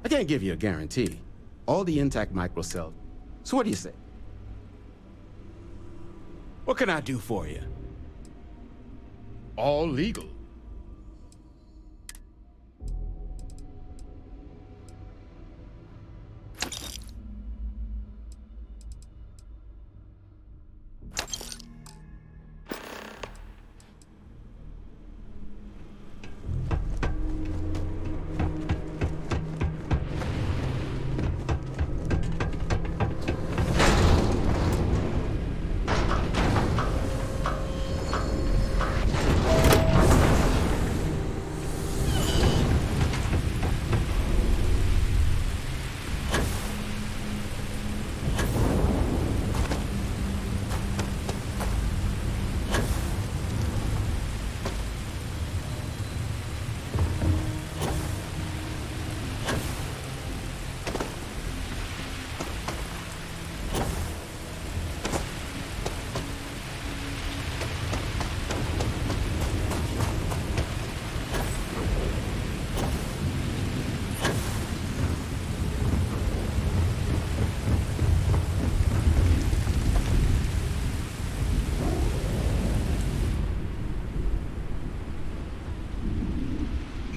I can't give you a guarantee. All the intact microcells. So what do you say? What can I do for you? All legal.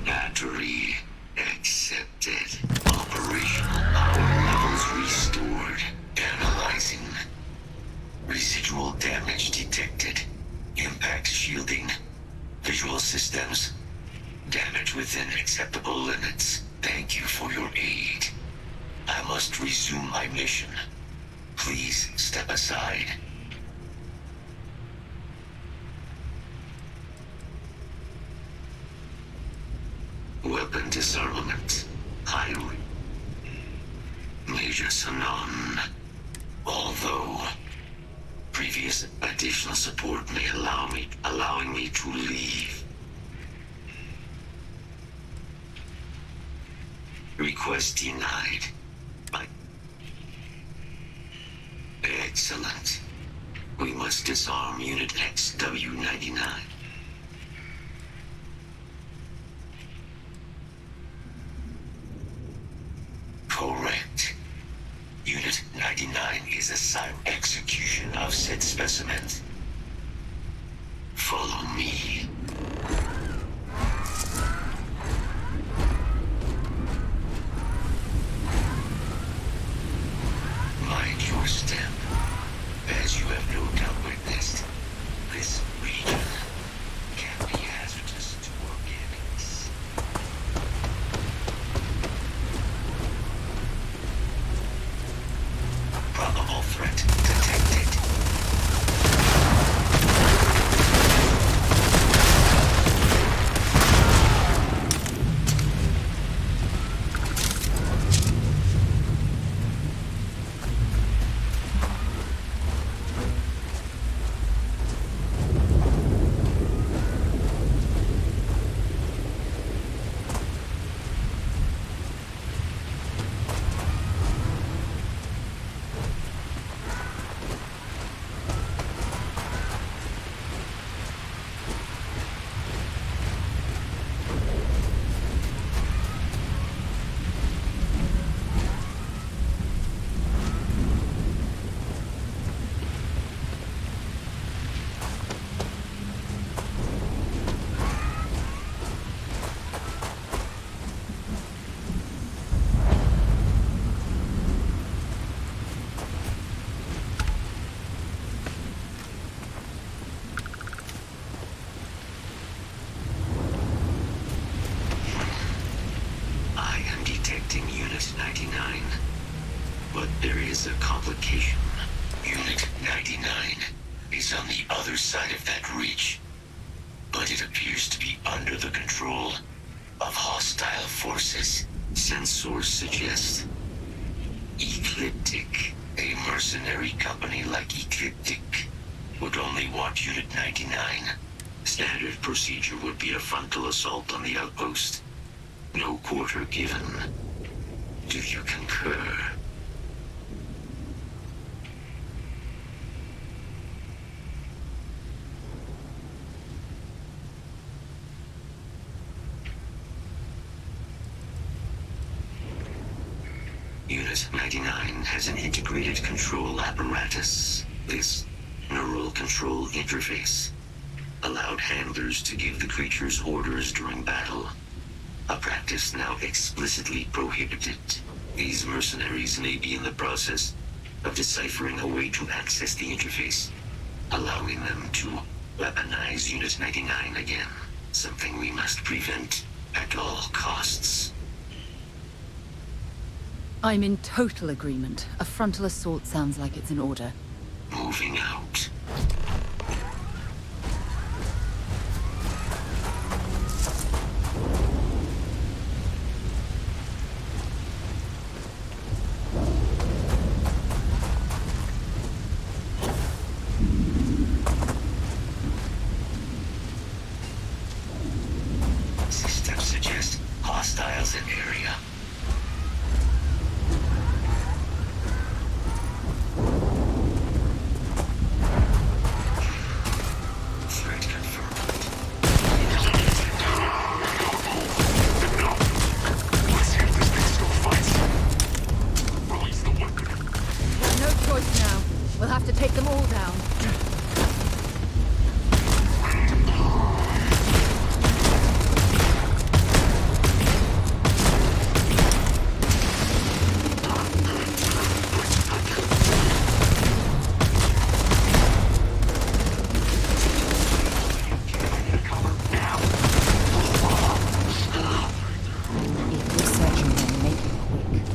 Battery accepted. Operational power levels restored. Analyzing. Residual damage detected. Impact shielding. Visual systems. Damage within acceptable limits. Thank you for your aid. I must resume my mission. Please step aside. Weapon disarmament. Highway. Major Sanon. Although previous additional support may allowing me to leave. Request denied. Excellent. We must disarm Unit XW-99. Correct. Unit 99 is assigned execution of said specimens. Follow me. Mind your step. As you have no doubt witnessed, this region can be hazardous to organics. Probable threat detected. Unit 99. But there is a complication. Unit 99 is on the other side of that reach. But it appears to be under the control of hostile forces. Sensors suggest Ecliptic, a mercenary company like Ecliptic, would only want Unit 99. Standard procedure would be a frontal assault on the outpost. No quarter given. Do you concur? Unit 99 has an integrated control apparatus. This neural control interface allowed handlers to give the creatures orders during battle, a practice now explicitly prohibited. These mercenaries may be in the process of deciphering a way to access the interface, allowing them to weaponize Unit 99 again, something we must prevent at all costs. I'm in total agreement. A frontal assault sounds like it's in order. Moving out. Systems suggest hostiles in area. Threat confirmed. Let's see if this thing still fights. Release the weapon. We've no choice now. We'll have to take them all down. If you're searching them, make it quick.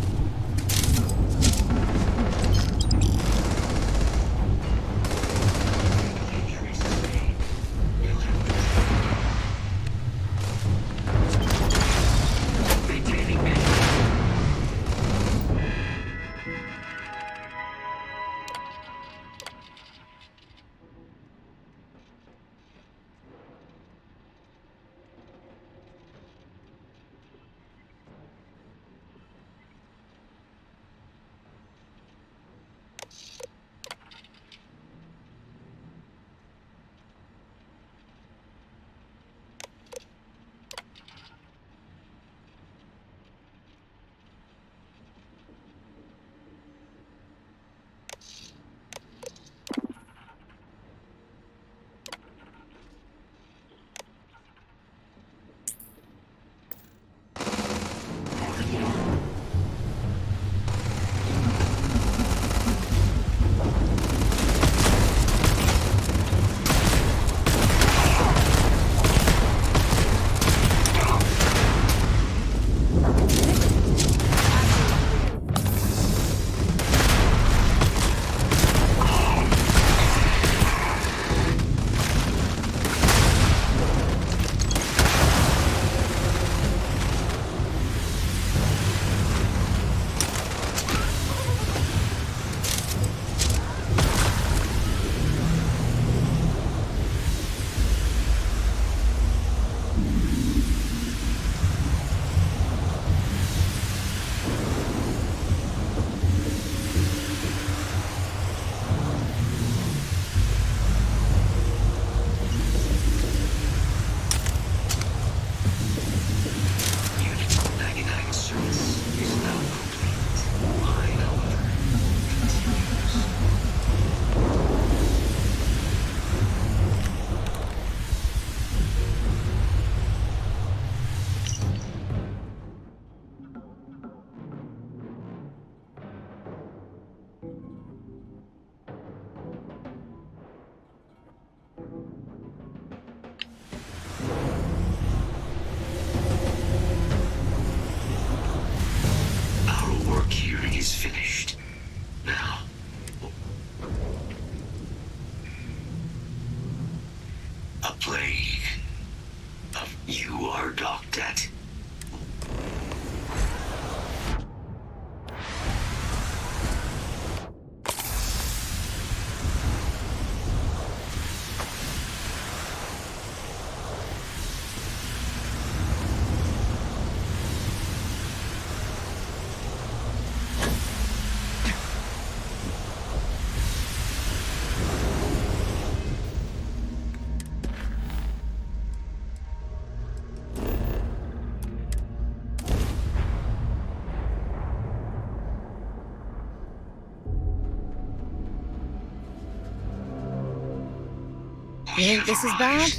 You think this is bad?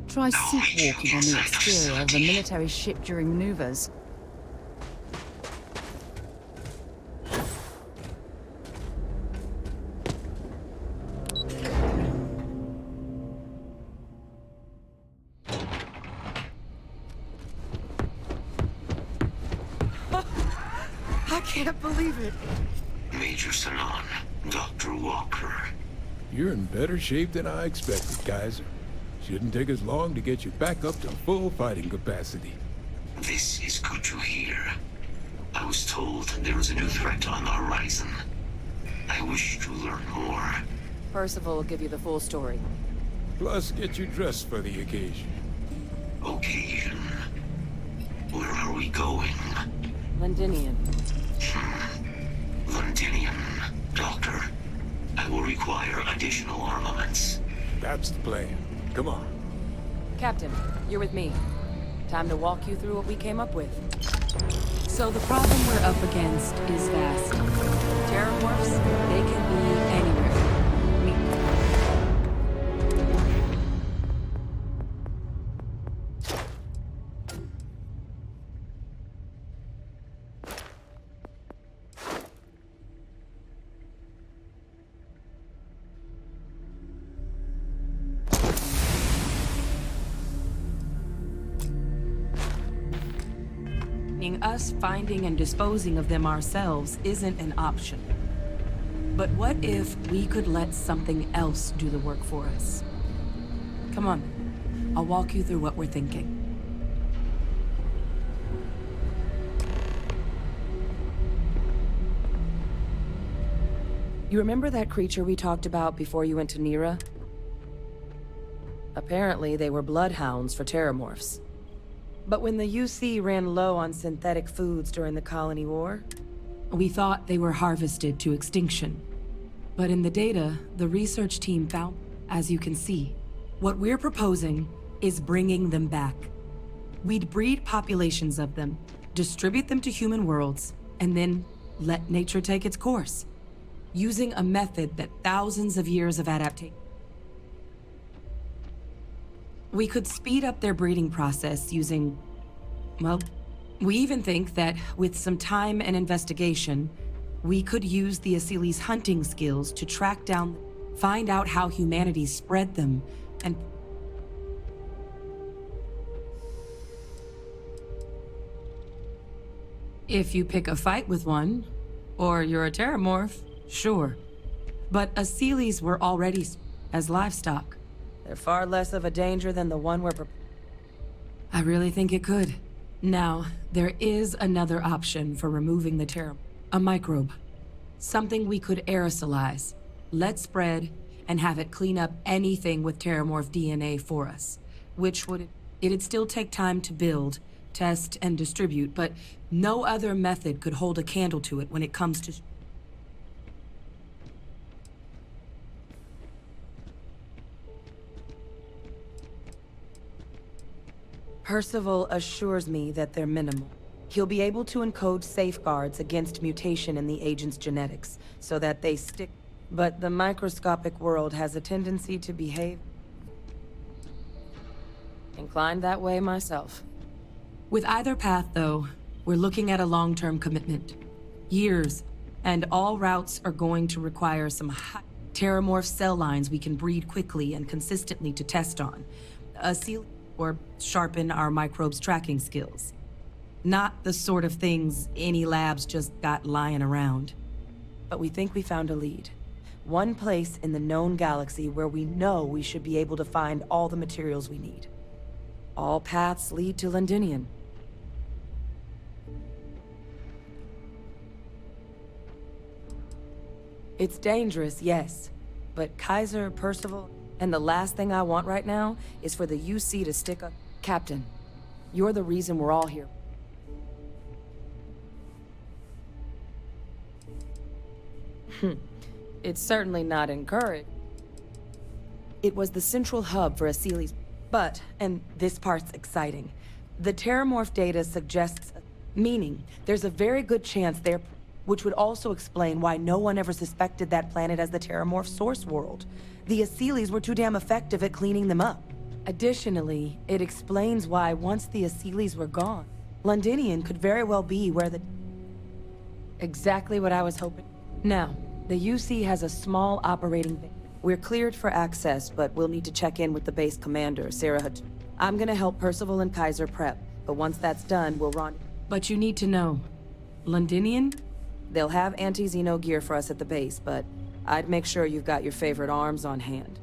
Try sleepwalking on the exterior of a military ship during maneuvers. I can't believe it. Major Sanan, Dr. Walker. You're in better shape than I expected, Kaiser. Shouldn't take us long to get you back up to full fighting capacity. This is good to hear. I was told there is a new threat on the horizon. I wish to learn more. Percival will give you the full story. Plus, get you dressed for the occasion. Occasion? Where are we going? Londinian. Londinian. Doctor, I will require additional armaments. That's the plan. Come on. Captain, you're with me. Time to walk you through what we came up with. So the problem we're up against is vast. Terrormorphs, they can be anywhere. Us finding and disposing of them ourselves isn't an option. But what if we could let something else do the work for us? Come on, I'll walk you through what we're thinking. You remember that creature we talked about before you went to Nira? Apparently, they were bloodhounds for terrormorphs. But when the UC ran low on synthetic foods during the Colony War, we thought they were harvested to extinction. But in the data, the research team found, as you can see, what we're proposing is bringing them back. We'd breed populations of them, distribute them to human worlds, and then let nature take its course, using a method that thousands of years of adaptation. We could speed up their breeding process using, well, we even think that with some time and investigation, we could use the Asili's hunting skills to track down, find out how humanity spread them, and... If you pick a fight with one, or you're a terrormorph, sure. But Asilis were already as livestock. They're far less of a danger than the one I really think it could. Now, there is another option for removing the terror. A microbe. Something we could aerosolize, let spread, and have it clean up anything with terrormorph DNA for us. Which it'd still take time to build, test, and distribute, but no other method could hold a candle to it when it comes to... Percival assures me that they're minimal. He'll be able to encode safeguards against mutation in the agent's genetics, so that they stick. But the microscopic world has a tendency to behave... Inclined that way myself. With either path, though, we're looking at a long-term commitment. Years, and all routes are going to require some high terrormorph cell lines we can breed quickly and consistently to test on. Or sharpen our microbes' tracking skills. Not the sort of things any labs just got lying around. But we think we found a lead. One place in the known galaxy where we know we should be able to find all the materials we need. All paths lead to Londinian. It's dangerous, yes. But Kaiser, Percival... And the last thing I want right now is for the UC to stick up. Captain, you're the reason we're all here. It's certainly not encouraged. It was the central hub for Asili's. But, and this part's exciting, the terrormorph data suggests, meaning there's a very good chance they're... which would also explain why no one ever suspected that planet as the terrormorph source world. The Aseles were too damn effective at cleaning them up. Additionally, it explains why once the Aseles were gone, Londinian could very well be where the... Exactly what I was hoping. Now, the UC has a small operating base. We're cleared for access, but we'll need to check in with the base commander, Sarah Hut. I'm gonna help Percival and Kaiser prep, but once that's done, we'll run. But you need to know, Londinian? They'll have anti-Xeno gear for us at the base, but I'd make sure you've got your favorite arms on hand.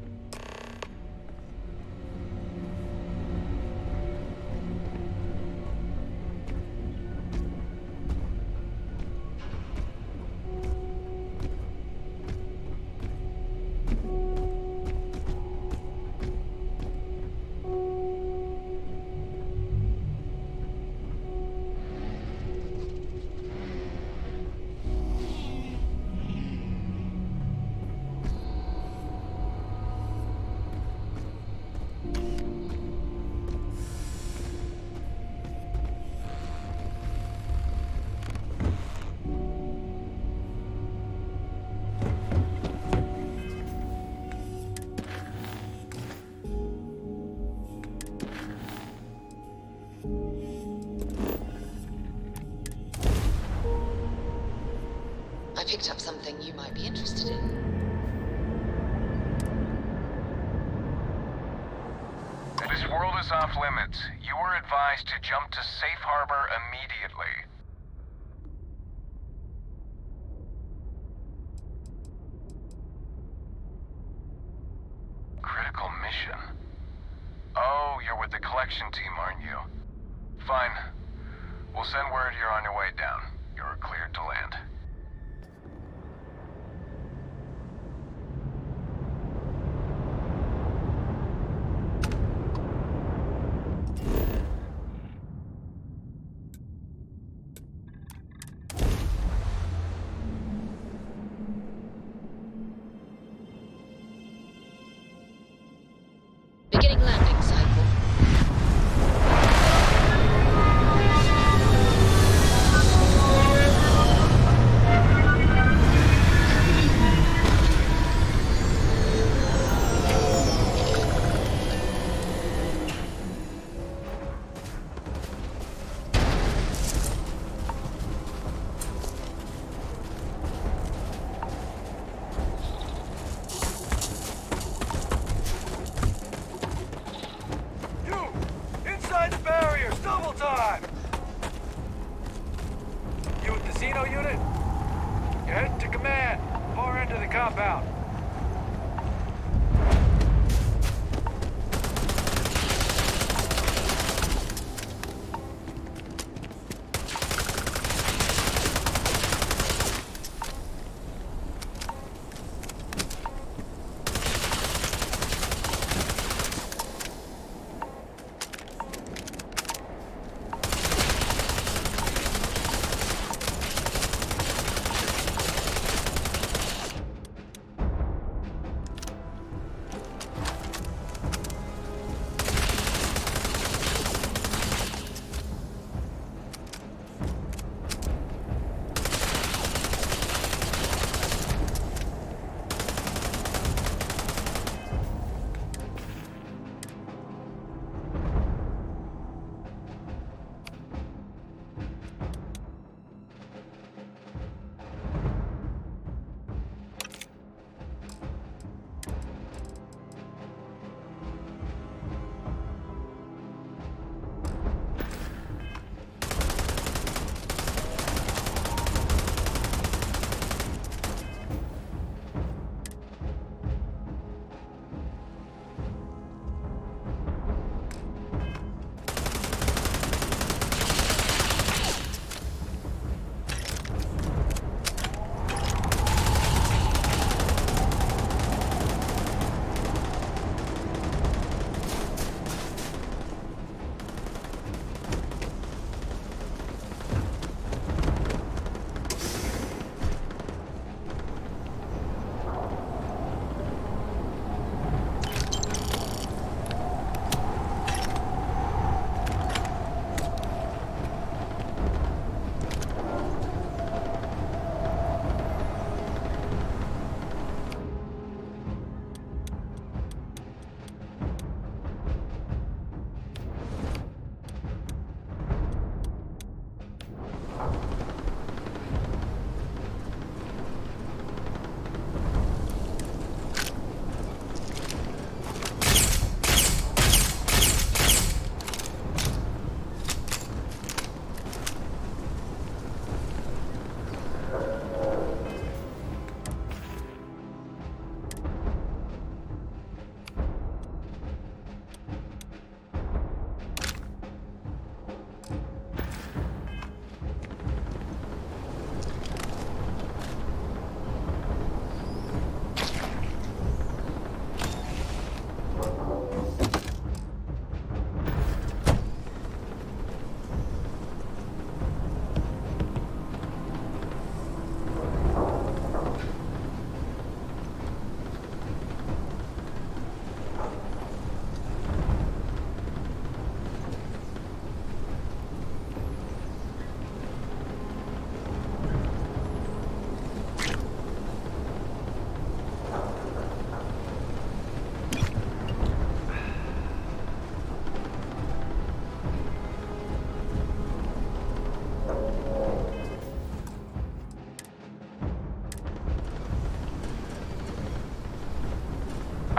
I picked up something you might be interested in. This world is off limits. You were advised to jump to safe harbor immediately. Critical mission? Oh, you're with the collection team, aren't you? Fine. We'll send word you're on your way down. You're cleared to land. Beginning landing cycle. Inside the barriers, double time! You with the Xeno unit? You're heading to command, far end of the compound.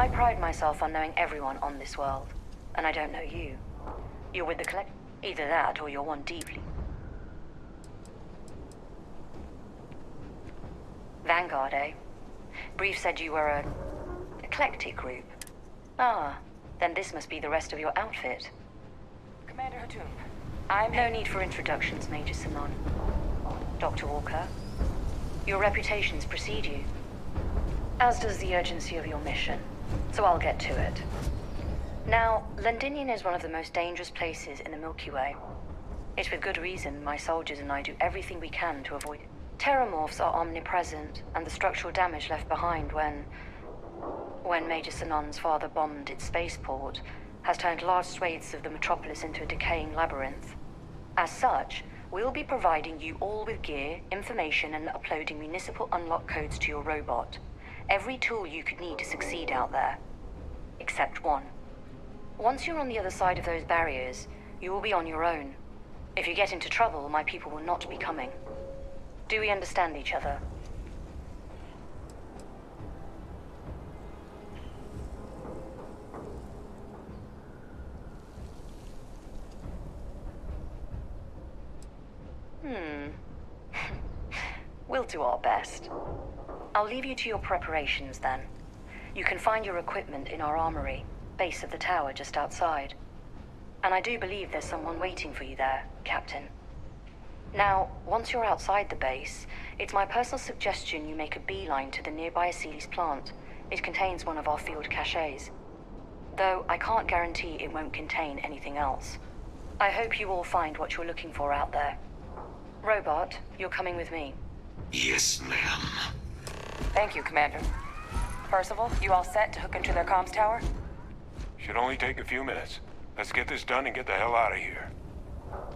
I pride myself on knowing everyone on this world, and I don't know you. You're with the collect... Either that, or you're one deeply. Vanguard, eh? Brief said you were an eclectic group. Ah, then this must be the rest of your outfit. Commander Hatum, No need for introductions, Major Simon. Dr. Walker, your reputations precede you, as does the urgency of your mission, so I'll get to it. Now, Londinium is one of the most dangerous places in the Milky Way. It's with good reason my soldiers and I do everything we can to avoid it. Terrormorphs are omnipresent, and the structural damage left behind when Major Sinan's father bombed its spaceport has turned large swathes of the metropolis into a decaying labyrinth. As such, we'll be providing you all with gear, information, and uploading municipal unlock codes to your robot. Every tool you could need to succeed out there. Except one. Once you're on the other side of those barriers, you will be on your own. If you get into trouble, my people will not be coming. Do we understand each other? We'll do our best. I'll leave you to your preparations then. You can find your equipment in our armory, base of the tower just outside. And I do believe there's someone waiting for you there, Captain. Now, once you're outside the base, it's my personal suggestion you make a beeline to the nearby Aceles plant. It contains one of our field caches. Though I can't guarantee it won't contain anything else. I hope you all find what you're looking for out there. Robot, you're coming with me. Yes, ma'am. Thank you, Commander. Percival, you all set to hook into their comms tower? Should only take a few minutes. Let's get this done and get the hell out of here.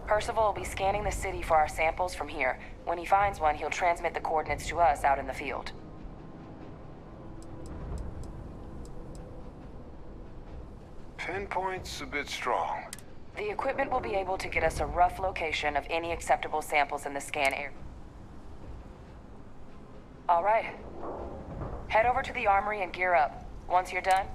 Percival will be scanning the city for our samples from here. When he finds one, he'll transmit the coordinates to us out in the field. Pinpoint's a bit strong. The equipment will be able to get us a rough location of any acceptable samples in the scan area. All right. Head over to the armory and gear up. Once you're done,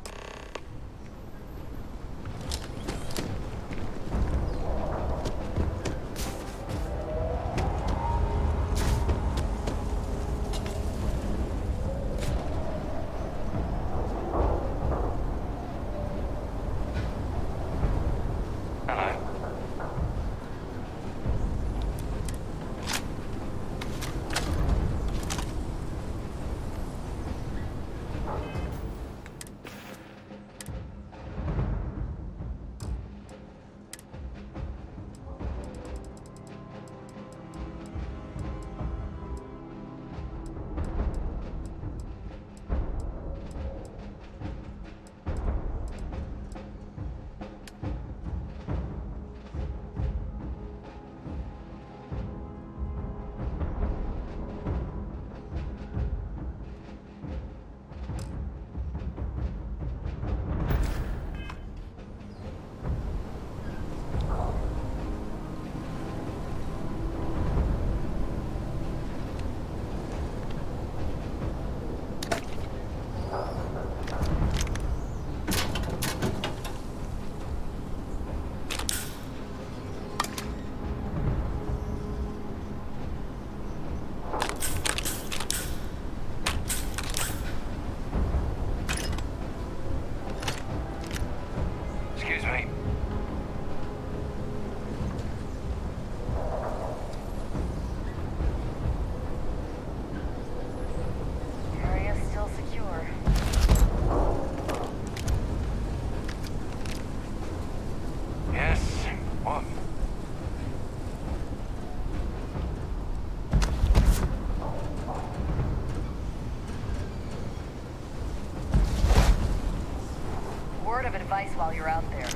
advice while you're out there.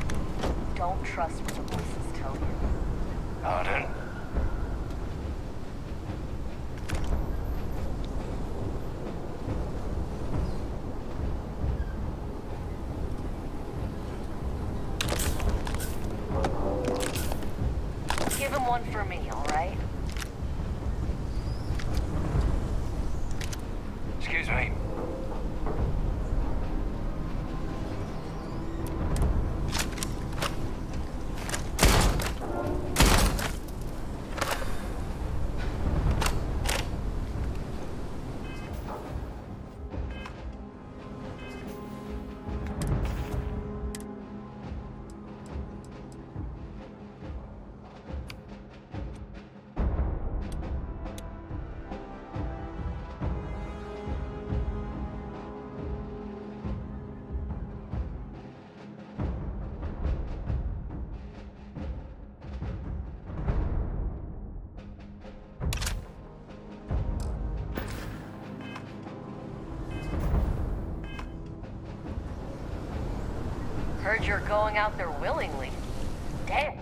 Don't trust what the voices tell you. Pardon? Give him one for me, all right? Excuse me. Heard you're going out there willingly. Damn.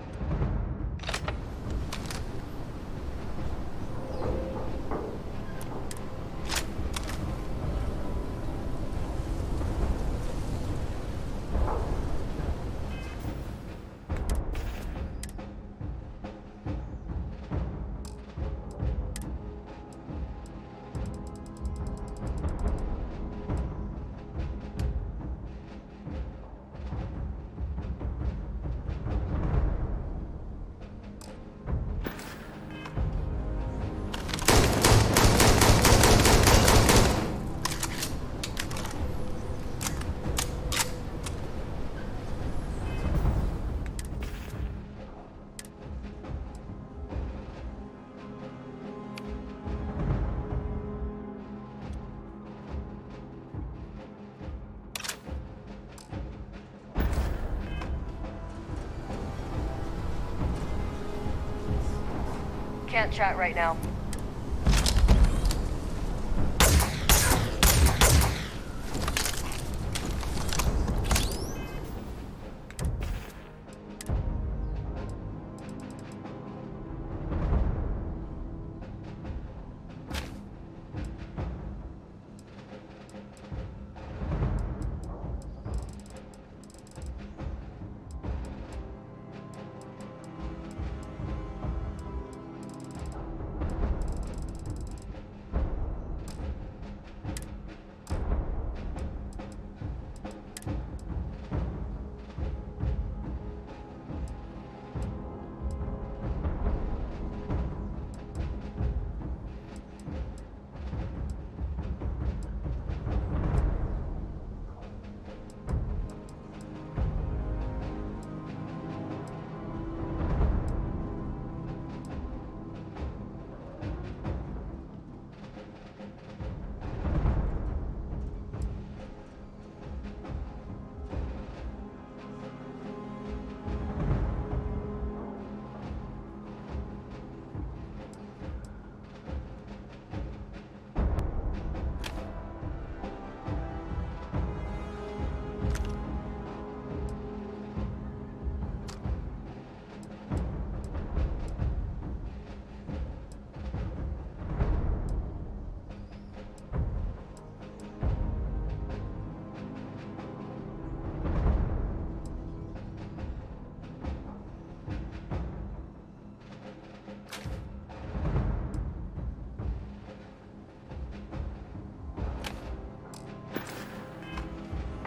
Can't chat right now.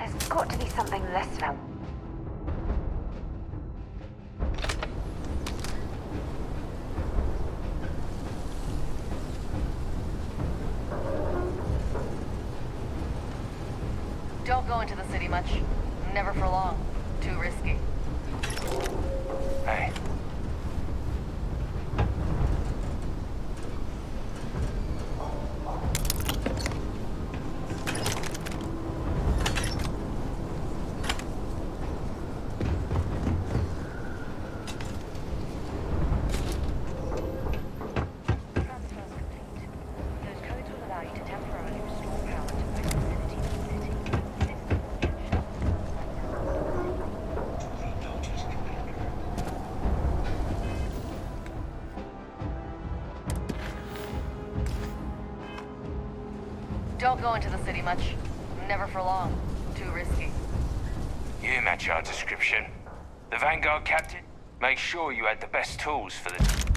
There's got to be something less foul. Don't go into the city much. Never for long. Too risky. Hey. Don't go into the city much. Never for long. Too risky. You match our description. The Vanguard captain, make sure you had the best tools for the...